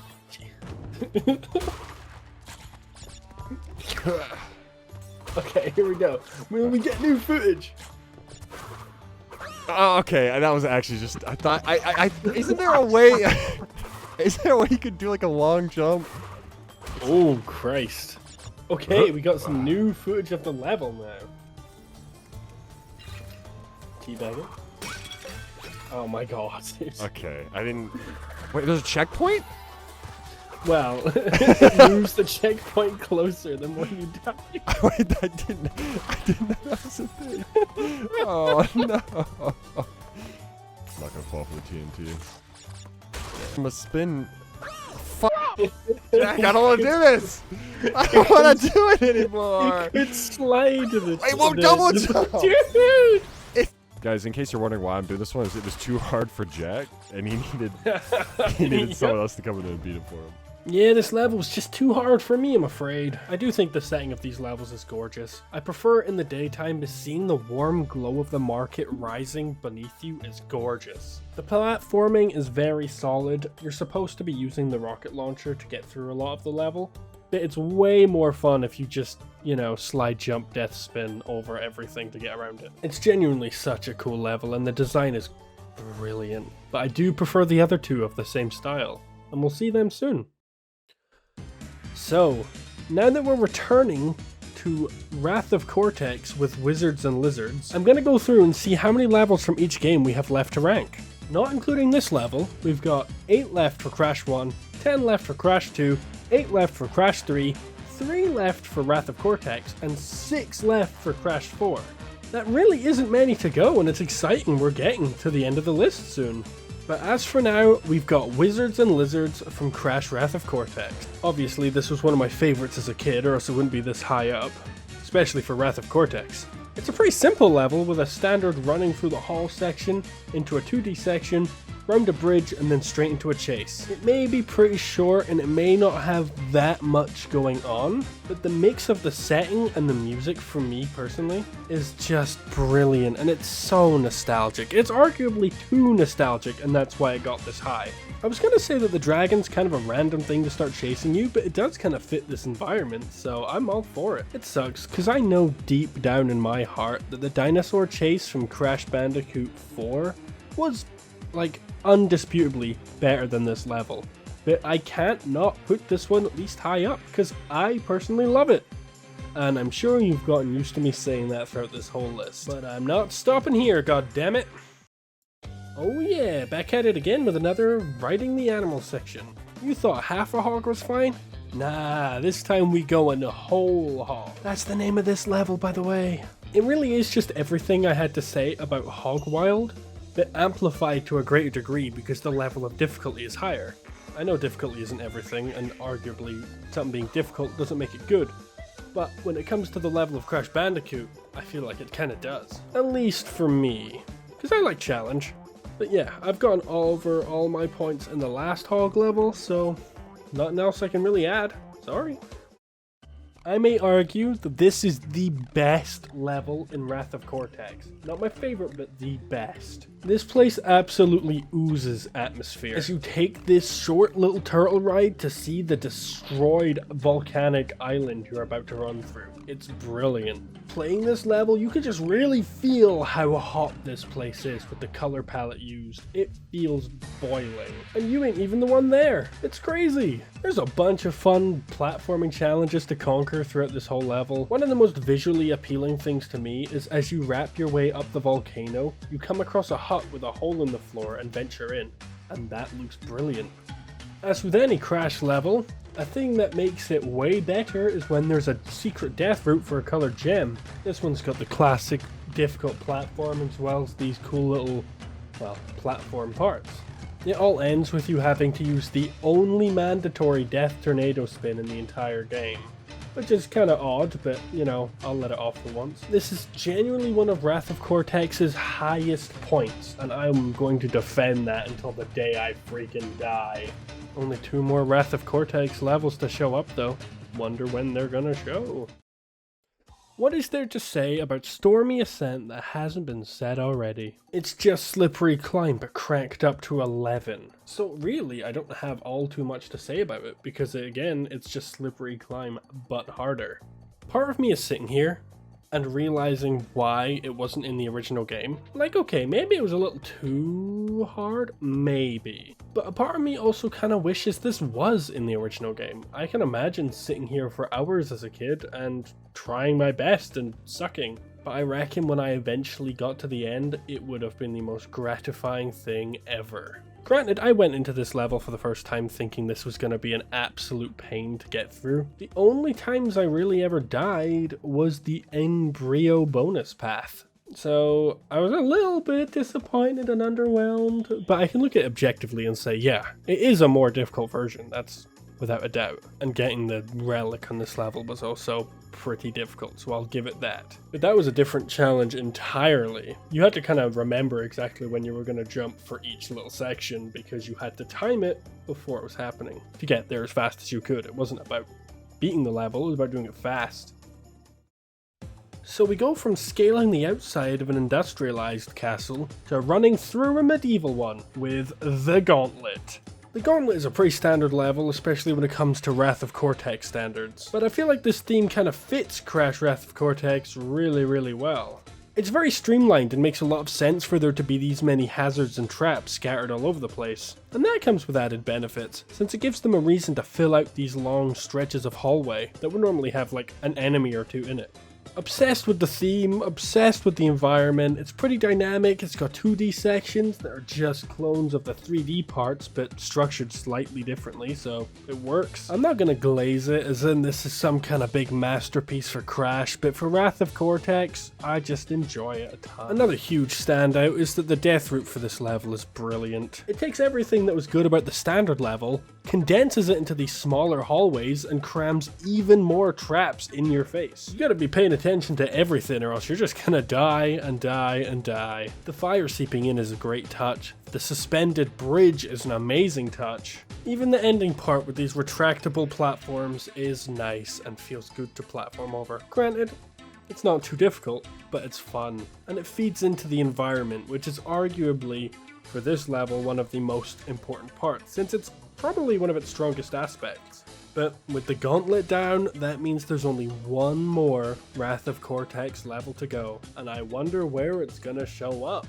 Speaker 1: Okay, here we go. Will we get new footage?
Speaker 10: Oh, okay, that was actually just. I thought. Isn't there a way? Is there a way you could do like a long jump?
Speaker 1: Oh Christ! Okay, we got some new footage of the level now. Teabagging. Oh my God!
Speaker 10: Okay, I didn't. Wait, there's a checkpoint?
Speaker 1: Well, it moves the checkpoint closer than when you die.
Speaker 10: Wait, I didn't know that was a thing. Oh no! I'm not gonna fall for the TNT. I'm gonna spin. Fuck! Jack, I don't want to do this. I don't want to do it anymore.
Speaker 1: You could slide to the.
Speaker 10: It won't double jump.
Speaker 1: Dude!
Speaker 10: Guys, in case you're wondering why I'm doing this one, is it was too hard for Jack, and he needed someone else to come in and beat it for him.
Speaker 1: Yeah, this level was just too hard for me, I'm afraid. I do think the setting of these levels is gorgeous. I prefer in the daytime, but seeing the warm glow of the market rising beneath you is gorgeous. The platforming is very solid. You're supposed to be using the rocket launcher to get through a lot of the level, but it's way more fun if you just, you know, slide, jump, death, spin over everything to get around it. It's genuinely such a cool level, and the design is brilliant. But I do prefer the other two of the same style, and we'll see them soon. So, now that we're returning to Wrath of Cortex with Wizards and Lizards, I'm going to go through and see how many levels from each game we have left to rank. Not including this level, we've got 8 left for Crash 1, 10 left for Crash 2, 8 left for Crash 3, 3 left for Wrath of Cortex, and 6 left for Crash 4. That really isn't many to go, and it's exciting we're getting to the end of the list soon. But as for now, we've got Wizards and Lizards from Crash Wrath of Cortex. Obviously, this was one of my favorites as a kid, or else it wouldn't be this high up, especially for Wrath of Cortex. It's a pretty simple level with a standard running through the hall section, into a 2D section, round a bridge, and then straight into a chase. It may be pretty short and it may not have that much going on, but the mix of the setting and the music for me personally is just brilliant, and it's so nostalgic. It's arguably too nostalgic, and that's why it got this high. I was gonna say that the dragon's kind of a random thing to start chasing you, but it does kind of fit this environment, so I'm all for it. It sucks, because I know deep down in my heart that the dinosaur chase from Crash Bandicoot 4 was, like, undisputably better than this level. But I can't not put this one at least high up, because I personally love it. And I'm sure you've gotten used to me saying that throughout this whole list. But I'm not stopping here, goddammit. Oh yeah, back at it again with another Riding the Animal section. You thought half a hog was fine? Nah, this time we go in the whole hog. That's the name of this level, by the way. It really is just everything I had to say about Hog Wild, but amplified to a greater degree because the level of difficulty is higher. I know difficulty isn't everything, and arguably something being difficult doesn't make it good, but when it comes to the level of Crash Bandicoot, I feel like it kinda does. At least for me, because I like challenge. But yeah, I've gotten over all my points in the last hog level, so nothing else I can really add. Sorry. I may argue that this is the best level in Wrath of Cortex. Not my favorite, but the best. This place absolutely oozes atmosphere. As you take this short little turtle ride to see the destroyed volcanic island you're about to run through. It's brilliant. Playing this level, you can just really feel how hot this place is with the color palette used. It feels boiling. And you ain't even the one there. It's crazy. There's a bunch of fun platforming challenges to conquer throughout this whole level. One of the most visually appealing things to me is as you wrap your way up the volcano, you come across a hut with a hole in the floor and venture in. And that looks brilliant. As with any Crash level, a thing that makes it way better is when there's a secret death route for a colored gem. This one's got the classic difficult platform as well as these cool little, well, platform parts. It all ends with you having to use the only mandatory death tornado spin in the entire game. Which is kinda odd, but you know, I'll let it off for once. This is genuinely one of Wrath of Cortex's highest points, and I'm going to defend that until the day I freaking die. Only 2 more Wrath of Cortex levels to show up though. Wonder when they're gonna show. What is there to say about Stormy Ascent that hasn't been said already? It's just Slippery Climb but cranked up to 11. So really, I don't have all too much to say about it because again, it's just Slippery Climb but harder. Part of me is sitting here and realizing why it wasn't in the original game. Like, okay, maybe it was a little too hard, maybe. But a part of me also kind of wishes this was in the original game. I can imagine sitting here for hours as a kid and trying my best and sucking. But I reckon when I eventually got to the end, it would have been the most gratifying thing ever. Granted, I went into this level for the first time thinking this was going to be an absolute pain to get through. The only times I really ever died was the embryo bonus path. So I was a little bit disappointed and underwhelmed, but I can look at it objectively and say, yeah, it is a more difficult version, that's without a doubt. And getting the relic on this level was also pretty difficult, so I'll give it that. But that was a different challenge entirely. You had to kind of remember exactly when you were going to jump for each little section because you had to time it before it was happening to get there as fast as you could. It wasn't about beating the level, it was about doing it fast. So we go from scaling the outside of an industrialized castle to running through a medieval one with the Gauntlet. The Gauntlet is a pretty standard level, especially when it comes to Wrath of Cortex standards, but I feel like this theme kind of fits Crash Wrath of Cortex really well. It's very streamlined and makes a lot of sense for there to be these many hazards and traps scattered all over the place, and that comes with added benefits, since it gives them a reason to fill out these long stretches of hallway that would normally have like an enemy or two in it. Obsessed with the theme, obsessed with the environment. It's pretty dynamic. It's got 2D sections that are just clones of the 3D parts but structured slightly differently, so it works. I'm not gonna glaze it as in this is some kind of big masterpiece for Crash, but for Wrath of Cortex, I just enjoy it a ton. Another huge standout is that the death route for this level is brilliant. It takes everything that was good about the standard level, condenses it into these smaller hallways, and crams even more traps in your face. You gotta be paying attention to everything or else you're just gonna die and die and die. The fire seeping in is a great touch. The suspended bridge is an amazing touch. Even the ending part with these retractable platforms is nice and feels good to platform over. Granted, it's not too difficult, but it's fun. And it feeds into the environment, which is arguably, for this level, one of the most important parts, since it's probably one of its strongest aspects. But with the Gauntlet down, that means there's only one more Wrath of Cortex level to go, and I wonder where it's gonna show up.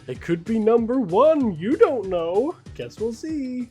Speaker 1: It could be number 1, you don't know. Guess we'll see.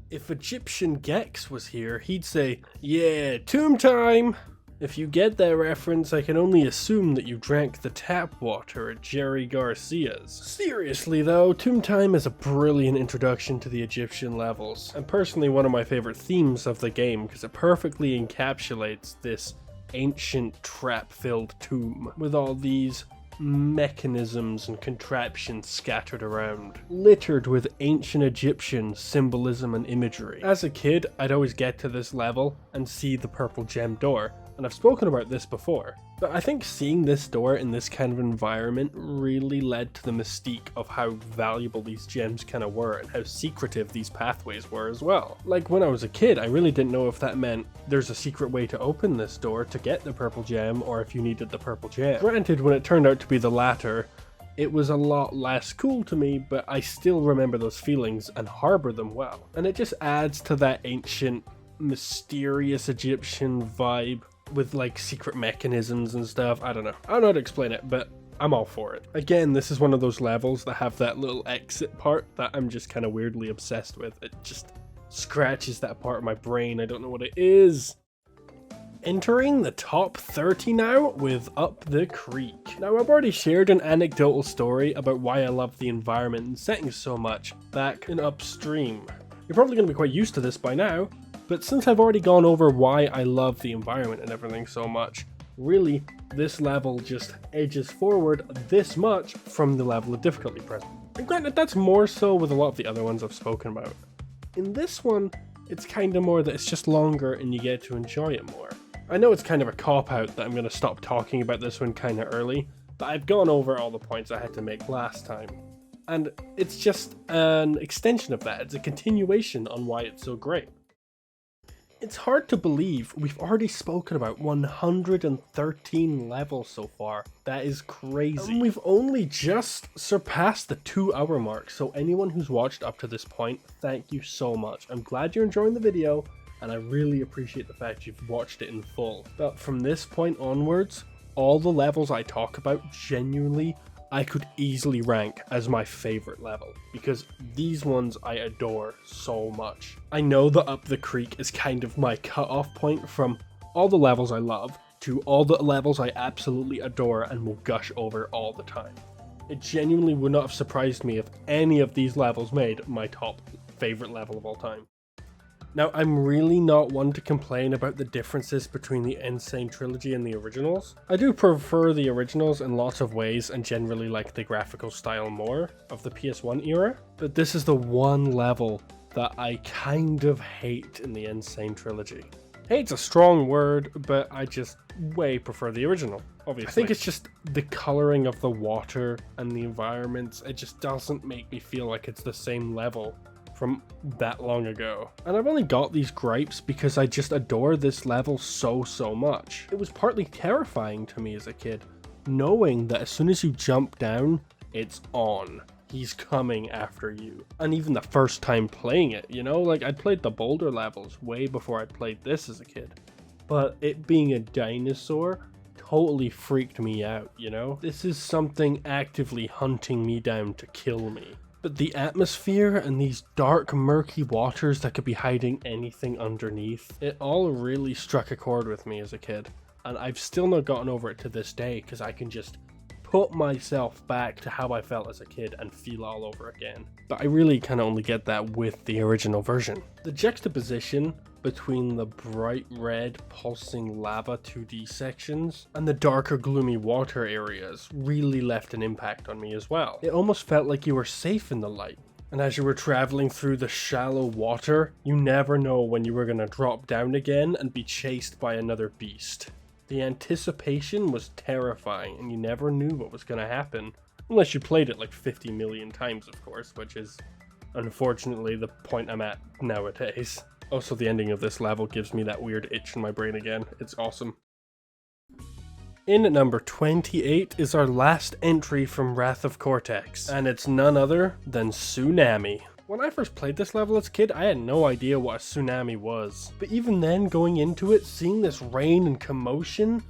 Speaker 1: If Egyptian Gex was here, he'd say, yeah, tomb time! If you get that reference, I can only assume that you drank the tap water at Jerry Garcia's. Seriously though, Tomb Time is a brilliant introduction to the Egyptian levels, and personally one of my favorite themes of the game because it perfectly encapsulates this ancient trap-filled tomb with all these mechanisms and contraptions scattered around, littered with ancient Egyptian symbolism and imagery. As a kid, I'd always get to this level and see the purple gem door, and I've spoken about this before, but I think seeing this door in this kind of environment really led to the mystique of how valuable these gems kind of were and how secretive these pathways were as well. Like when I was a kid, I really didn't know if that meant there's a secret way to open this door to get the purple gem or if you needed the purple gem. Granted, when it turned out to be the latter, it was a lot less cool to me, but I still remember those feelings and harbor them well. And it just adds to that ancient, mysterious Egyptian vibe with like secret mechanisms and stuff. I don't know how to explain it, but I'm all for it. Again, this is one of those levels that have that little exit part that I'm just kind of weirdly obsessed with. It just scratches that part of my brain. I don't know what it is. Entering the top 30 now with Up the Creek. Now I've already shared an anecdotal story about why I love the environment and settings so much back in Upstream. You're probably going to be quite used to this by now, but since I've already gone over why I love the environment and everything so much, really this level just edges forward this much from the level of difficulty present. And granted, that's more so with a lot of the other ones I've spoken about. In this one, it's kind of more that it's just longer and you get to enjoy it more. I know it's kind of a cop-out that I'm going to stop talking about this one kind of early, but I've gone over all the points I had to make last time. And it's just an extension of that. It's a continuation on why it's so great. It's hard to believe we've already spoken about 113 levels so far. That is crazy. And we've only just surpassed the 2-hour mark, so anyone who's watched up to this point, thank you so much. I'm glad you're enjoying the video, and I really appreciate the fact you've watched it in full. But from this point onwards, all the levels I talk about, genuinely, I could easily rank as my favorite level, because these ones I adore so much. I know that Up the Creek is kind of my cutoff point from all the levels I love to all the levels I absolutely adore and will gush over all the time. It genuinely would not have surprised me if any of these levels made my top favorite level of all time. Now, I'm really not one to complain about the differences between the Insane Trilogy and the originals. I do prefer the originals in lots of ways and generally like the graphical style more of the PS1 era, but this is the one level that I kind of hate in the Insane Trilogy. Hate's a strong word, but I just way prefer the original, obviously. I think it's just the coloring of the water and the environments, it just doesn't make me feel like it's the same level from that long ago. And I've only got these gripes because I just adore this level so much. It was partly terrifying to me as a kid, knowing that as soon as you jump down, it's on. He's coming after you. And even the first time playing it, you know, like I'd played the Boulder levels way before I played this as a kid. But it being a dinosaur totally freaked me out, you know? This is something actively hunting me down to kill me. But the atmosphere and these dark, murky waters that could be hiding anything underneath, it all really struck a chord with me as a kid. And I've still not gotten over it to this day because I can just put myself back to how I felt as a kid and feel all over again. But I really kind of only get that with the original version. The juxtaposition between the bright red pulsing lava 2D sections and the darker gloomy water areas really left an impact on me as well. It almost felt like you were safe in the light. And as you were traveling through the shallow water, you never know when you were going to drop down again and be chased by another beast. The anticipation was terrifying and you never knew what was going to happen. Unless you played it like 50 million times, of course, which is unfortunately the point I'm at nowadays. Also, the ending of this level gives me that weird itch in my brain again. It's awesome. In at number 28 is our last entry from Wrath of Cortex, and it's none other than Tsunami. When I first played this level as a kid, I had no idea what a tsunami was. But even then, going into it, seeing this rain and commotion,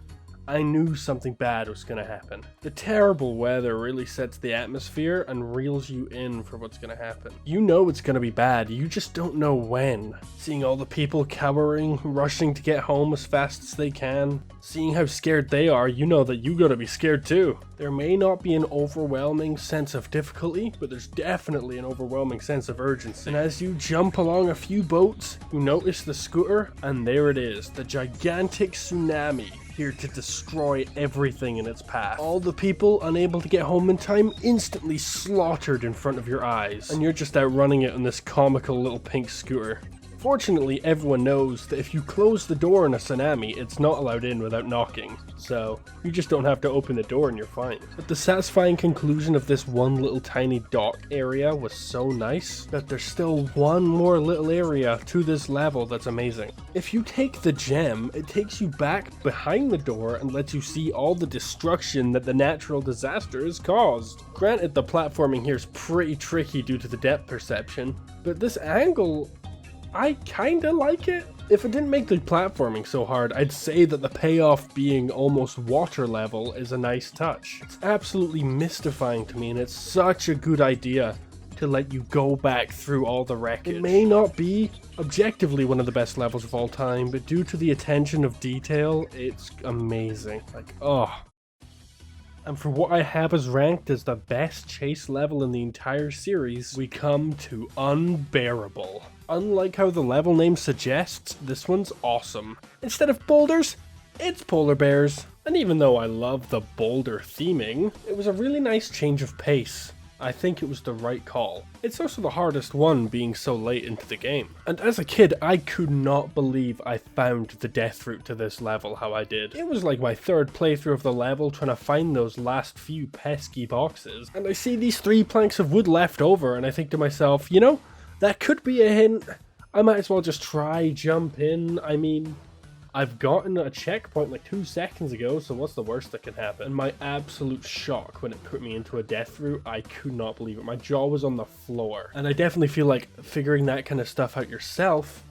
Speaker 1: I knew something bad was going to happen. The terrible weather really sets the atmosphere and reels you in for what's going to happen. You know it's going to be bad, you just don't know when. Seeing all the people cowering, rushing to get home as fast as they can, seeing how scared they are, you know that you gotta be scared too. There may not be an overwhelming sense of difficulty, but there's definitely an overwhelming sense of urgency. And as you jump along a few boats, you notice the scooter, and there it is, the gigantic tsunami, here to destroy everything in its path. All the people unable to get home in time instantly slaughtered in front of your eyes, and you're just out running it on this comical little pink scooter. Fortunately, everyone knows that if you close the door in a tsunami, it's not allowed in without knocking, so you just don't have to open the door and you're fine. But the satisfying conclusion of this one little tiny dock area was so nice that there's still one more little area to this level that's amazing. If you take the gem, it takes you back behind the door and lets you see all the destruction that the natural disaster has caused. Granted, the platforming here is pretty tricky due to the depth perception, but this angle, I kinda like it. If it didn't make the platforming so hard, I'd say that the payoff being almost water level is a nice touch. It's absolutely mystifying to me, and it's such a good idea to let you go back through all the wreckage. It may not be objectively one of the best levels of all time, but due to the attention of detail, it's amazing. Like, oh. And for what I have as ranked as the best chase level in the entire series, we come to Unbearable. Unlike how the level name suggests, this one's awesome. Instead of boulders, it's polar bears. And even though I love the boulder theming, it was a really nice change of pace. I think it was the right call. It's also the hardest one being so late into the game. And as a kid, I could not believe I found the death route to this level how I did. It was like my third playthrough of the level trying to find those last few pesky boxes. And I see these 3 planks of wood left over and I think to myself, you know, that could be a hint. I might as well just try jump in. I mean, I've gotten a checkpoint like 2 seconds ago, so what's the worst that can happen? And my absolute shock when it put me into a death route, I could not believe it. My jaw was on the floor. And I definitely feel like figuring that kind of stuff out yourself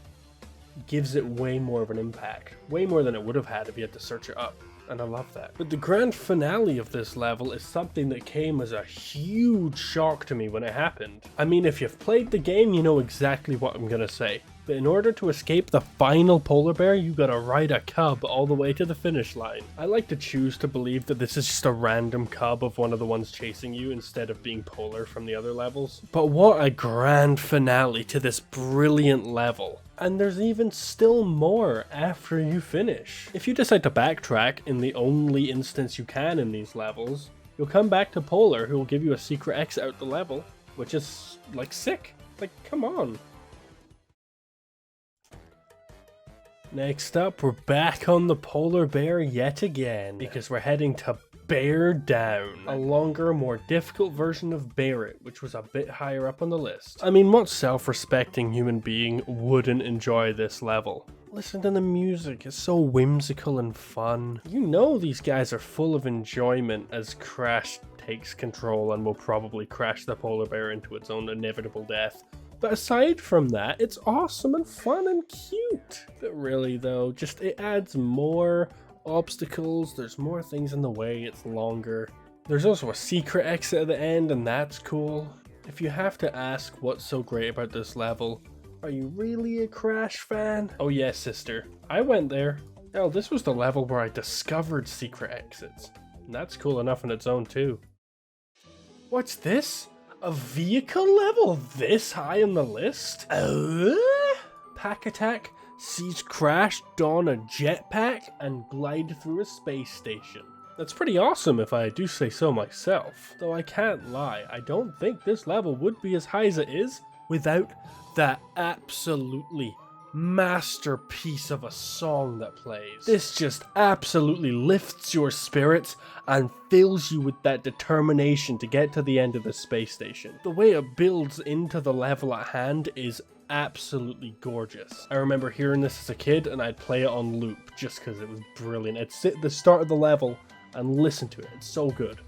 Speaker 1: gives it way more of an impact. Way more than it would have had if you had to search it up. And I love that. But the grand finale of this level is something that came as a huge shock to me when it happened. I mean, if you've played the game, you know exactly what I'm gonna say. But in order to escape the final polar bear, you gotta ride a cub all the way to the finish line. I like to choose to believe that this is just a random cub of one of the ones chasing you instead of being polar from the other levels. But what a grand finale to this brilliant level. And there's even still more after you finish. If you decide to backtrack in the only instance you can in these levels, you'll come back to Polar, who will give you a secret exit out the level, which is, like, sick. Like, come on. Next up, we're back on the polar bear yet again, because we're heading to Bear Down, a longer, more difficult version of Bear It, which was a bit higher up on the list. I mean, what self-respecting human being wouldn't enjoy this level? Listen to the music, it's so whimsical and fun. You know these guys are full of enjoyment as Crash takes control and will probably crash the polar bear into its own inevitable death. But aside from that, it's awesome and fun and cute. But really though, just it adds more obstacles, there's more things in the way, it's longer. There's also a secret exit at the end, and that's cool. If you have to ask what's so great about this level, are you really a Crash fan? Oh yes, sister, I went there. Hell, this was the level where I discovered secret exits. And that's cool enough on its own too. What's this? A vehicle level this high on the list? Pack Attack sees Crash don a jetpack and glide through a space station. That's pretty awesome if I do say so myself. Though I can't lie, I don't think this level would be as high as it is without that absolutely masterpiece of a song that plays. This just absolutely lifts your spirits and fills you with that determination to get to the end of the space station. The way it builds into the level at hand is absolutely gorgeous. I remember hearing this as a kid and I'd play it on loop just because it was brilliant. I'd sit at the start of the level and listen to it. It's so good.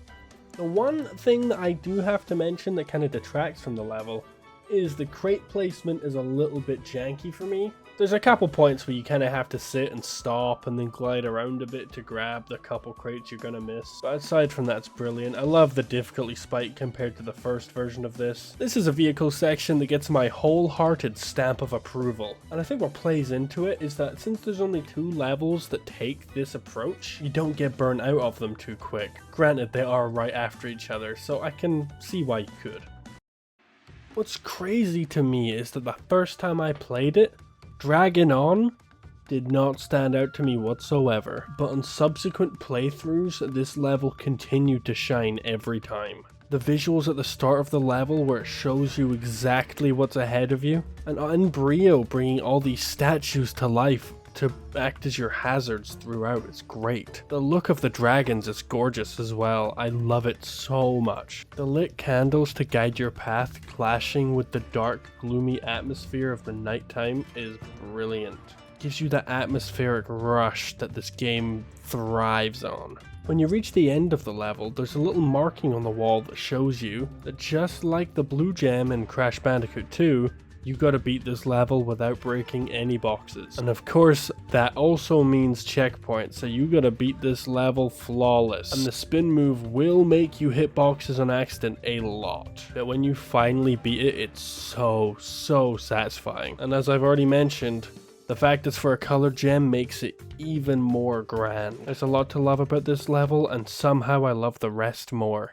Speaker 1: The one thing that I do have to mention that kind of detracts from the level is the crate placement is a little bit janky for me. There's a couple points where you kind of have to sit and stop and then glide around a bit to grab the couple crates you're gonna miss. But aside from that, it's brilliant. I love the difficulty spike compared to the first version of this. This is a vehicle section that gets my wholehearted stamp of approval. And I think what plays into it is that since there's only 2 levels that take this approach, you don't get burnt out of them too quick. Granted, they are right after each other, so I can see why you could. What's crazy to me is that the first time I played it, Dragging On did not stand out to me whatsoever, but on subsequent playthroughs, this level continued to shine every time. The visuals at the start of the level where it shows you exactly what's ahead of you, and in Brio bringing all these statues to life to act as your hazards throughout. It's great. The look of the dragons is gorgeous as well. I love it so much. The lit candles to guide your path clashing with the dark, gloomy atmosphere of the nighttime is brilliant. Gives you that atmospheric rush that this game thrives on. When you reach the end of the level, there's a little marking on the wall that shows you that just like the blue gem in Crash Bandicoot 2, you gotta beat this level without breaking any boxes. And of course, that also means checkpoints, so you gotta beat this level flawless. And the spin move will make you hit boxes on accident a lot. But when you finally beat it, it's so satisfying. And as I've already mentioned, the fact it's for a color gem makes it even more grand. There's a lot to love about this level, and somehow I love the rest more.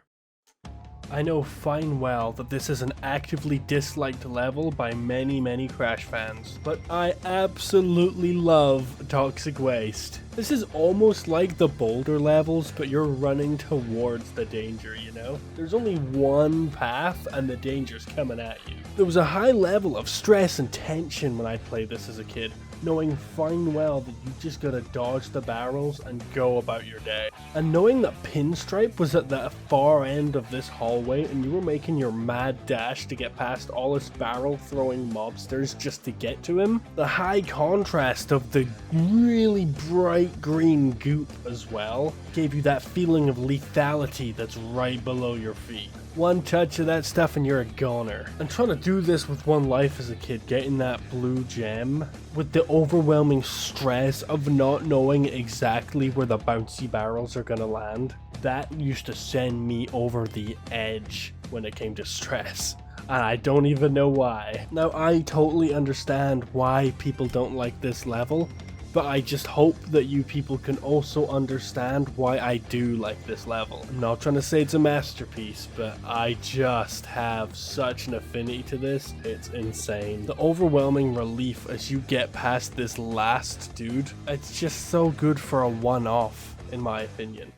Speaker 1: I know fine well that this is an actively disliked level by many Crash fans, but I absolutely love Toxic Waste. This is almost like the boulder levels, but you're running towards the danger, you know? There's only one path and the danger's coming at you. There was a high level of stress and tension when I played this as a kid, knowing fine well that you just gotta dodge the barrels and go about your day. And knowing that Pinstripe was at the far end of this hallway and you were making your mad dash to get past all his barrel throwing mobsters just to get to him. The high contrast of the really bright green goop as well gave you that feeling of lethality that's right below your feet. One touch of that stuff and you're a goner. And trying to do this with one life as a kid, getting that blue gem, with the overwhelming stress of not knowing exactly where the bouncy barrels are gonna land, that used to send me over the edge when it came to stress. And I don't even know why. Now, I totally understand why people don't like this level, but I just hope that you people can also understand why I do like this level. I'm not trying to say it's a masterpiece, but I just have such an affinity to this, it's insane. The overwhelming relief as you get past this last dude, it's just so good for a one-off, in my opinion.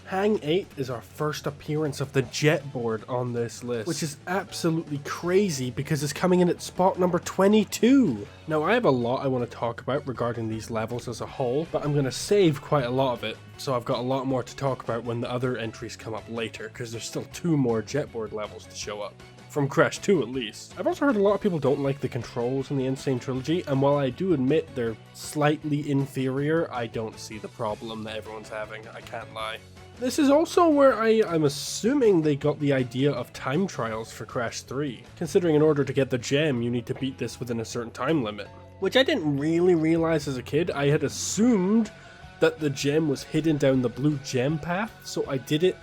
Speaker 1: Hang 8 is our first appearance of the jet board on this list, which is absolutely crazy because it's coming in at spot number 22. Now, I have a lot I want to talk about regarding these levels as a whole, but I'm going to save quite a lot of it, so I've got a lot more to talk about when the other entries come up later, because there's still 2 more jet board levels to show up. From Crash 2 at least. I've also heard a lot of people don't like the controls in the Insane Trilogy, and while I do admit they're slightly inferior, I don't see the problem that everyone's having, I can't lie. This is also where I'm assuming they got the idea of time trials for Crash 3, considering in order to get the gem you need to beat this within a certain time limit. Which I didn't really realize as a kid. I had assumed that the gem was hidden down the blue gem path, so I did it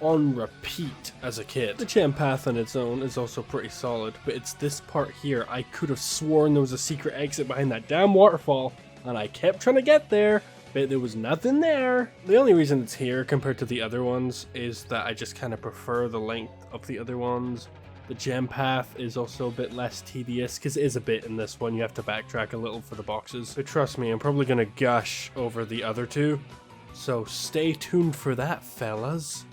Speaker 1: on repeat as a kid. The gem path on its own is also pretty solid, but it's this part here. I could have sworn there was a secret exit behind that damn waterfall, and I kept trying to get there, but there was nothing there. The only reason it's here compared to the other ones is that I just kind of prefer the length of the other ones. The gem path is also a bit less tedious, because it is a bit in this one. You have to backtrack a little for the boxes. But trust me, I'm probably going to gush over the other two, so stay tuned for that, fellas.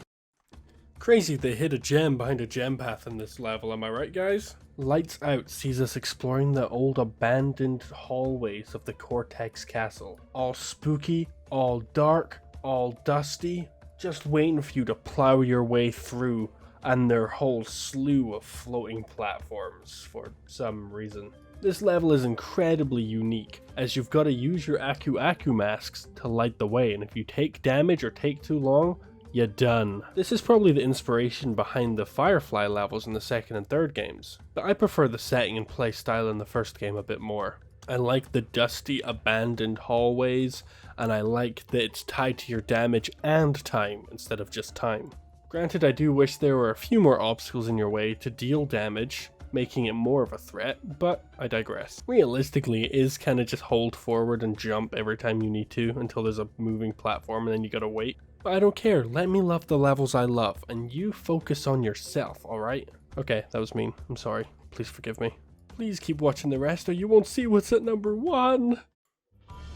Speaker 1: Crazy they hid a gem behind a gem path in this level, am I right, guys? Lights Out sees us exploring the old abandoned hallways of the Cortex Castle. All spooky, all dark, all dusty, just waiting for you to plow your way through, and their whole slew of floating platforms for some reason. This level is incredibly unique, as you've got to use your Aku Aku masks to light the way, and if you take damage or take too long, you're done. This is probably the inspiration behind the Firefly levels in the second and third games, but I prefer the setting and play style in the first game a bit more. I like the dusty, abandoned hallways, and I like that it's tied to your damage and time instead of just time. Granted, I do wish there were a few more obstacles in your way to deal damage, making it more of a threat, but I digress. Realistically, it is kind of just hold forward and jump every time you need to until there's a moving platform and then you gotta wait. But I don't care, let me love the levels I love, and you focus on yourself, alright? Okay, that was mean, I'm sorry, please forgive me. Please keep watching the rest or you won't see what's at number 1!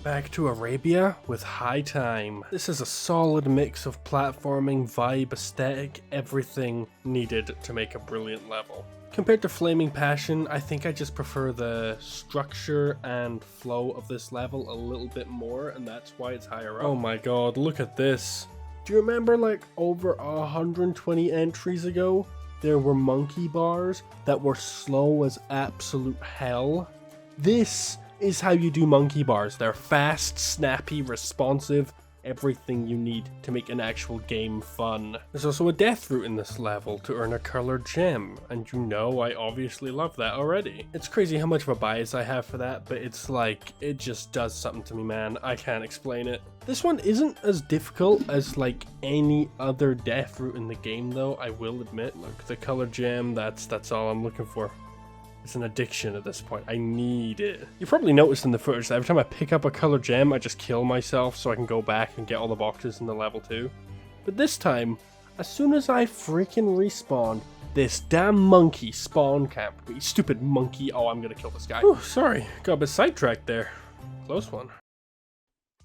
Speaker 1: Back to Arabia with High Time. This is a solid mix of platforming, vibe, aesthetic, everything needed to make a brilliant level. Compared to Flaming Passion, I think I just prefer the structure and flow of this level a little bit more, and that's why it's higher up. Oh my god, look at this. Do you remember like over 120 entries ago, there were monkey bars that were slow as absolute hell? This is how you do monkey bars. They're fast, snappy, responsive, everything you need to make an actual game fun. There's also a death route in this level to earn a colored gem, and you know I obviously love that already. It's crazy how much of a bias I have for that, but it's like, it just does something to me, man. I can't explain it. This one isn't as difficult as like any other death route in the game though, I will admit. Look, the colored gem, that's all I'm looking for. It's an addiction at this point. I need it. You probably noticed in the footage that every time I pick up a colored gem, I just kill myself so I can go back and get all the boxes in the level 2. But this time, as soon as I freaking respawn, this damn monkey spawn camped me. Stupid monkey. Oh, I'm gonna kill this guy. Ooh, sorry. Got a bit sidetracked there. Close one.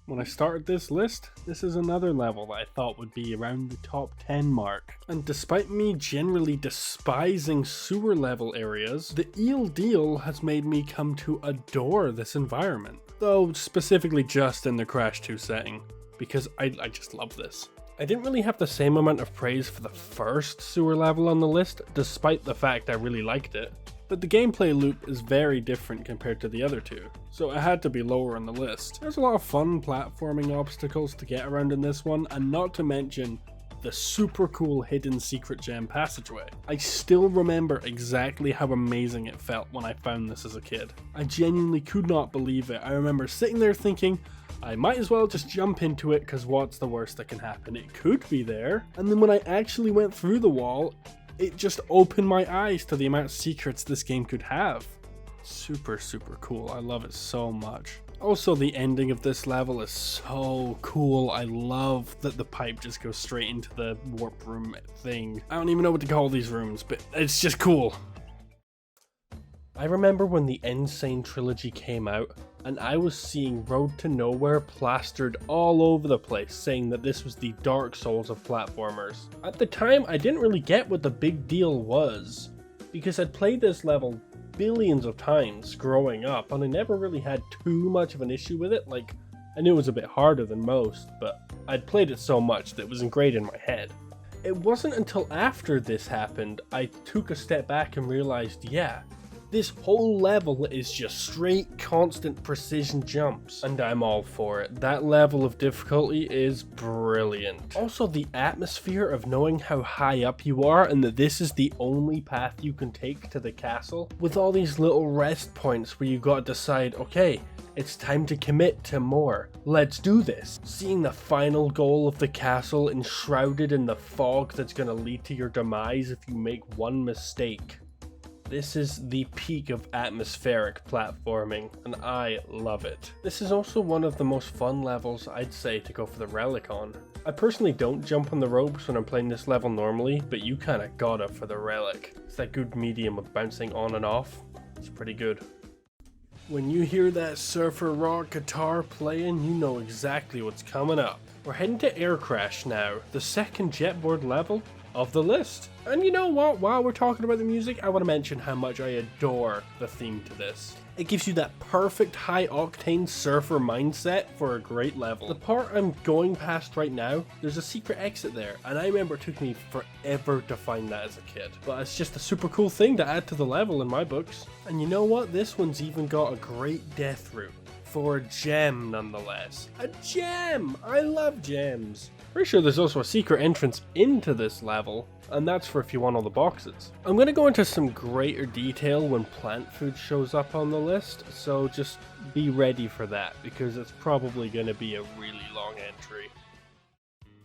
Speaker 1: When I started this list, this is another level that I thought would be around the top 10 mark. And despite me generally despising sewer level areas, the Eel Deal has made me come to adore this environment. Though specifically just in the Crash 2 setting, because I just love this. I didn't really have the same amount of praise for the first sewer level on the list, despite the fact I really liked it. But the gameplay loop is very different compared to the other two, so it had to be lower on the list. There's a lot of fun platforming obstacles to get around in this one, and not to mention the super cool hidden secret gem passageway. I still remember exactly how amazing it felt when I found this as a kid. I genuinely could not believe it. I remember sitting there thinking, I might as well just jump into it because what's the worst that can happen? It could be there. And then when I actually went through the wall, it just opened my eyes to the amount of secrets this game could have. Super cool. I love it so much. Also, the ending of this level is so cool. I love that the pipe just goes straight into the warp room thing. I don't even know what to call these rooms, but it's just cool. I remember when the Insane Trilogy came out, and I was seeing Road to Nowhere plastered all over the place, saying that this was the Dark Souls of platformers. At the time, I didn't really get what the big deal was, because I'd played this level billions of times growing up, and I never really had too much of an issue with it. Like, I knew it was a bit harder than most, but I'd played it so much that it was ingrained in my head. It wasn't until after this happened, I took a step back and realized, yeah, this whole level is just straight, constant precision jumps, and I'm all for it. That level of difficulty is brilliant. Also, the atmosphere of knowing how high up you are and that this is the only path you can take to the castle, with all these little rest points where you gotta decide, okay, it's time to commit to more. Let's do this. Seeing the final goal of the castle enshrouded in the fog that's gonna lead to your demise if you make one mistake. This is the peak of atmospheric platforming, and I love it. This is also one of the most fun levels I'd say to go for the relic on. I personally don't jump on the ropes when I'm playing this level normally, but you kinda gotta for the relic. It's that good medium of bouncing on and off. It's pretty good. When you hear that surfer rock guitar playing, you know exactly what's coming up. We're heading to Air Crash now, the second jetboard level of the list. And you know what, while we're talking about the music, I want to mention how much I adore the theme to this. It gives you that perfect high octane surfer mindset for a great level. The part I'm going past right now, there's a secret exit there, and I remember it took me forever to find that as a kid. But it's just a super cool thing to add to the level in my books. And you know what, this one's even got a great death route. For a gem nonetheless. A gem! I love gems. Pretty sure there's also a secret entrance into this level, and that's for if you want all the boxes. I'm going to go into some greater detail when plant food shows up on the list, so just be ready for that, because it's probably going to be a really long entry.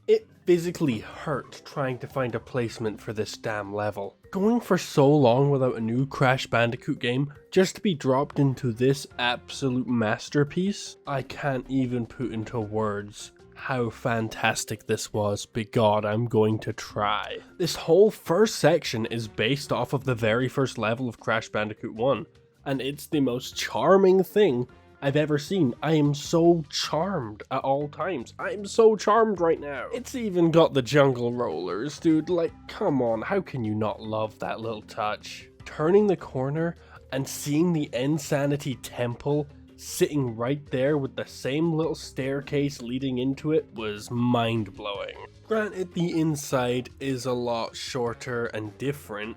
Speaker 1: It physically hurt trying to find a placement for this damn level. Going for so long without a new Crash Bandicoot game, just to be dropped into this absolute masterpiece, I can't even put into words how fantastic this was, but God, I'm going to try. This whole first section is based off of the very first level of Crash Bandicoot 1, and it's the most charming thing I've ever seen. I am so charmed at all times. I am so charmed right now. It's even got the jungle rollers, dude. Like, come on, how can you not love that little touch? Turning the corner and seeing the Insanity Temple sitting right there with the same little staircase leading into it was mind-blowing. Granted, the inside is a lot shorter and different,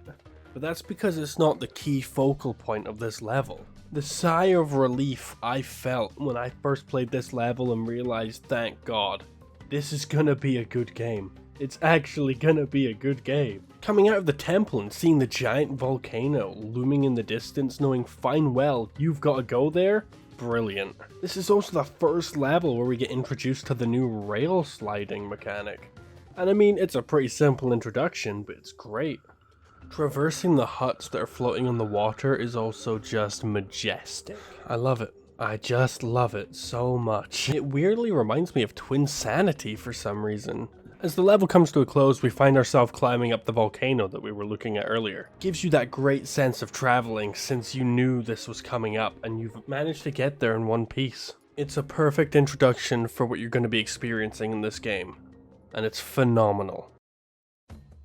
Speaker 1: but that's because it's not the key focal point of this level. The sigh of relief I felt when I first played this level and realized, thank God, this is gonna be a good game. It's actually gonna be a good game. Coming out of the temple and seeing the giant volcano looming in the distance, knowing fine well you've got to go there, brilliant. This is also the first level where we get introduced to the new rail sliding mechanic. And I mean, it's a pretty simple introduction, but it's great. Traversing the huts that are floating on the water is also just majestic. I love it. I just love it so much. It weirdly reminds me of Twinsanity for some reason. As the level comes to a close, we find ourselves climbing up the volcano that we were looking at earlier. Gives you that great sense of traveling since you knew this was coming up and you've managed to get there in one piece. It's a perfect introduction for what you're going to be experiencing in this game, and it's phenomenal.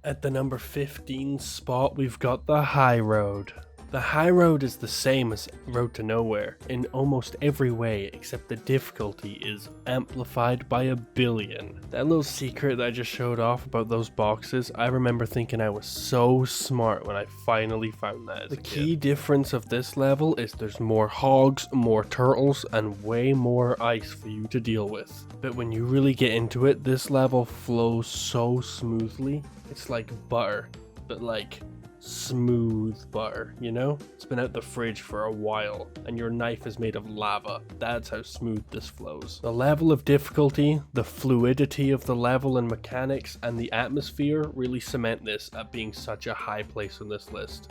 Speaker 1: At the number 15 spot, we've got the High Road. The High Road is the same as Road to Nowhere in almost every way, except the difficulty is amplified by a billion. That little secret that I just showed off about those boxes, I remember thinking I was so smart when I finally found that. The key difference of this level is there's more hogs, more turtles, and way more ice for you to deal with. But when you really get into it, this level flows so smoothly. It's like butter, but like smooth butter, you know? It's been out the fridge for a while, and your knife is made of lava. That's how smooth this flows. The level of difficulty, the fluidity of the level and mechanics, and the atmosphere really cement this at being such a high place on this list.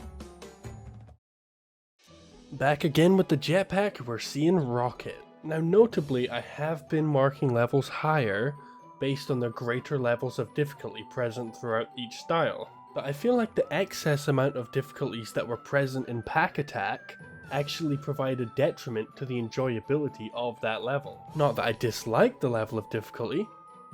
Speaker 1: Back again with the jetpack, we're seeing Rocket. Now notably, I have been marking levels higher based on the greater levels of difficulty present throughout each style. But I feel like the excess amount of difficulties that were present in Pack Attack actually provide a detriment to the enjoyability of that level. Not that I dislike the level of difficulty,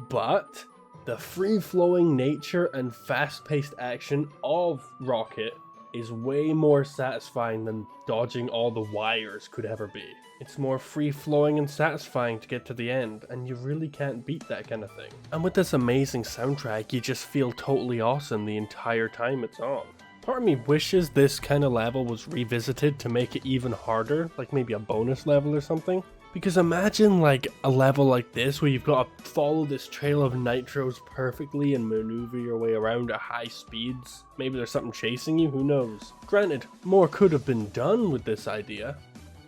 Speaker 1: but the free-flowing nature and fast-paced action of Rocket is way more satisfying than dodging all the wires could ever be. It's more free-flowing and satisfying to get to the end, and you really can't beat that kind of thing. And with this amazing soundtrack, you just feel totally awesome the entire time it's on. Part of me wishes this kind of level was revisited to make it even harder, like maybe a bonus level or something. Because imagine like a level like this where you've got to follow this trail of nitros perfectly and maneuver your way around at high speeds. Maybe there's something chasing you, who knows. Granted, more could have been done with this idea,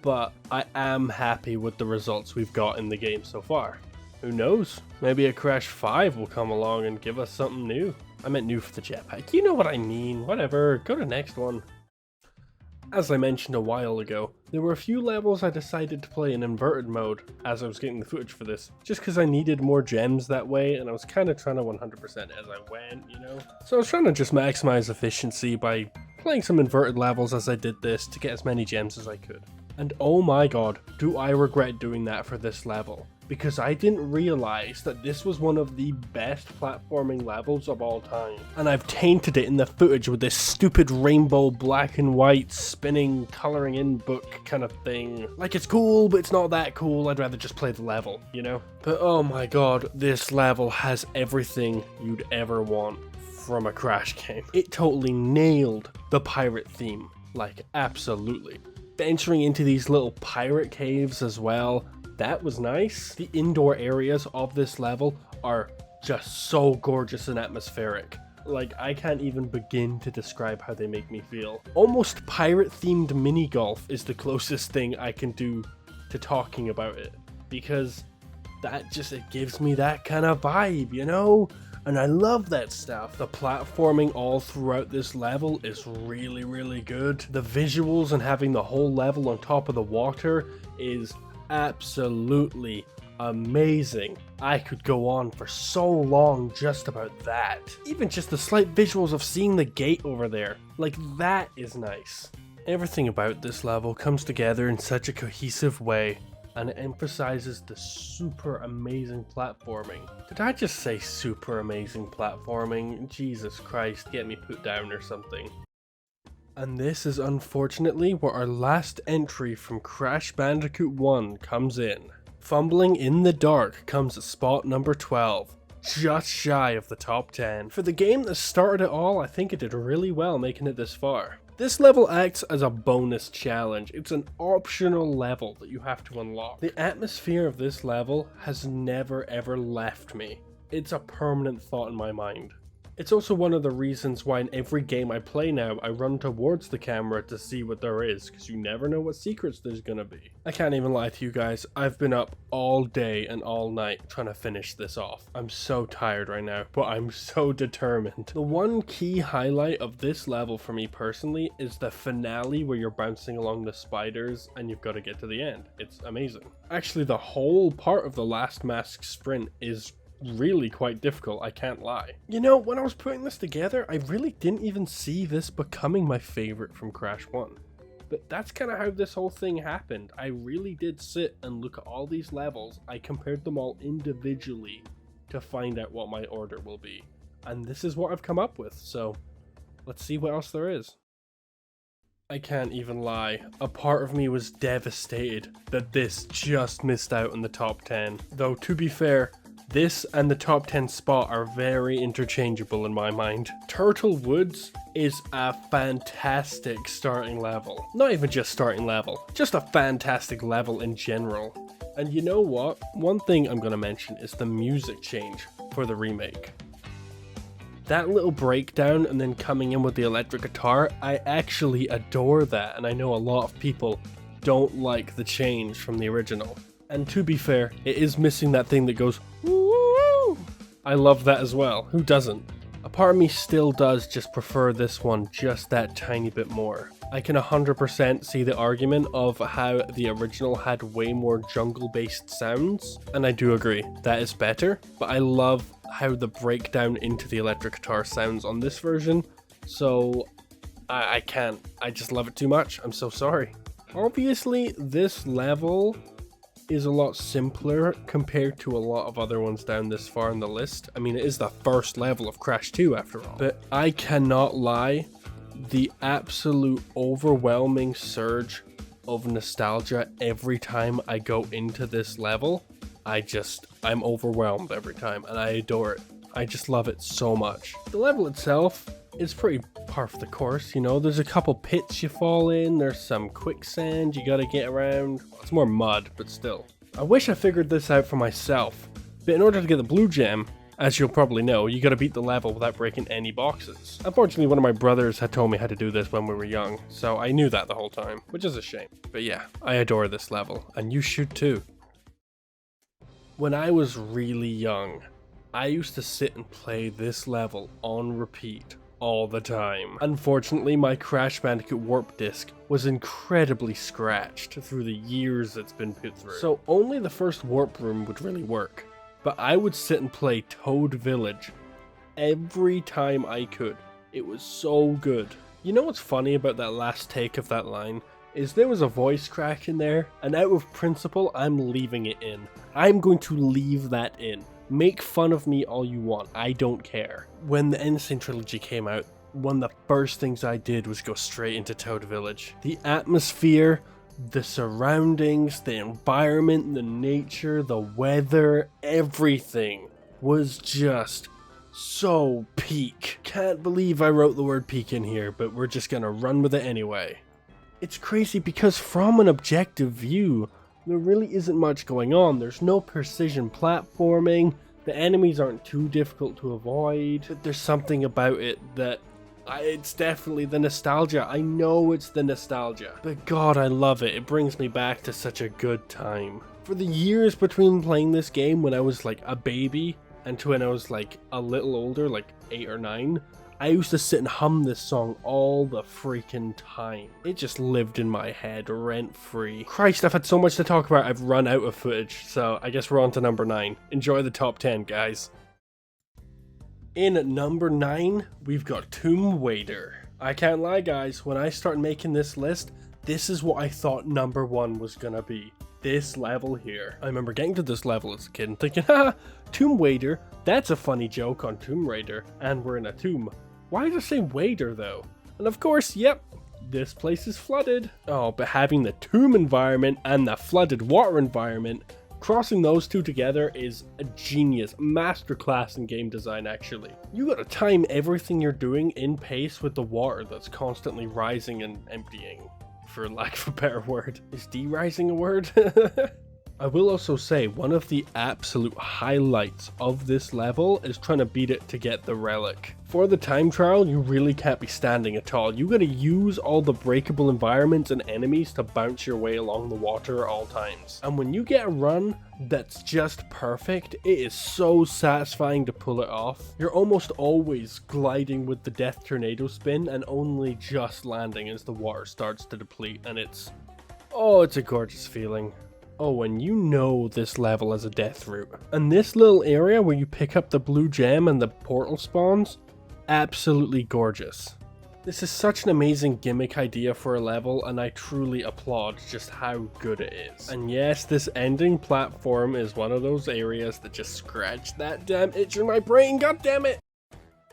Speaker 1: but I am happy with the results we've got in the game so far. Who knows? Maybe a Crash 5 will come along and give us something new. I meant new for the jetpack. You know what I mean. Whatever. Go to the next one. As I mentioned a while ago, there were a few levels I decided to play in inverted mode as I was getting the footage for this, just because I needed more gems that way, and I was kind of trying to 100% as I went, you know? So I was trying to just maximize efficiency by playing some inverted levels as I did this to get as many gems as I could. And oh my god, do I regret doing that for this level. Because I didn't realize that this was one of the best platforming levels of all time. And I've tainted it in the footage with this stupid rainbow black and white spinning coloring in book kind of thing. Like it's cool, but it's not that cool. I'd rather just play the level, you know? But oh my god, this level has everything you'd ever want from a Crash game. It totally nailed the pirate theme. Like, absolutely. Venturing into these little pirate caves as well, that was nice. The indoor areas of this level are just so gorgeous and atmospheric. Like, I can't even begin to describe how they make me feel. Almost pirate-themed mini golf is the closest thing I can do to talking about it. Because that just, it gives me that kind of vibe, you know? And I love that stuff. The platforming all throughout this level is really, really good. The visuals and having the whole level on top of the water is absolutely amazing. I could go on for so long just about that. Even just the slight visuals of seeing the gate over there. Like, that is nice. Everything about this level comes together in such a cohesive way, and it emphasizes the super amazing platforming. Did I just say super amazing platforming? Jesus Christ, get me put down or something. And this is unfortunately where our last entry from Crash Bandicoot 1 comes in. Fumbling in the Dark comes at spot number 12, just shy of the top 10. For the game that started it all, I think it did really well making it this far. This level acts as a bonus challenge. It's an optional level that you have to unlock. The atmosphere of this level has never ever left me. It's a permanent thought in my mind. It's also one of the reasons why in every game I play now, I run towards the camera to see what there is, because you never know what secrets there's gonna be. I can't even lie to you guys, I've been up all day and all night trying to finish this off. I'm so tired right now, but I'm so determined. The one key highlight of this level for me personally is the finale where you're bouncing along the spiders and you've got to get to the end. It's amazing. Actually, the whole part of the last mask sprint is really quite difficult, I can't lie. You know, when I was putting this together, I really didn't even see this becoming my favorite from Crash 1. But that's kind of how this whole thing happened. I really did sit and look at all these levels. I compared them all individually to find out what my order will be. And this is what I've come up with, so let's see what else there is. I can't even lie, a part of me was devastated that this just missed out in the top 10. Though to be fair, this and the top 10 spot are very interchangeable in my mind. Turtle Woods is a fantastic starting level. Not even just starting level, just a fantastic level in general. And you know what? One thing I'm going to mention is the music change for the remake. That little breakdown and then coming in with the electric guitar, I actually adore that, and I know a lot of people don't like the change from the original. And to be fair, it is missing that thing that goes woo. I love that as well, who doesn't? A part of me still does just prefer this one just that tiny bit more. I can 100% see the argument of how the original had way more jungle-based sounds, and I do agree, that is better, but I love how the breakdown into the electric guitar sounds on this version, so I can't. I just love it too much. I'm so sorry. Obviously, this level is a lot simpler compared to a lot of other ones down this far in the list. I mean, it is the first level of Crash 2 after all. But I cannot lie, the absolute overwhelming surge of nostalgia every time I go into this level, I'm overwhelmed every time, and I adore it. I just love it so much. The level itself is pretty par for the course, you know. There's a couple pits you fall in, there's some quicksand you gotta get around. Well, it's more mud, but still. I wish I figured this out for myself, but in order to get the blue gem, as you'll probably know, you gotta beat the level without breaking any boxes. Unfortunately, one of my brothers had told me how to do this when we were young, so I knew that the whole time, which is a shame. But yeah, I adore this level, and you should too. When I was really young, I used to sit and play this level on repeat all the time. Unfortunately, my Crash Bandicoot warp disc was incredibly scratched through the years it's been put through. So only the first warp room would really work. But I would sit and play Toad Village every time I could. It was so good. You know what's funny about that last take of that line? Is there was a voice crack in there, and out of principle, I'm leaving it in. I'm going to leave that in. Make fun of me all you want, I don't care. When the Insane Trilogy came out, one of the first things I did was go straight into Toad Village. The atmosphere, the surroundings, the environment, the nature, the weather, everything was just so peak. Can't believe I wrote the word peak in here, but we're just gonna run with it anyway. It's crazy because from an objective view, there really isn't much going on. There's no precision platforming, the enemies aren't too difficult to avoid, but there's something about it that it's definitely the nostalgia. I know it's the nostalgia, but God, I love it. It brings me back to such a good time. For the years between playing this game when I was like a baby and to when I was like a little older, like 8 or 9, I used to sit and hum this song all the freaking time. It just lived in my head rent free. Christ, I've had so much to talk about, I've run out of footage, so I guess we're on to number 9. Enjoy the top 10, guys. In number 9, we've got Tomb Raider. I can't lie, guys, when I started making this list, this is what I thought number 1 was gonna be. This level here. I remember getting to this level as a kid and thinking, haha, Tomb Raider, that's a funny joke on Tomb Raider, and we're in a tomb. Why does it say waiter though? And of course, yep, this place is flooded. Oh, but having the tomb environment and the flooded water environment, crossing those two together is a genius, masterclass in game design actually. You gotta time everything you're doing in pace with the water that's constantly rising and emptying, for lack of a better word. Is de-rising a word? I will also say, one of the absolute highlights of this level is trying to beat it to get the relic. For the time trial, you really can't be standing at all. You gotta use all the breakable environments and enemies to bounce your way along the water at all times. And when you get a run that's just perfect, it is so satisfying to pull it off. You're almost always gliding with the death tornado spin and only just landing as the water starts to deplete, and it's a gorgeous feeling. Oh, and you know this level as a death route. And this little area where you pick up the blue gem and the portal spawns, absolutely gorgeous. This is such an amazing gimmick idea for a level, and I truly applaud just how good it is. And yes, this ending platform is one of those areas that just scratched that damn itch in my brain, god damn it!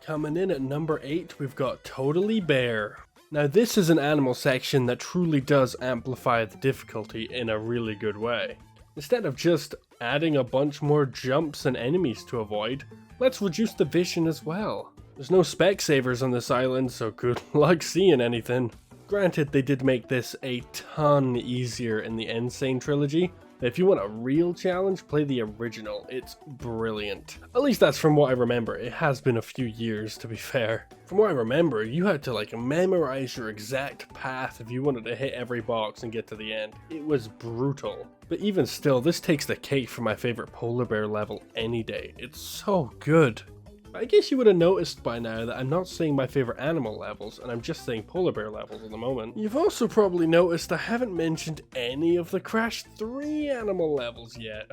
Speaker 1: Coming in at number 8, we've got Totally Bear. Now this is an animal section that truly does amplify the difficulty in a really good way. Instead of just adding a bunch more jumps and enemies to avoid, let's reduce the vision as well. There's no spec savers on this island, so good luck seeing anything. Granted, they did make this a ton easier in the Insane trilogy, but if you want a real challenge, play the original. It's brilliant. At least that's from what I remember. It has been a few years, to be fair. From what I remember, you had to like memorize your exact path if you wanted to hit every box and get to the end. It was brutal. But even still, this takes the cake for my favorite polar bear level any day. It's so good. I guess you would have noticed by now that I'm not saying my favorite animal levels, and I'm just saying polar bear levels at the moment. You've also probably noticed I haven't mentioned any of the Crash 3 animal levels yet.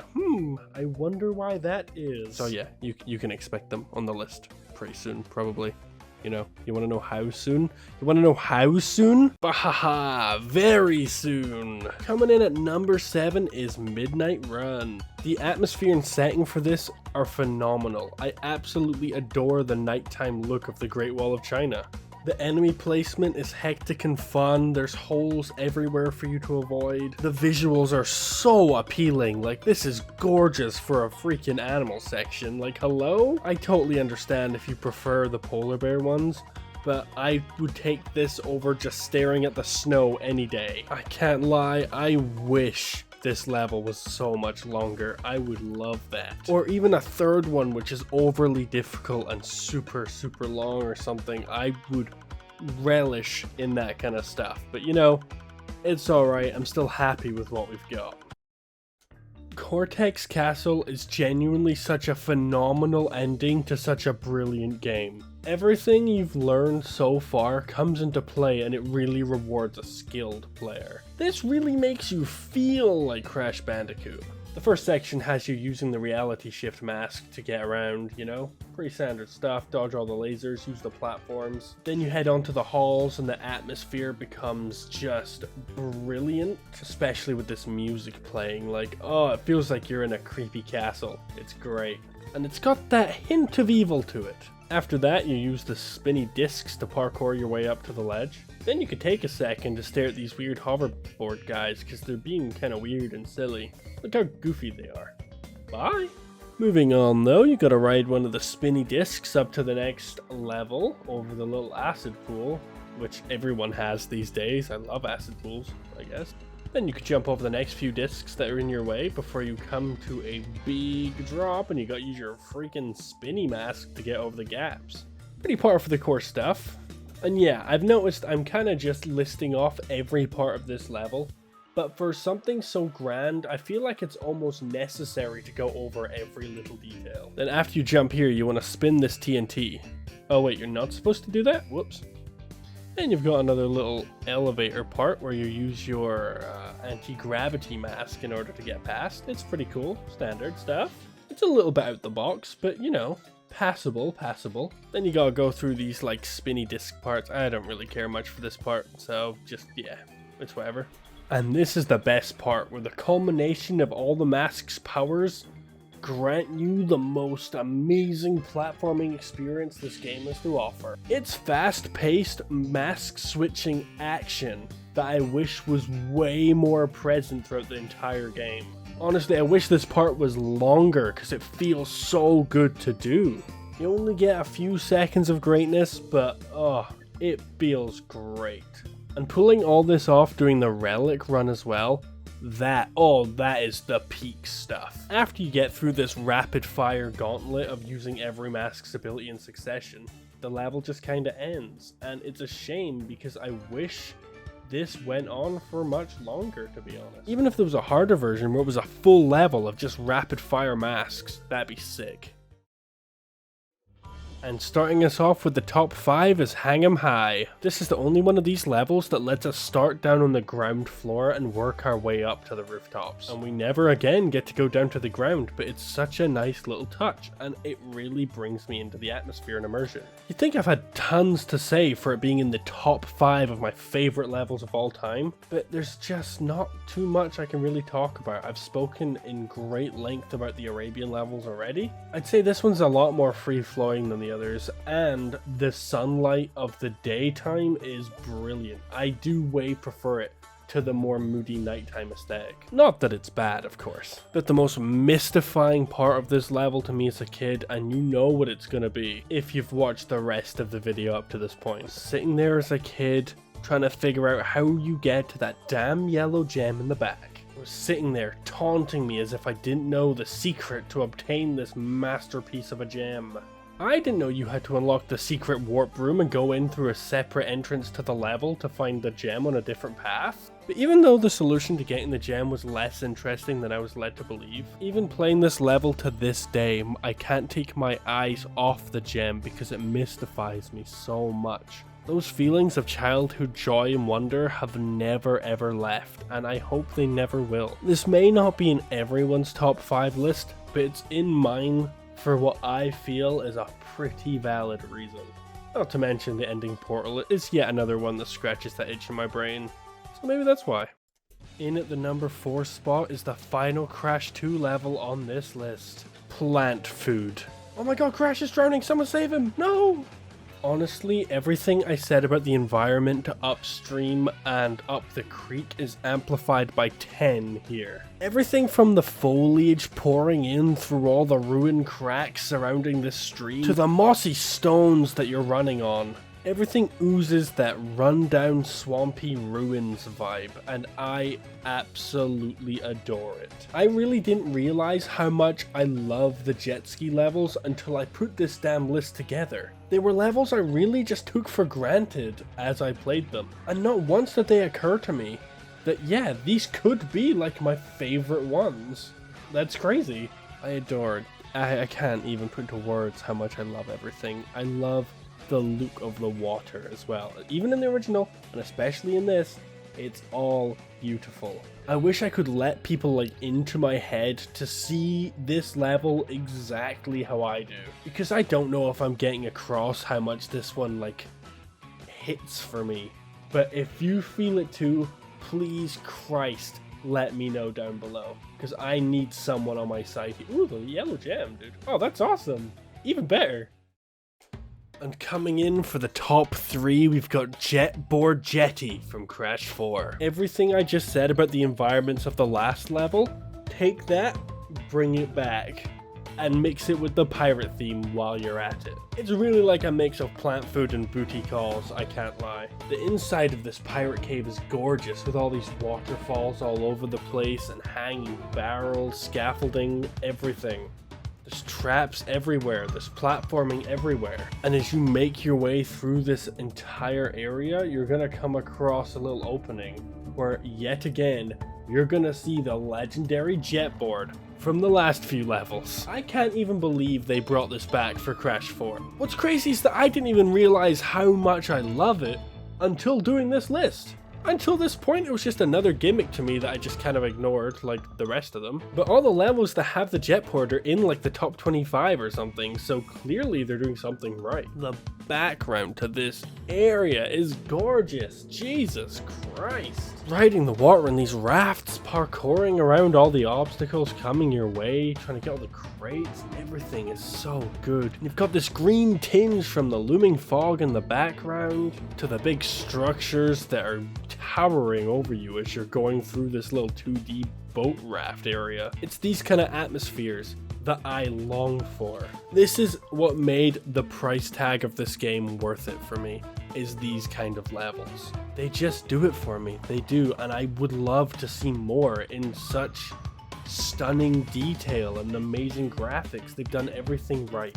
Speaker 1: I wonder why that is. So yeah, you can expect them on the list pretty soon, probably. You know, you want to know how soon? You want to know how soon? Bahaha, very soon. Coming in at number 7 is Midnight Run. The atmosphere and setting for this are phenomenal. I absolutely adore the nighttime look of the Great Wall of China. The enemy placement is hectic and fun, there's holes everywhere for you to avoid. The visuals are so appealing, like this is gorgeous for a freaking animal section, like hello? I totally understand if you prefer the polar bear ones, but I would take this over just staring at the snow any day. I can't lie, I wish this level was so much longer. I would love that. Or even a third one which is overly difficult and super long or something. I would relish in that kind of stuff. But you know, it's alright. I'm still happy with what we've got. Cortex Castle is genuinely such a phenomenal ending to such a brilliant game. Everything you've learned so far comes into play and it really rewards a skilled player. This really makes you feel like Crash Bandicoot. The first section has you using the reality shift mask to get around, you know? Pretty standard stuff, dodge all the lasers, use the platforms. Then you head onto the halls and the atmosphere becomes just brilliant, especially with this music playing. Like, oh, it feels like you're in a creepy castle. It's great. And it's got that hint of evil to it. After that, you use the spinny discs to parkour your way up to the ledge. Then you could take a second to stare at these weird hoverboard guys because they're being kind of weird and silly. Look how goofy they are. Bye! Moving on though, you gotta ride one of the spinny discs up to the next level over the little acid pool, which everyone has these days. I love acid pools, I guess. Then you could jump over the next few discs that are in your way before you come to a big drop and you gotta use your freaking spinny mask to get over the gaps. Pretty par for the course stuff. And yeah, I've noticed I'm kind of just listing off every part of this level, but for something so grand, I feel like it's almost necessary to go over every little detail. Then after you jump here, you want to spin this TNT. Oh wait, you're not supposed to do that? Whoops. And you've got another little elevator part where you use your anti-gravity mask in order to get past. It's pretty cool, standard stuff. It's a little bit out the box, but you know, passable. Then you gotta go through these like spinny disc parts. I don't really care much for this part, so just, yeah, it's whatever. And this is the best part, where the culmination of all the mask's powers grant you the most amazing platforming experience this game has to offer. It's fast-paced, mask-switching action that I wish was way more present throughout the entire game. Honestly, I wish this part was longer because it feels so good to do. You only get a few seconds of greatness, but oh, it feels great. And pulling all this off during the relic run as well, that is the peak stuff. After you get through this rapid fire gauntlet of using every mask's ability in succession, the level just kinda ends. And it's a shame because I wish this went on for much longer, to be honest. Even if there was a harder version where it was a full level of just rapid fire masks, that'd be sick. And starting us off with the top 5 is Hang 'em High. This is the only one of these levels that lets us start down on the ground floor and work our way up to the rooftops. And we never again get to go down to the ground, but it's such a nice little touch, and it really brings me into the atmosphere and immersion. You'd think I've had tons to say for it being in the top 5 of my favorite levels of all time, but there's just not too much I can really talk about. I've spoken in great length about the Arabian levels already. I'd say this one's a lot more free-flowing than the others, and the sunlight of the daytime is brilliant. I do way prefer it to the more moody nighttime aesthetic. Not that it's bad, of course, but the most mystifying part of this level to me as a kid, and you know what it's gonna be if you've watched the rest of the video up to this point. Sitting there as a kid, trying to figure out how you get to that damn yellow gem in the back. It was sitting there taunting me as if I didn't know the secret to obtain this masterpiece of a gem. I didn't know you had to unlock the secret warp room and go in through a separate entrance to the level to find the gem on a different path. But even though the solution to getting the gem was less interesting than I was led to believe, even playing this level to this day, I can't take my eyes off the gem because it mystifies me so much. Those feelings of childhood joy and wonder have never ever left, and I hope they never will. This may not be in everyone's top 5 list, but it's in mine for what I feel is a pretty valid reason. Not to mention the ending portal is yet another one that scratches that itch in my brain, so maybe that's why. In at the number 4 spot is the final Crash 2 level on this list. Plant Food. Oh my god, Crash is drowning, someone save him, no! Honestly, everything I said about the environment upstream and up the creek is amplified by 10 here. Everything from the foliage pouring in through all the ruined cracks surrounding this stream, to the mossy stones that you're running on. Everything oozes that rundown swampy ruins vibe, and I absolutely adore it. I really didn't realize how much I love the jet ski levels until I put this damn list together. They were levels I really just took for granted as I played them, and not once did they occur to me that yeah, these could be like my favorite ones. That's crazy. I adore it. I can't even put into words how much I love everything. I love the look of the water as well. Even in the original, and especially in this, it's all beautiful. I wish I could let people like into my head to see this level exactly how I do, because I don't know if I'm getting across how much this one like hits for me. But if you feel it too, please Christ, let me know down below, because I need someone on my side. Ooh, the yellow gem, dude. Oh, that's awesome. Even better. And coming in for the top 3, we've got Jetboard Jetty from Crash 4. Everything I just said about the environments of the last level, take that, bring it back, and mix it with the pirate theme while you're at it. It's really like a mix of Plant Food and Booty Calls, I can't lie. The inside of this pirate cave is gorgeous, with all these waterfalls all over the place and hanging barrels, scaffolding, everything. There's traps everywhere, there's platforming everywhere. And as you make your way through this entire area, you're gonna come across a little opening where yet again, you're gonna see the legendary jetboard from the last few levels. I can't even believe they brought this back for Crash 4. What's crazy is that I didn't even realize how much I love it until doing this list. Until this point, it was just another gimmick to me that I just kind of ignored, like the rest of them. But all the levels that have the jetboard are in like the top 25 or something, so clearly they're doing something right. The background to this area is gorgeous, Jesus Christ. Riding the water in these rafts, parkouring around all the obstacles coming your way, trying to get all the crates, everything is so good. You've got this green tinge from the looming fog in the background, to the big structures that are towering over you as you're going through this little 2D boat raft area. It's these kind of atmospheres that I long for. This is what made the price tag of this game worth it for me, is these kind of levels. They just do it for me, they do, and I would love to see more in such stunning detail and amazing graphics. They've done everything right.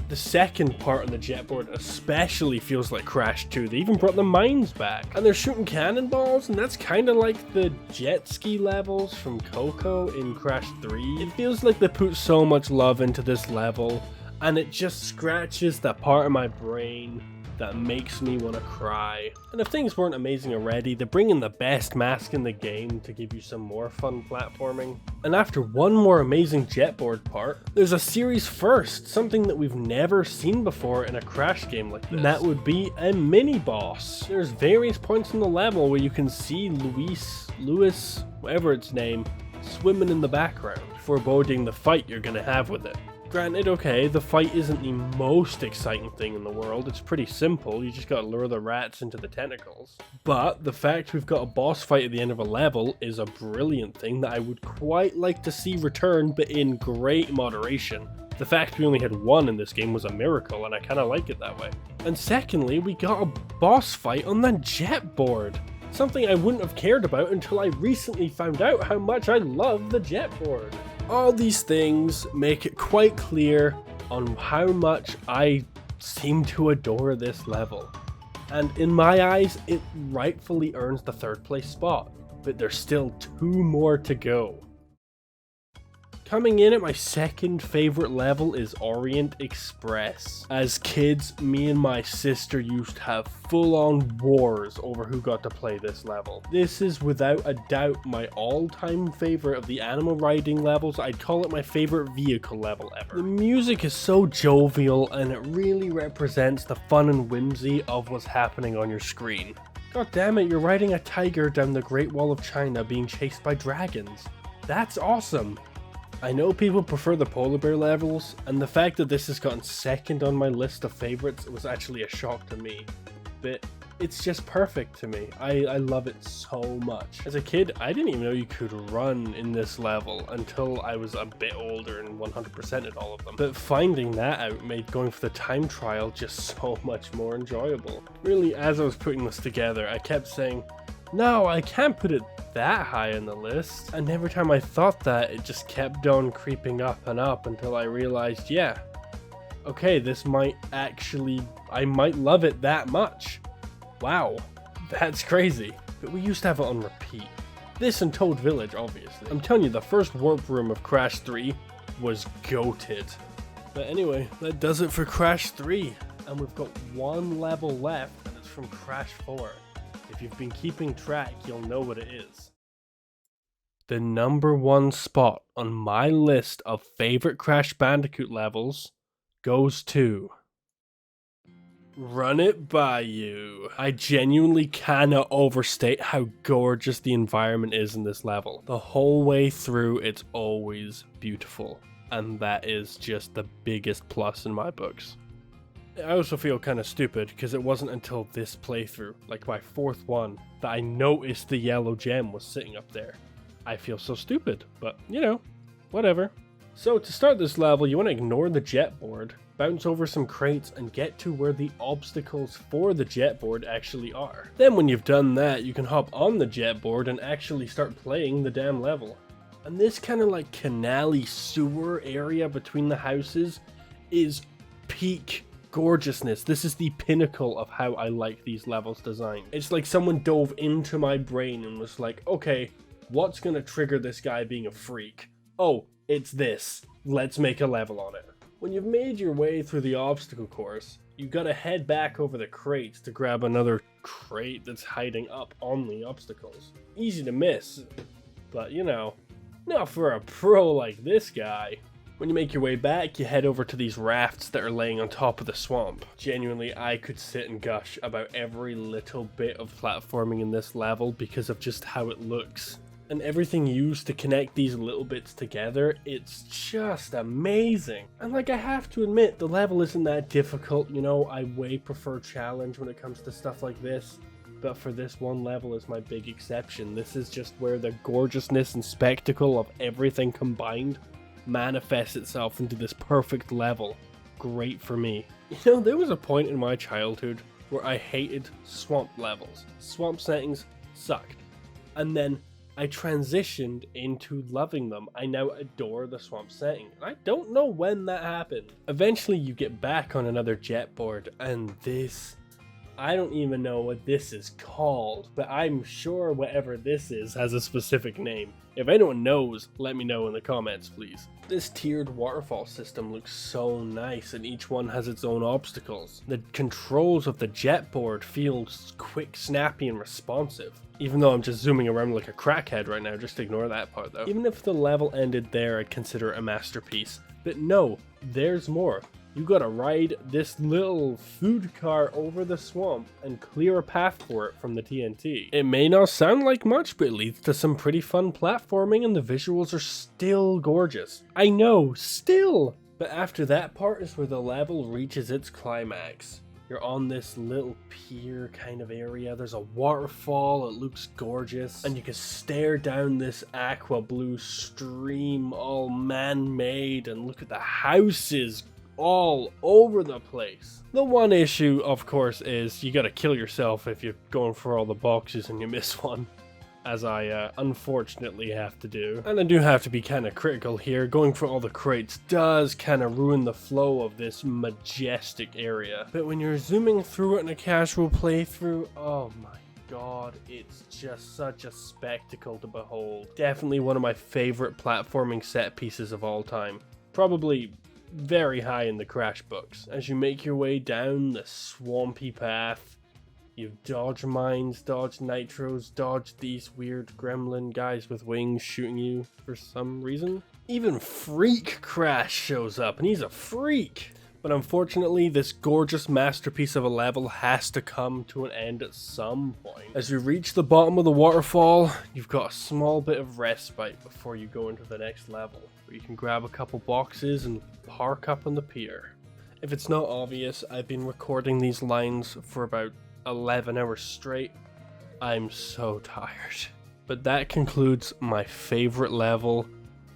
Speaker 1: The second part on the jetboard especially feels like Crash 2. They even brought the mines back. And they're shooting cannonballs, and that's kind of like the jet ski levels from Coco in Crash 3. It feels like they put so much love into this level, and it just scratches that part of my brain that makes me want to cry. And if things weren't amazing already, they bring in the best mask in the game to give you some more fun platforming. And after one more amazing jetboard part, there's a series first, something that we've never seen before in a Crash game like this. And that would be a mini boss. There's various points in the level where you can see Lewis, whatever its name, swimming in the background, foreboding the fight you're gonna have with it. Granted, okay, the fight isn't the most exciting thing in the world, it's pretty simple, you just gotta lure the rats into the tentacles. But the fact we've got a boss fight at the end of a level is a brilliant thing that I would quite like to see return, but in great moderation. The fact we only had one in this game was a miracle, and I kinda like it that way. And secondly, we got a boss fight on the jet board. Something I wouldn't have cared about until I recently found out how much I love the jet board. All these things make it quite clear on how much I seem to adore this level. And in my eyes, it rightfully earns the 3rd place spot, but there's still 2 more to go. Coming in at my 2nd favorite level is Orient Express. As kids, me and my sister used to have full-on wars over who got to play this level. This is without a doubt my all-time favorite of the animal riding levels. I'd call it my favorite vehicle level ever. The music is so jovial and it really represents the fun and whimsy of what's happening on your screen. God damn it, you're riding a tiger down the Great Wall of China being chased by dragons. That's awesome. I know people prefer the polar bear levels, and the fact that this has gotten 2nd on my list of favorites was actually a shock to me, but it's just perfect to me. I love it so much. As a kid, I didn't even know you could run in this level until I was a bit older and 100%ed all of them. But finding that out made going for the time trial just so much more enjoyable. Really, as I was putting this together, I kept saying, no, I can't put it that high on the list. And every time I thought that, it just kept on creeping up and up until I realized, yeah, okay, this might actually, I might love it that much. Wow, that's crazy. But we used to have it on repeat. This and Toad Village, obviously. I'm telling you, the first warp room of Crash 3 was goated. But anyway, that does it for Crash 3. And we've got one level left, and it's from Crash 4. If you've been keeping track, you'll know what it is. The number 1 spot on my list of favorite Crash Bandicoot levels goes to Run It By You. I genuinely cannot overstate how gorgeous the environment is in this level. The whole way through, it's always beautiful, and that is just the biggest plus in my books. I also feel kind of stupid because it wasn't until this playthrough, like my 4th one, that I noticed the yellow gem was sitting up there. I feel so stupid, but you know, whatever. So to start this level, you want to ignore the jet board, bounce over some crates, and get to where the obstacles for the jet board actually are. Then when you've done that, you can hop on the jet board and actually start playing the damn level. And this kind of like canal-y sewer area between the houses is peak gorgeousness. This is the pinnacle of how I like these levels designed. It's like someone dove into my brain and was like, okay, what's gonna trigger this guy being a freak? Oh, it's this. Let's make a level on it. When you've made your way through the obstacle course, you gotta head back over the crates to grab another crate that's hiding up on the obstacles. Easy to miss, but you know, not for a pro like this guy. When you make your way back, you head over to these rafts that are laying on top of the swamp. Genuinely, I could sit and gush about every little bit of platforming in this level because of just how it looks. And everything used to connect these little bits together, it's just amazing. And like, I have to admit, the level isn't that difficult, you know, I way prefer challenge when it comes to stuff like this. But for this one level is my big exception. This is just where the gorgeousness and spectacle of everything combined manifests itself into this perfect level. Great for me. You know, there was a point in my childhood where I hated swamp levels. Swamp settings sucked. And then I transitioned into loving them. I now adore the swamp setting. I don't know when that happened. Eventually you get back on another jet board, and this I don't even know what this is called, but I'm sure whatever this is has a specific name. If anyone knows, let me know in the comments, please. This tiered waterfall system looks so nice, and each one has its own obstacles. The controls of the jet board feel quick, snappy, and responsive. Even though I'm just zooming around like a crackhead right now, just ignore that part though. Even if the level ended there, I'd consider it a masterpiece. But no, there's more. You gotta ride this little food car over the swamp and clear a path for it from the TNT. It may not sound like much, but it leads to some pretty fun platforming, and the visuals are still gorgeous. I know, still! But after that part is where the level reaches its climax. You're on this little pier kind of area, there's a waterfall, it looks gorgeous, and you can stare down this aqua blue stream, all man-made, and look at the houses all over the place. The one issue, of course, is you gotta kill yourself if you're going for all the boxes and you miss one, as I unfortunately have to do. And I do have to be kind of critical here. Going for all the crates does kind of ruin the flow of this majestic area. But when you're zooming through it in a casual playthrough, oh my god, it's just such a spectacle to behold. Definitely one of my favorite platforming set pieces of all time. Probably very high in the Crash books. As you make your way down the swampy path, you dodge mines, dodge nitros, dodge these weird gremlin guys with wings shooting you for some reason. Even Freak Crash shows up, and he's a freak! But unfortunately, this gorgeous masterpiece of a level has to come to an end at some point. As you reach the bottom of the waterfall, you've got a small bit of respite before you go into the next level, where you can grab a couple boxes and park up on the pier. If it's not obvious, I've been recording these lines for about 11 hours straight. I'm so tired. But that concludes my favorite level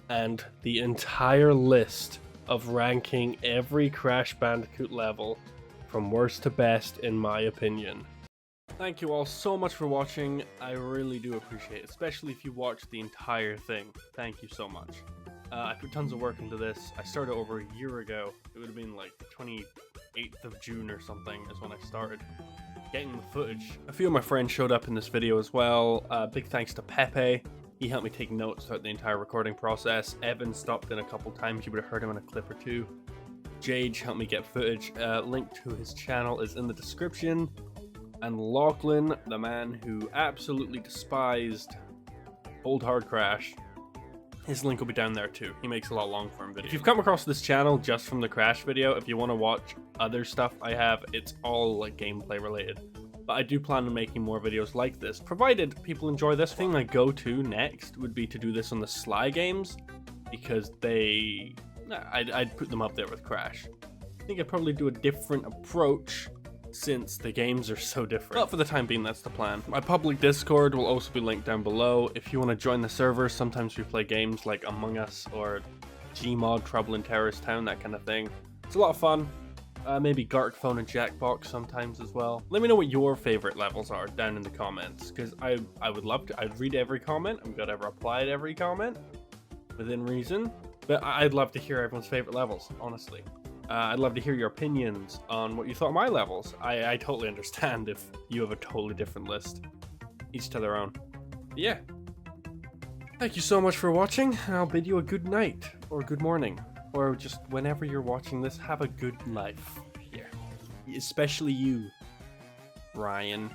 Speaker 1: and the entire list of ranking every Crash Bandicoot level from worst to best in my opinion. Thank you all so much for watching. I really do appreciate it, especially if you watched the entire thing. Thank you so much. I put tons of work into this. I started over a year ago. It would have been like the 28th of June or something is when I started getting the footage. A few of my friends showed up in this video as well. Big thanks to Pepe. He helped me take notes throughout the entire recording process. Evan stopped in a couple times. You would have heard him in a clip or two. Jage helped me get footage. Link to his channel is in the description. And Lauchlan, the man who absolutely despised Old Hard Crash, his link will be down there too. He makes a lot of long form videos. If you've come across this channel just from the Crash video, if you want to watch other stuff I have, it's all like gameplay related. But I do plan on making more videos like this, provided people enjoy this. The thing I go to next would be to do this on the Sly games, because I'd put them up there with Crash. I think I'd probably do a different approach since the games are so different. But for the time being, that's the plan. My public Discord will also be linked down below. If you want to join the server, sometimes we play games like Among Us or Gmod, Trouble in Terrorist Town, that kind of thing. It's a lot of fun. Maybe Gark Phone and Jackbox sometimes as well. Let me know what your favorite levels are down in the comments, because I would love to. I'd read every comment. I'm gonna reply to every comment within reason. But I'd love to hear everyone's favorite levels, honestly. I'd love to hear your opinions on what you thought of my levels. I totally understand if you have a totally different list. Each to their own. But yeah. Thank you so much for watching, and I'll bid you a good night, or good morning, or just whenever you're watching this, have a good life. Yeah. Especially you, Ryan.